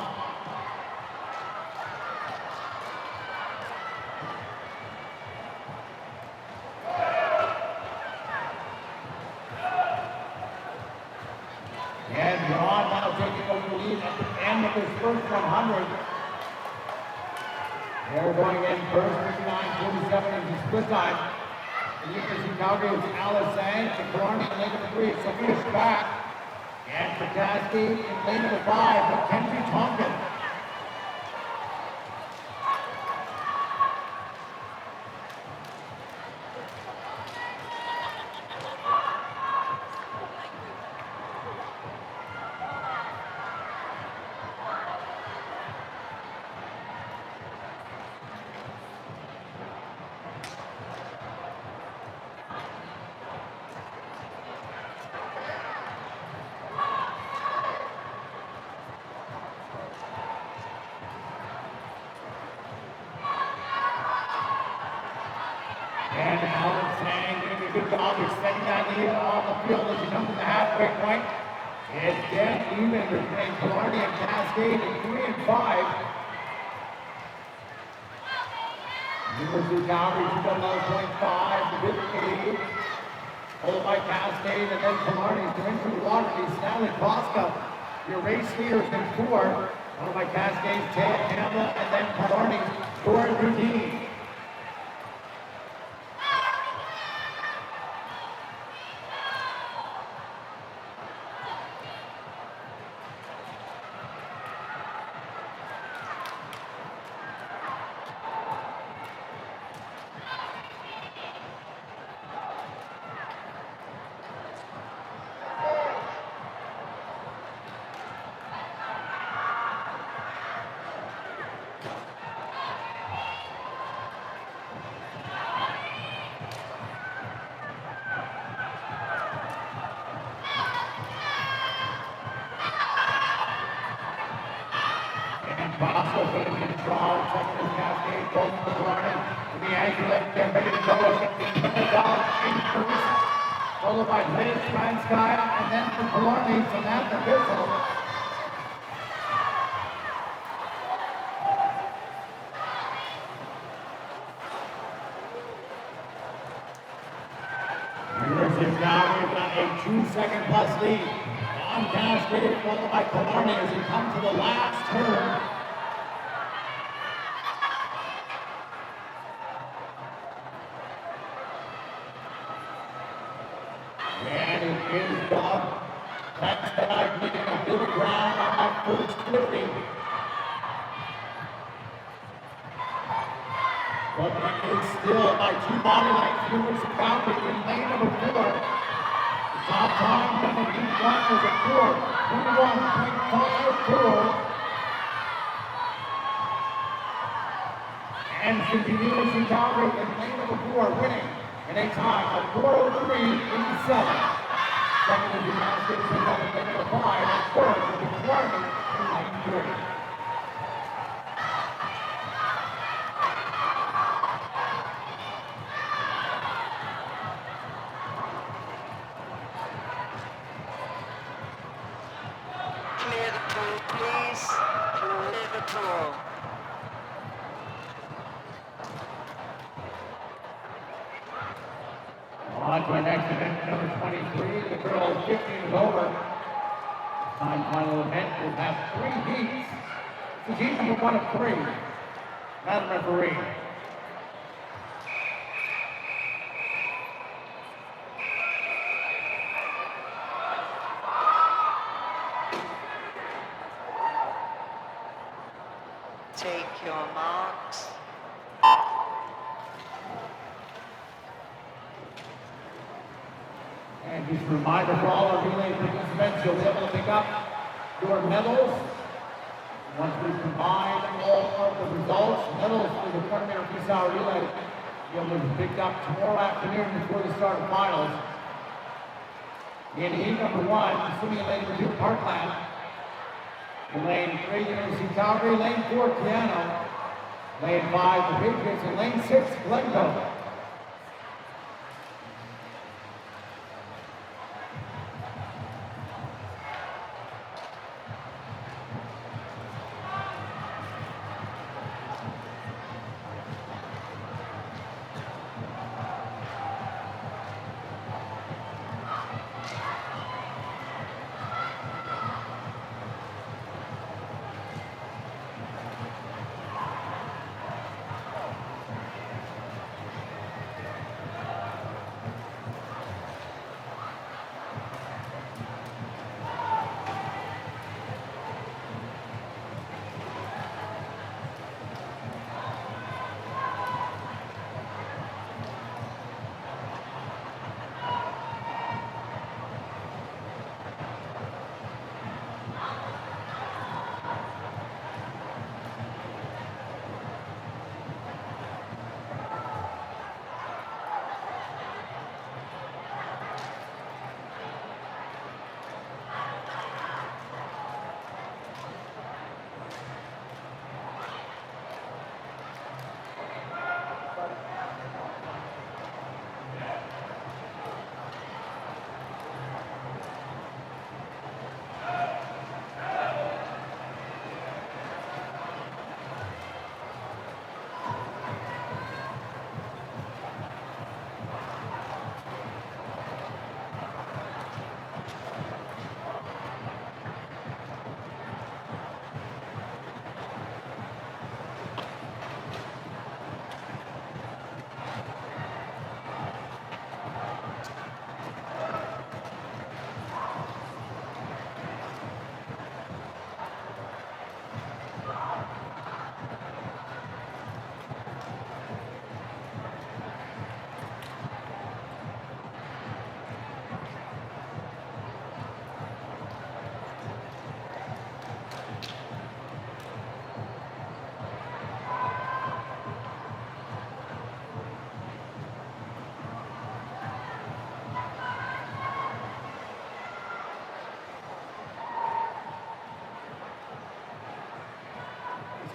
And Ron now taking over the lead at the end of his first 100. They're going in first, 59-47 in the split time. The University of Calgary is Alice Zhang, and Killarney in lane number 3, Sophia Spack. And for Cascade in lane number 5, Mackenzie Tonkin. And Alan Sang doing a good job extending that lead on the field as he comes to the halfway point. It's dead even between Killarney and Cascade at 3 and 5. University of Calgary 2.5 to lead. Followed by Cascade and then Killarney to into the Waterloo. Stanley Koska, your race leaders in 4. Followed by Cascade, Ted Campbell, and then Killarney, Gordon Routine. Bosco put in control, second Cascade, both for Killarney. To the angle, they're ready to go. Increase. Followed by Liz Transkaya, and then for Killarney, Samantha Bissell. University of Calgary got a 2-second plus lead. On Cascade, followed by Killarney as he comes to the last turn. And it is Doug. That's getting a good ground on that first 50. But it is still by 2 body lengths. University of Calgary in lane number 4. The top time coming in front was a 4:21.54. And it's the University of Calgary in lane number 4 winning in a time of 4:03.87. Second is the United States in lane number 5, and third is the Killarney in lane 3. Clear the pool, please. Clear the pool. On to our next event, number 23, the girls 15 is over. Time final event will have 3 heats. This is heat number 1 of 3. Madam Referee. Take your marks. And just a reminder for all our relay participants, you'll be able to pick up your medals. Once we've combined all of the results, medals for the 20-meter freestyle relay, you'll be picked up tomorrow afternoon before the start of finals. In heat number 1, swimming in lane number 2, Parkland. In lane 3, University of Calgary. Lane 4, Piano. Lane 5, the Patriots. And lane 6, Glencoe.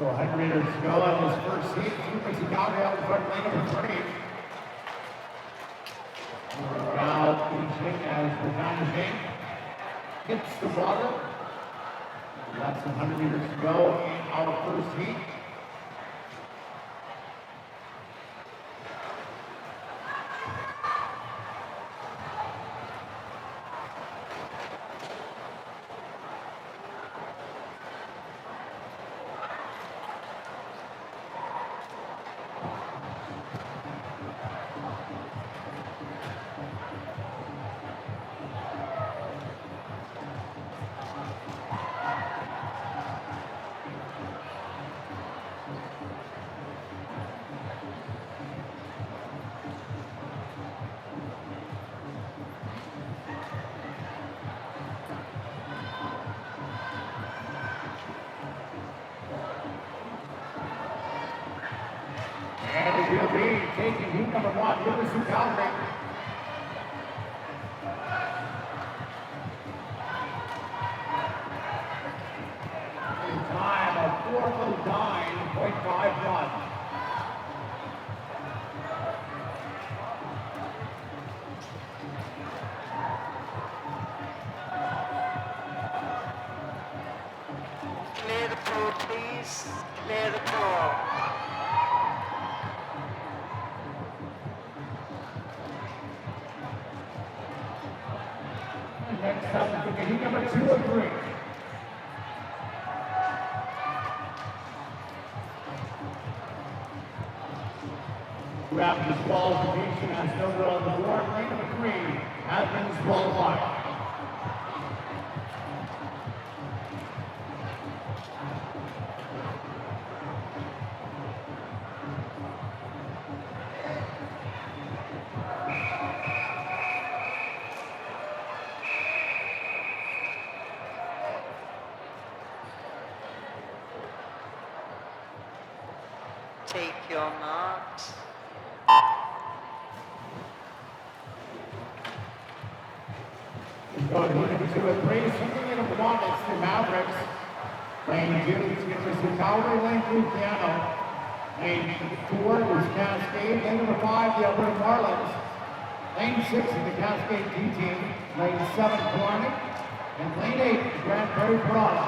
So 100 meters to go on this first heat. Frequency Gabriel in front of lane number 3. Now finishing as the time machine hits the water. Less than 100 meters to go in our first heat. And it will be taking heat number 1, University of Calgary. A time of 4:09.51. Clear the pool, please. Clear the pool. Next up, taking heat number 2 and 3. Rapid disqualification as noted on the board. Lane number 3 has been disqualified. Take your marks. Going to 2 and 3, something in the one, it's the Mavericks. Lane 2 is University of Calgary, lane 3, Piano. Lane 4 is Cascade, lane number 5, the Alberta Marlins. Lane 6 is the Cascade D-Team, lane 7, Clarnik, and lane 8, the Grand Prairie Piranha.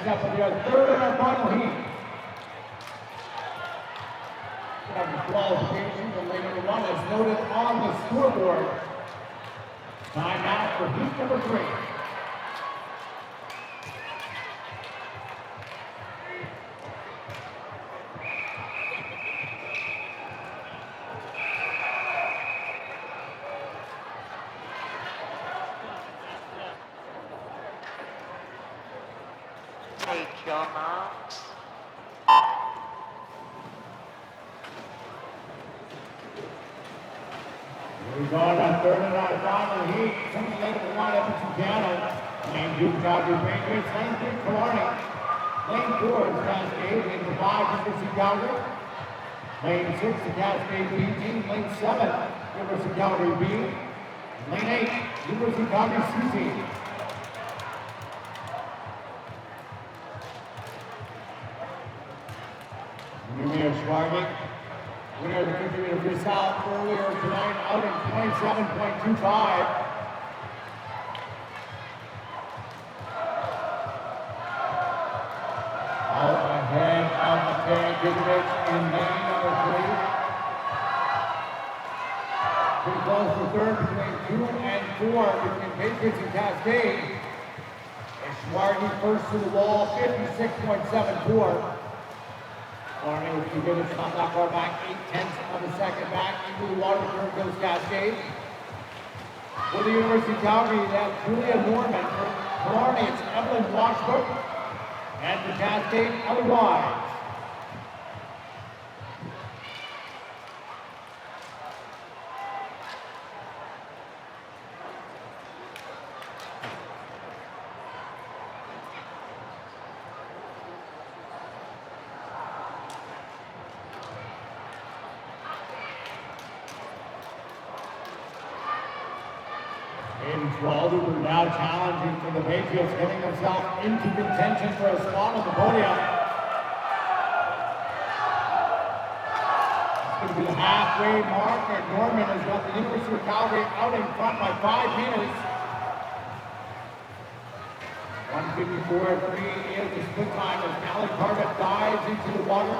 up with your third and our final heat. Number 12, Jason, the lane number 1 is noted on the scoreboard. Time out for heat number 3. Take your marks. We're going on third and our final heat. Coming in lane number 1, Edmonton Piano. Lane 2, Calgary Patriots. Lane 3, Killarney. Lane 4 is Cascade. Lane 5, University of Calgary. Lane 6, the Cascade B team. Lane 7, University of Calgary B. Lane 8, University of Calgary C team. Junior Schwarby, winner of the 50-meter freestyle earlier tonight, out in 27.25. Out ahead of Mateo Gigovich in lane number 3. Pretty close for third between 2 and 4 between Patriots and Cascade. And Schwarby first to the wall, 56.74. Barney will be good. It's not that far back, 8/10 of a second back into the water. Turn goes Cascade. For the University of Calgary, that's Julia Norman. For Barney, it's Evelyn Washbrook. And for Cascade, otherwise. In 12, who are now challenging for the Patriots, getting himself into contention for a spot on the podium. It's going to be the halfway mark, and Norman has got the University of Calgary out in front by 5 minutes. 1:54.3 is the split time as Callie Carter dives into the water.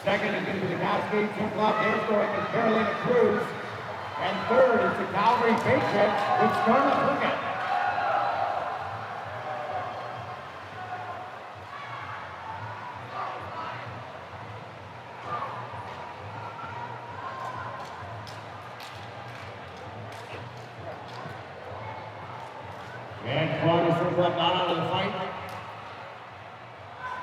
Second is going to be the Cascade Team Club hair scoring with Carolina Cruz. And third is the Calgary Patriots with Scarlett Burkett. And Carter circle up not out of the fight.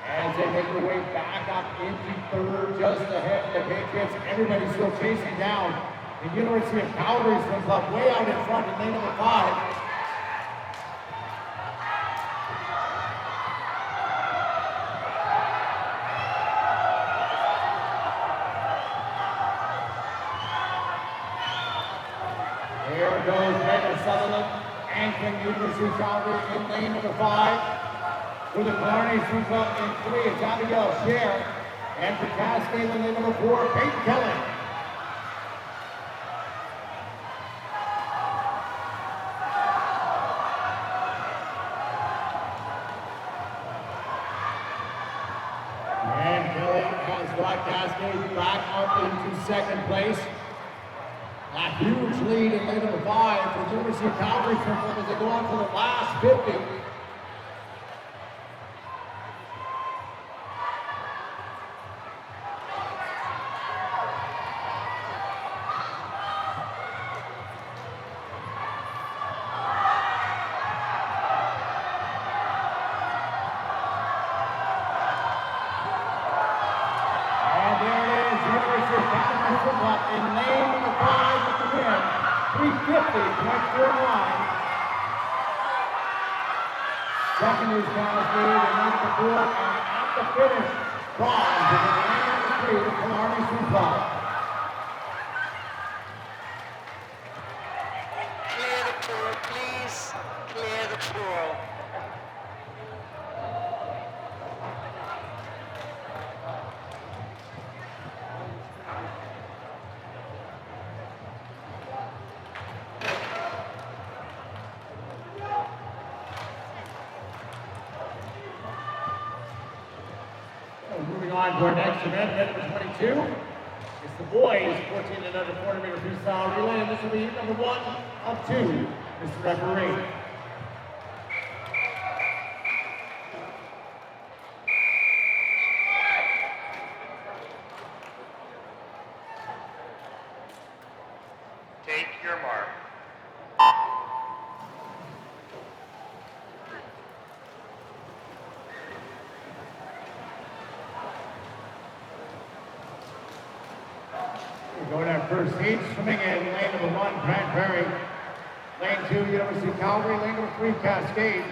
As they make their way back up into third, just ahead of the Patriots. Everybody's still chasing down. The University of Calgary swings up way out in front in lane number 5. There goes Megan Sutherland, anchoring University of Calgary in lane number 5. For the Killarney swings up in 3, it's Abigail Scher. And for Cascade in lane number 4, Peyton Kelly. Cascade back up into second place. A huge lead in lane number 5 for the University of Calgary as they go on to the last 50. In lane number 5 with the win, 350.49. Second is Cascade, and number 4, and at the finish, bronze in lane number 3, the Killarney Swim Club. Clear the pool, please. Clear the pool. on to our next event, event number 22. It's the boys 14 and under 400-meter freestyle relay, and this will be number 1 of 2, Mr. Referee. Take your mark. We're going our first heat, swimming in lane number 1, Grand Prairie. Lane 2, University of Calgary. Lane number 3, Cascade.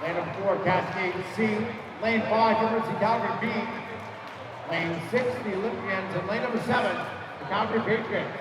Lane number 4, Cascade C. Lane 5, University of Calgary B. Lane 6, the Olympians. And lane number 7, the Calgary Patriots.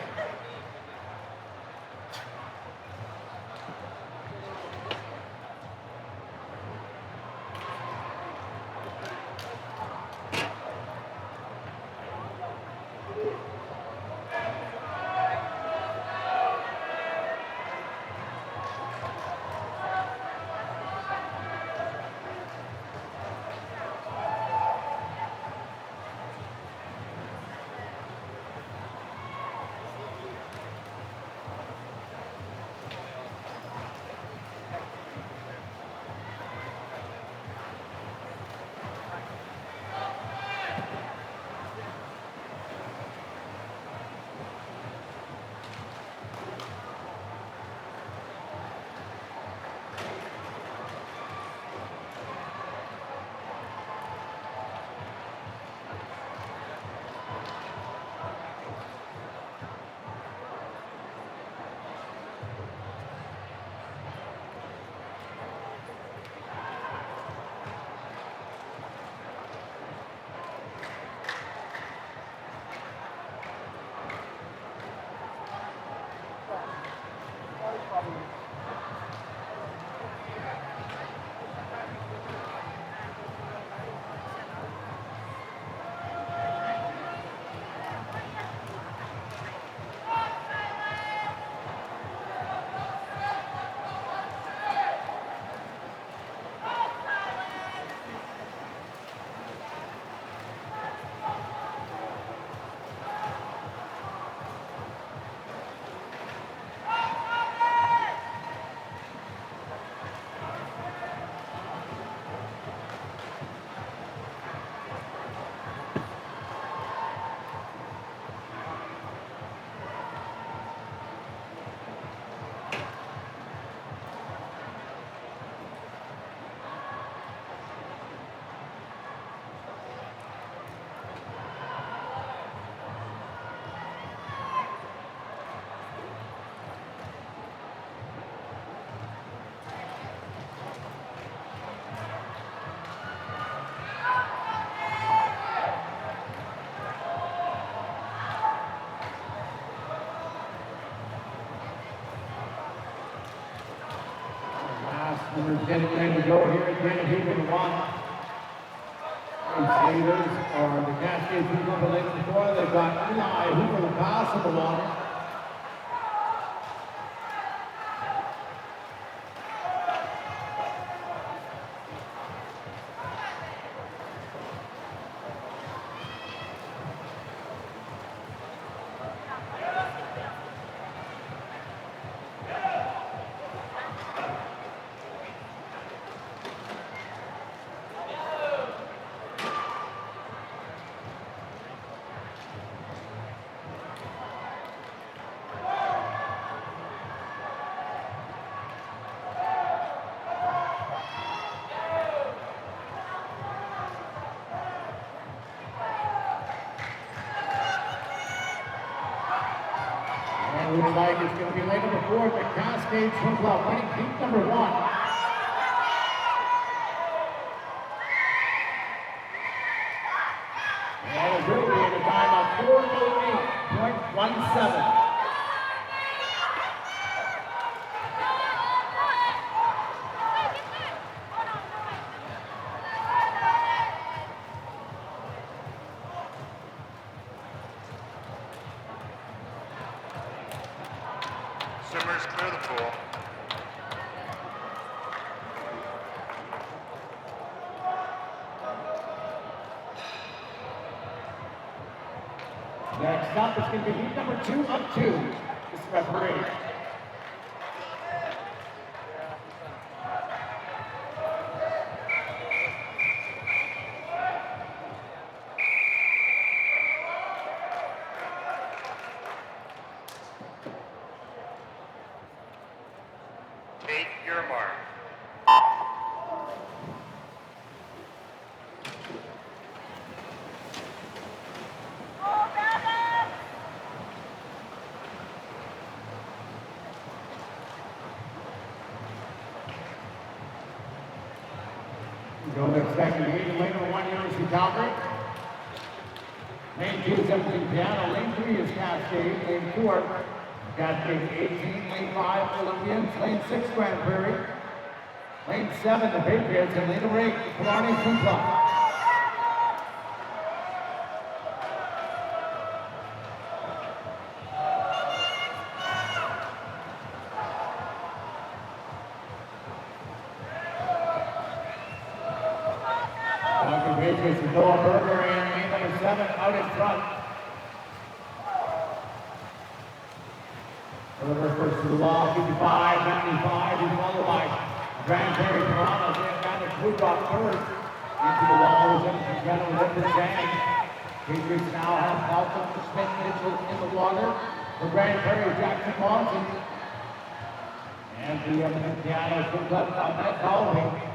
Numbers getting ready to go here at the end of heat number 1. These leaders are the Cascade people for lane number 4. They've got Eli Hoover, the pass of the water. Looks like it's going to be lane number 4 at the Cascade Swim Club, winning heat number 1. And it will be at a time of 4:08.17. Swimmers clear the pool. Next up is going to be heat number 2 of 2. This is referee. Take your mark. Go to the second heat, lane number 1, University of Calgary. Lane 2 is Everything Piano. Lane 3 is Cascade. Lane 4, Cascade 18. Lane 5, Olympians. Lane 6, Grand Prairie. Lane 7, the Patriots. And lane number 8, Killarney Swim Club. Patriots with Noah Berger and lane number 7 out in front. Berger first to the wall, 55, 95, he's followed by Grand Prairie Toronto, then Advantage Woodrock third. Into the wall is Edmonton General representing. Patriots now have Malcolm Smith Mitchell in the water. For Grand Prairie, Jackson Monson. And the Edmonton Piano comes up on that following.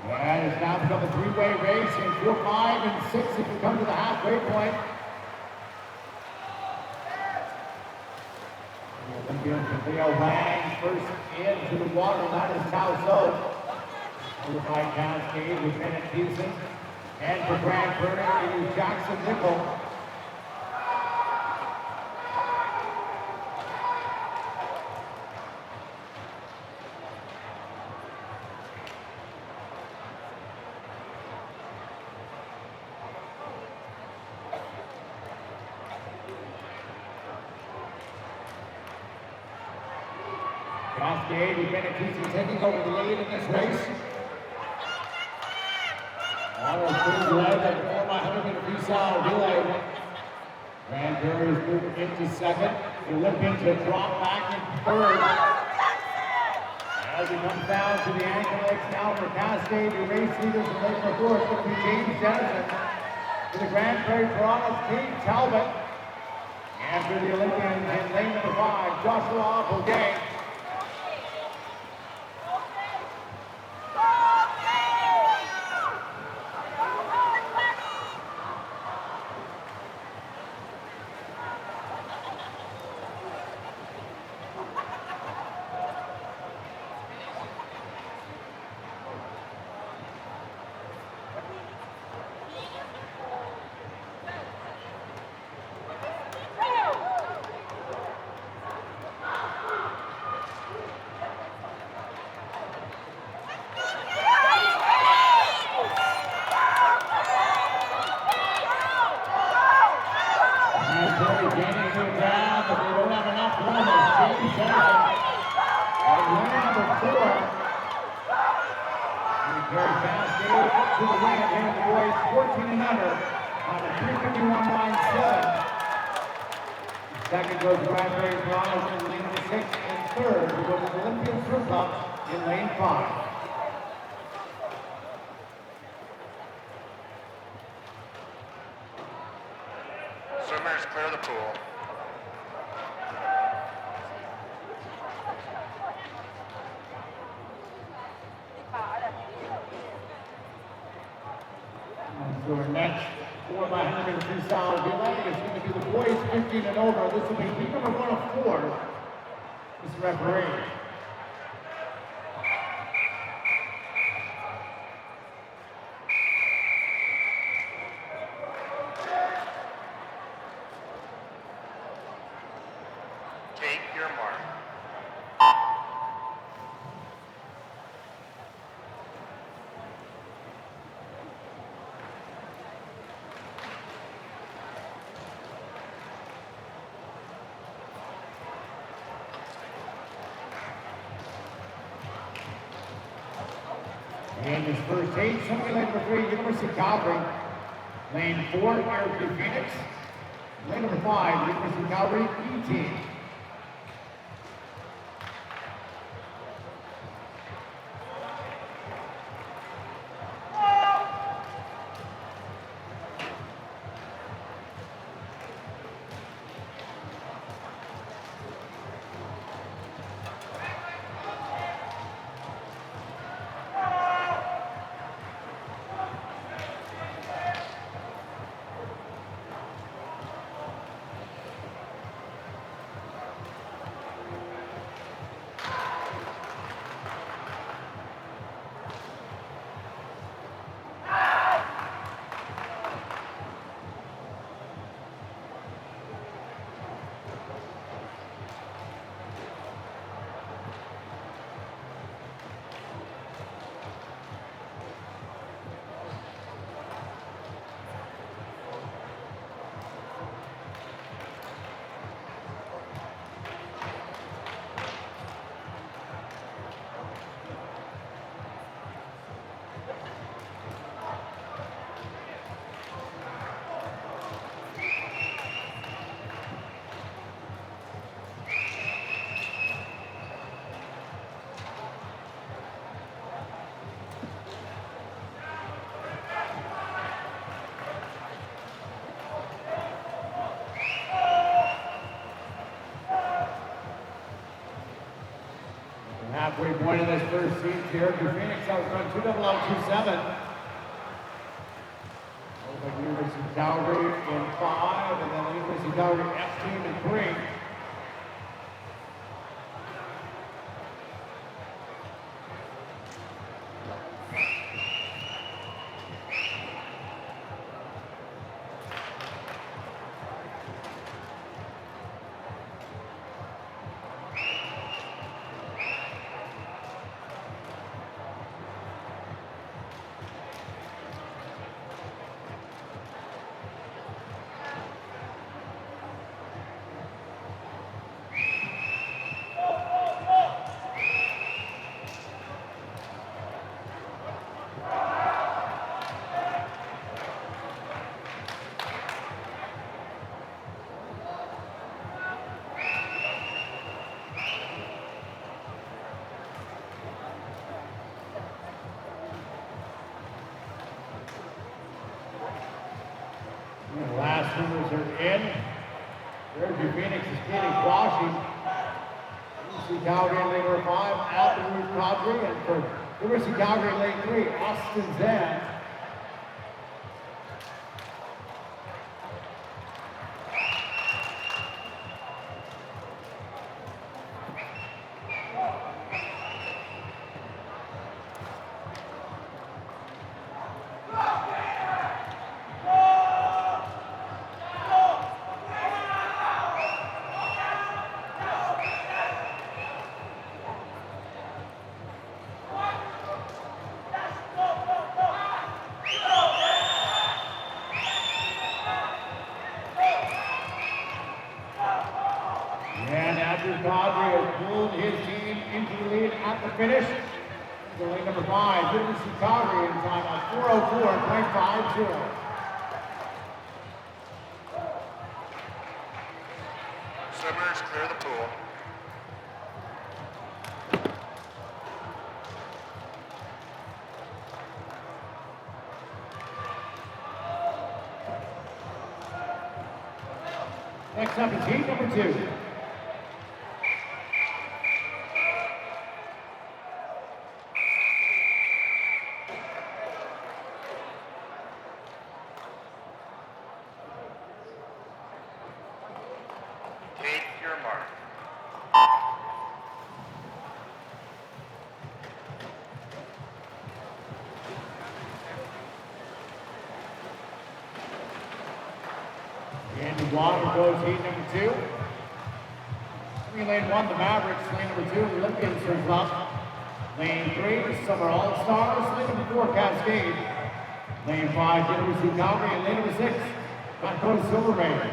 And it's now become a three-way race in 4, 5, and 6 if we come to the halfway point. Olympian Leo Wang first into the water, that is Calso. Followed by Cascade, Lieutenant Houston. And for Grand Prairie, it is Jackson Nickel. Cascade, Lieutenant Houston taking over the lead in this race. Auto pretty led at 4 by 100 meter freestyle relay. Grand Prairie is moving into second. The Olympians have dropped back in third. As he comes down to the ankle legs now for Cascade, the race leaders in lane number 4 is going to be James Dennison. For the Grand Prairie Toronto's King Talbot. And for the Olympians in lane number 5, Joshua Bourget. Second goes Grand Prairie Toronto in lane number 6, and third we go to the Olympian Swim Club in lane 5. Swimmers clear the pool. So our next 4 by 100 freestyle relay is going to be the boys 15 and over. This will be heat number 1 of 4. This is referee. In this first heat, swimming lane number 3, University of Calgary. Lane 4, Airview Phoenix. Lane number 5, University of Calgary E-Team. Halfway point of this first seat, Airview Phoenix out front 20027. Over University of Calgary in 5, and then University of Calgary F-Team in 3. And the last numbers are in. Airview Phoenix is Katie Quashie. University of Calgary in lane number 5, Alberta Cadre, and for University of Calgary in lane 3, Austin Zan. And Andrew Cadre has pulled his team into the lead at the finish. The lane number 5, University of Calgary in time of 4:04.50. Swimmers, clear the pool. Next up is heat number 2. Take your mark. Andy Water goes heat number 2. Lane 1, the Mavericks. Lane number 2, the Olympians are up. Lane 3, the Summer All-Stars. Lane number 4, Cascade. Lane 5, University of Calgary. And lane number 6, Dakota Silver Raiders.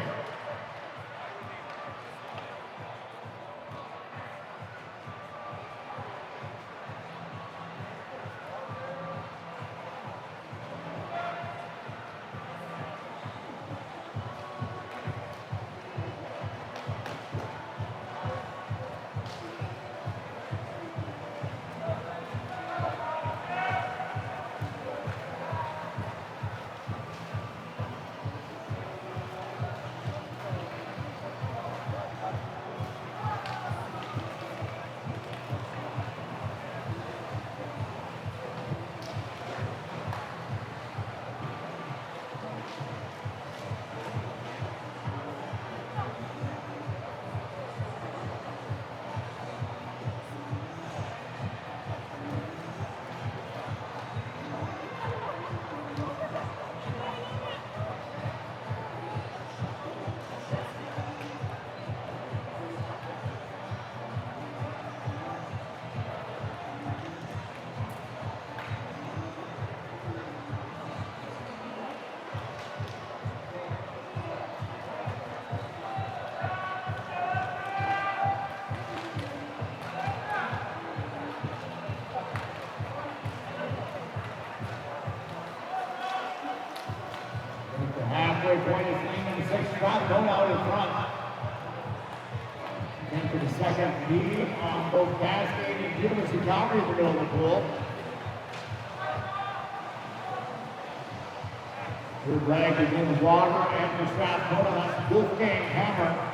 halfway point is Lane in 6 drop, going out in front. And for the second lead on both Cascade and University of Calgary in the middle of the pool. Third leg is in the water, and for Strathcona, that's Wolfgang Hammer.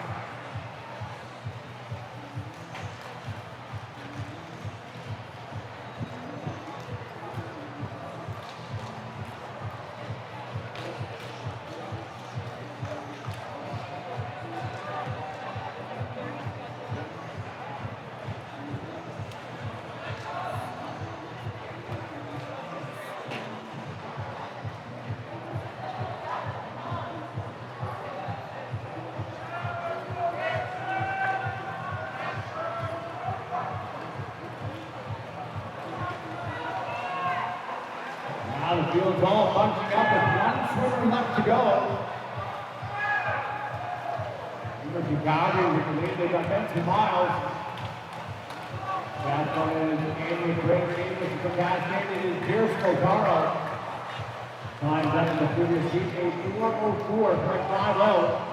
Now the field's all bunching up with one swimmer left to go. University of Calgary with the lead, they've got Benson Miles. That one is Amy Brady, this is the Cascade, it is Pierce Cotaro. Time done in the previous heat, a 4:04.50.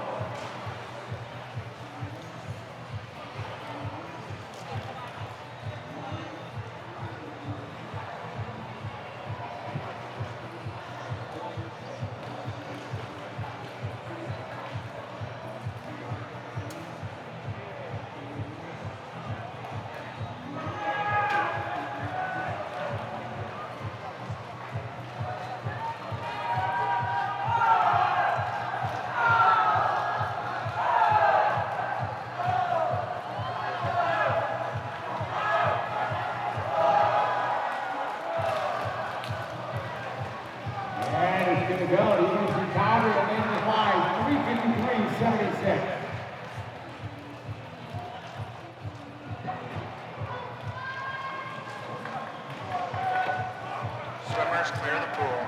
Go. University of Calgary will make the 3:53.76. Swimmers clear the pool.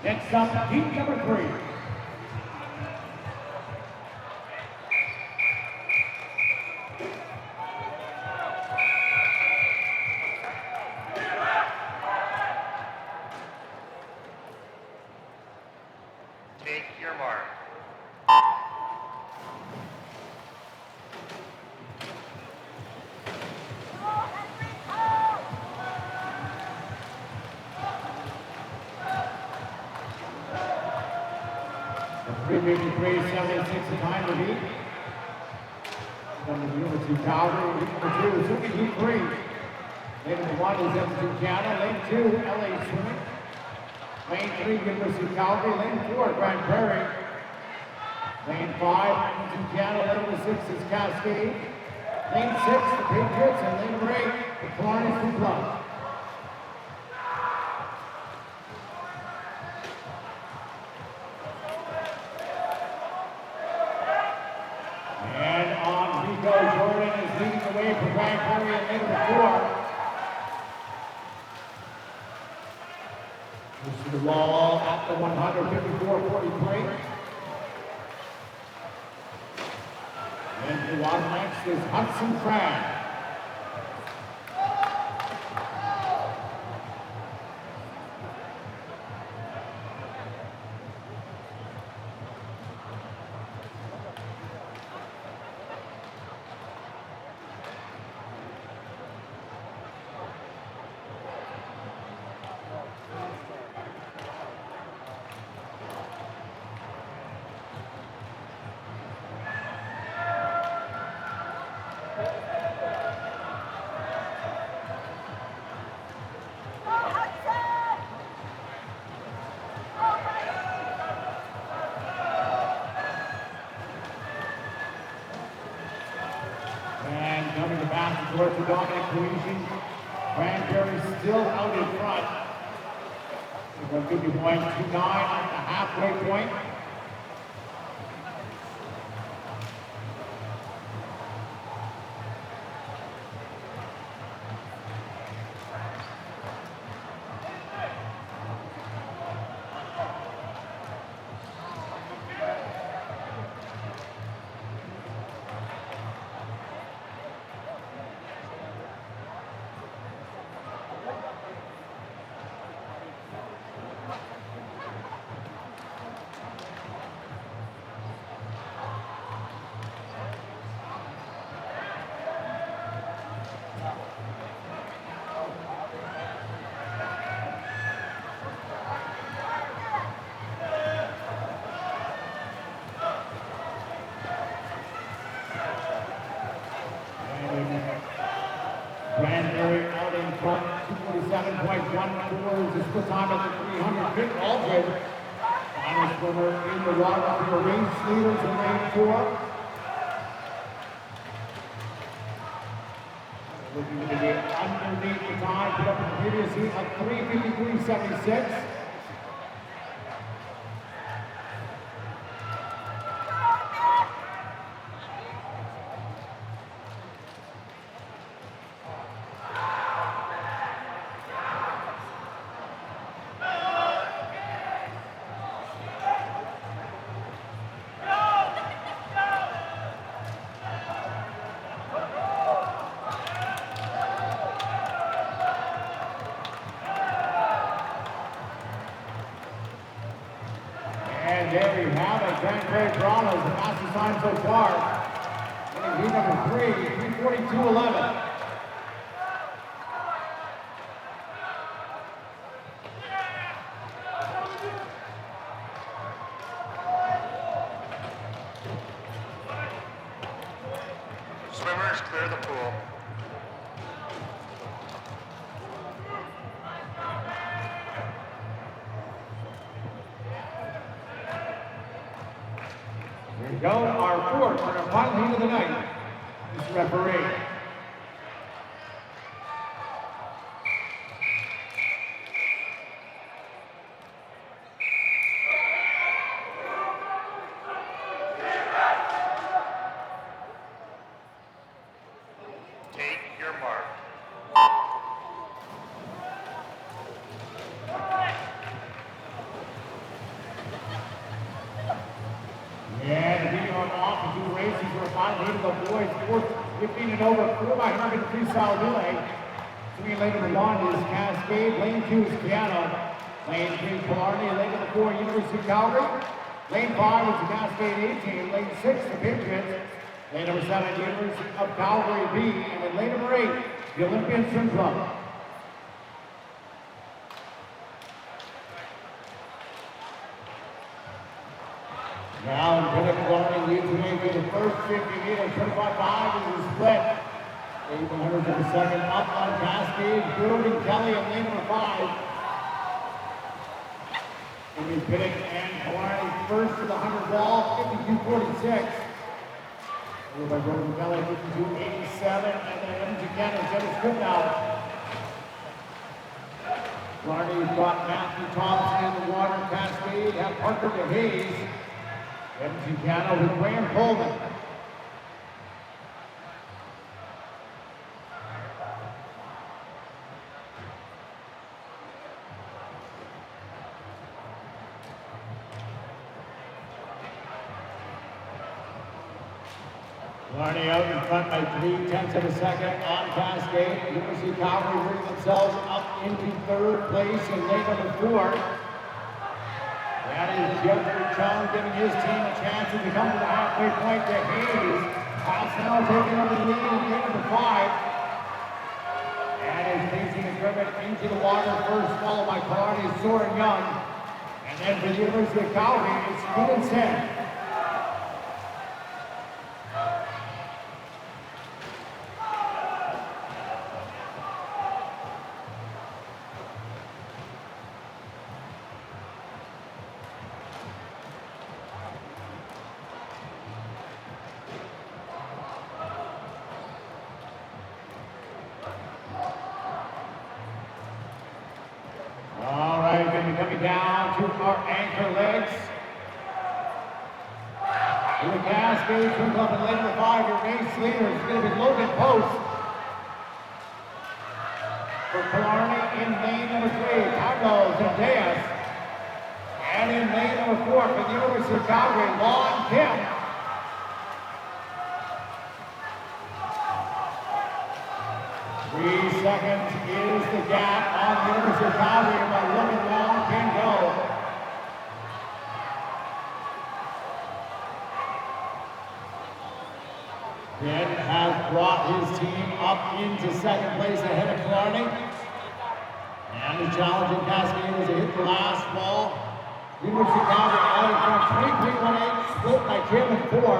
Next up, heat number 3. Take your mark. The 3:53.76 the time to beat. From the University of Calgary, heat number 2 is swimming heat 3. Lane number 1 is Edmonton, Canada. Lane 2, LA Swimming. Lane 3, University of Calgary. Lane 4, Grand Prairie. Lane 5, Edmonton, Canada. Lane number 6 is Cascade. Lane 6, the Patriots. And lane number 8, the Florida Club. And on Rico Jordan is leading the way for Grand Prairie at lane number 4. Goes to the wall at the 154.43. And the one next is Hudson Crab. And coming to pass towards the Dominic Parisian. Grand Prairie still out in front. We're 50.29 at the halfway point. Granbury out in front, 247.14 is the split time at the 300. Vic Aldred, final swimmer in the water for the race leaders in lane 4. Looking to be underneath the time, put up in the previous heat of 3:53.76. And there you have it, Granbury Brawlers, the fastest time so far. Winning heat number 3, 3:42.11. Swimmers, clear the pool. Here we go, our fourth and our final heat of the night. Mr. Referee. Take your mark. And we are off to do races for a final heat of the boys. 4:15 and over, 4x100 freestyle relay. Swinging lane number 1 is Cascade, lane 2 is Piano, lane 3 Killarney, lane number 4 University of Calgary, lane 5 is the Cascade A team, lane 6 the Patriots, lane number 7 University of Calgary B, and then lane number 8 the Olympian Swim Club. Now in Pinnacle Learning leads the way for the first 50 meters, 25-5 is the split. 800 to the second, up on Cascade, Good and Kelly in lane number 5. Amy Pinnock and Killarney first to the 100 wall, 52.46. Over by Gordon Kelly, 52.87, and then MG Cannon, Dennis Goodnow. Killarney's got Matthew Thompson in the water, Cascade, have Parker DeHaze. MG Cannon with Graham Coleman. Killarney out in front by 3/10 of a second on Cascade. University of Calgary bringing themselves up into third place in lane number 4. That is Jeffrey Chung giving his team a chance to come to the halfway point to Hayes. Pascal taking over the lead in lane number 5. And is facing a driven into the water first, followed by Killarney, Soren Young. And then for the University of Calgary, it's Stevenson. Coming down to our anchor legs. In the Cascade Swim Club in lane number 5, your race leader is going to be Logan Post. For Killarney in lane number 3, Carlos Zendeas. And in lane number 4 for the University of Calgary, Lon Kim. Three seconds is the gap on the University of Calgary, but Logan Long can go. Ben has brought his team up into second place ahead of Killarney. And the challenging Cascade as they hit the last ball. University of Calgary out in front, 23-18, split by Kim and 4.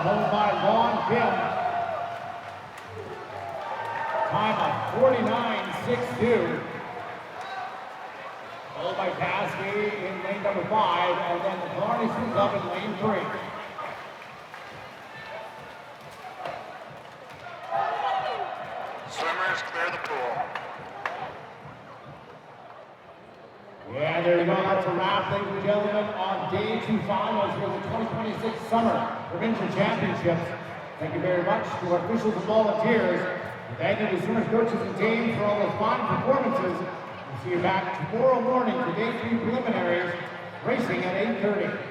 home by Vaughn Kim. Time of 49.62. Followed by Caskey in lane number 5, and then the Clarny Swing Club in lane 3. Swimmers, clear the pool. Yeah, there you go. That's a wrap, ladies and gentlemen, on day 2 finals for the 2026 Summer Provincial Championships. Thank you very much to our officials and volunteers. Thank you to swimmers, coaches, and teams for all those fine performances. We'll see you back tomorrow morning for day 3 preliminaries, racing at 8:30.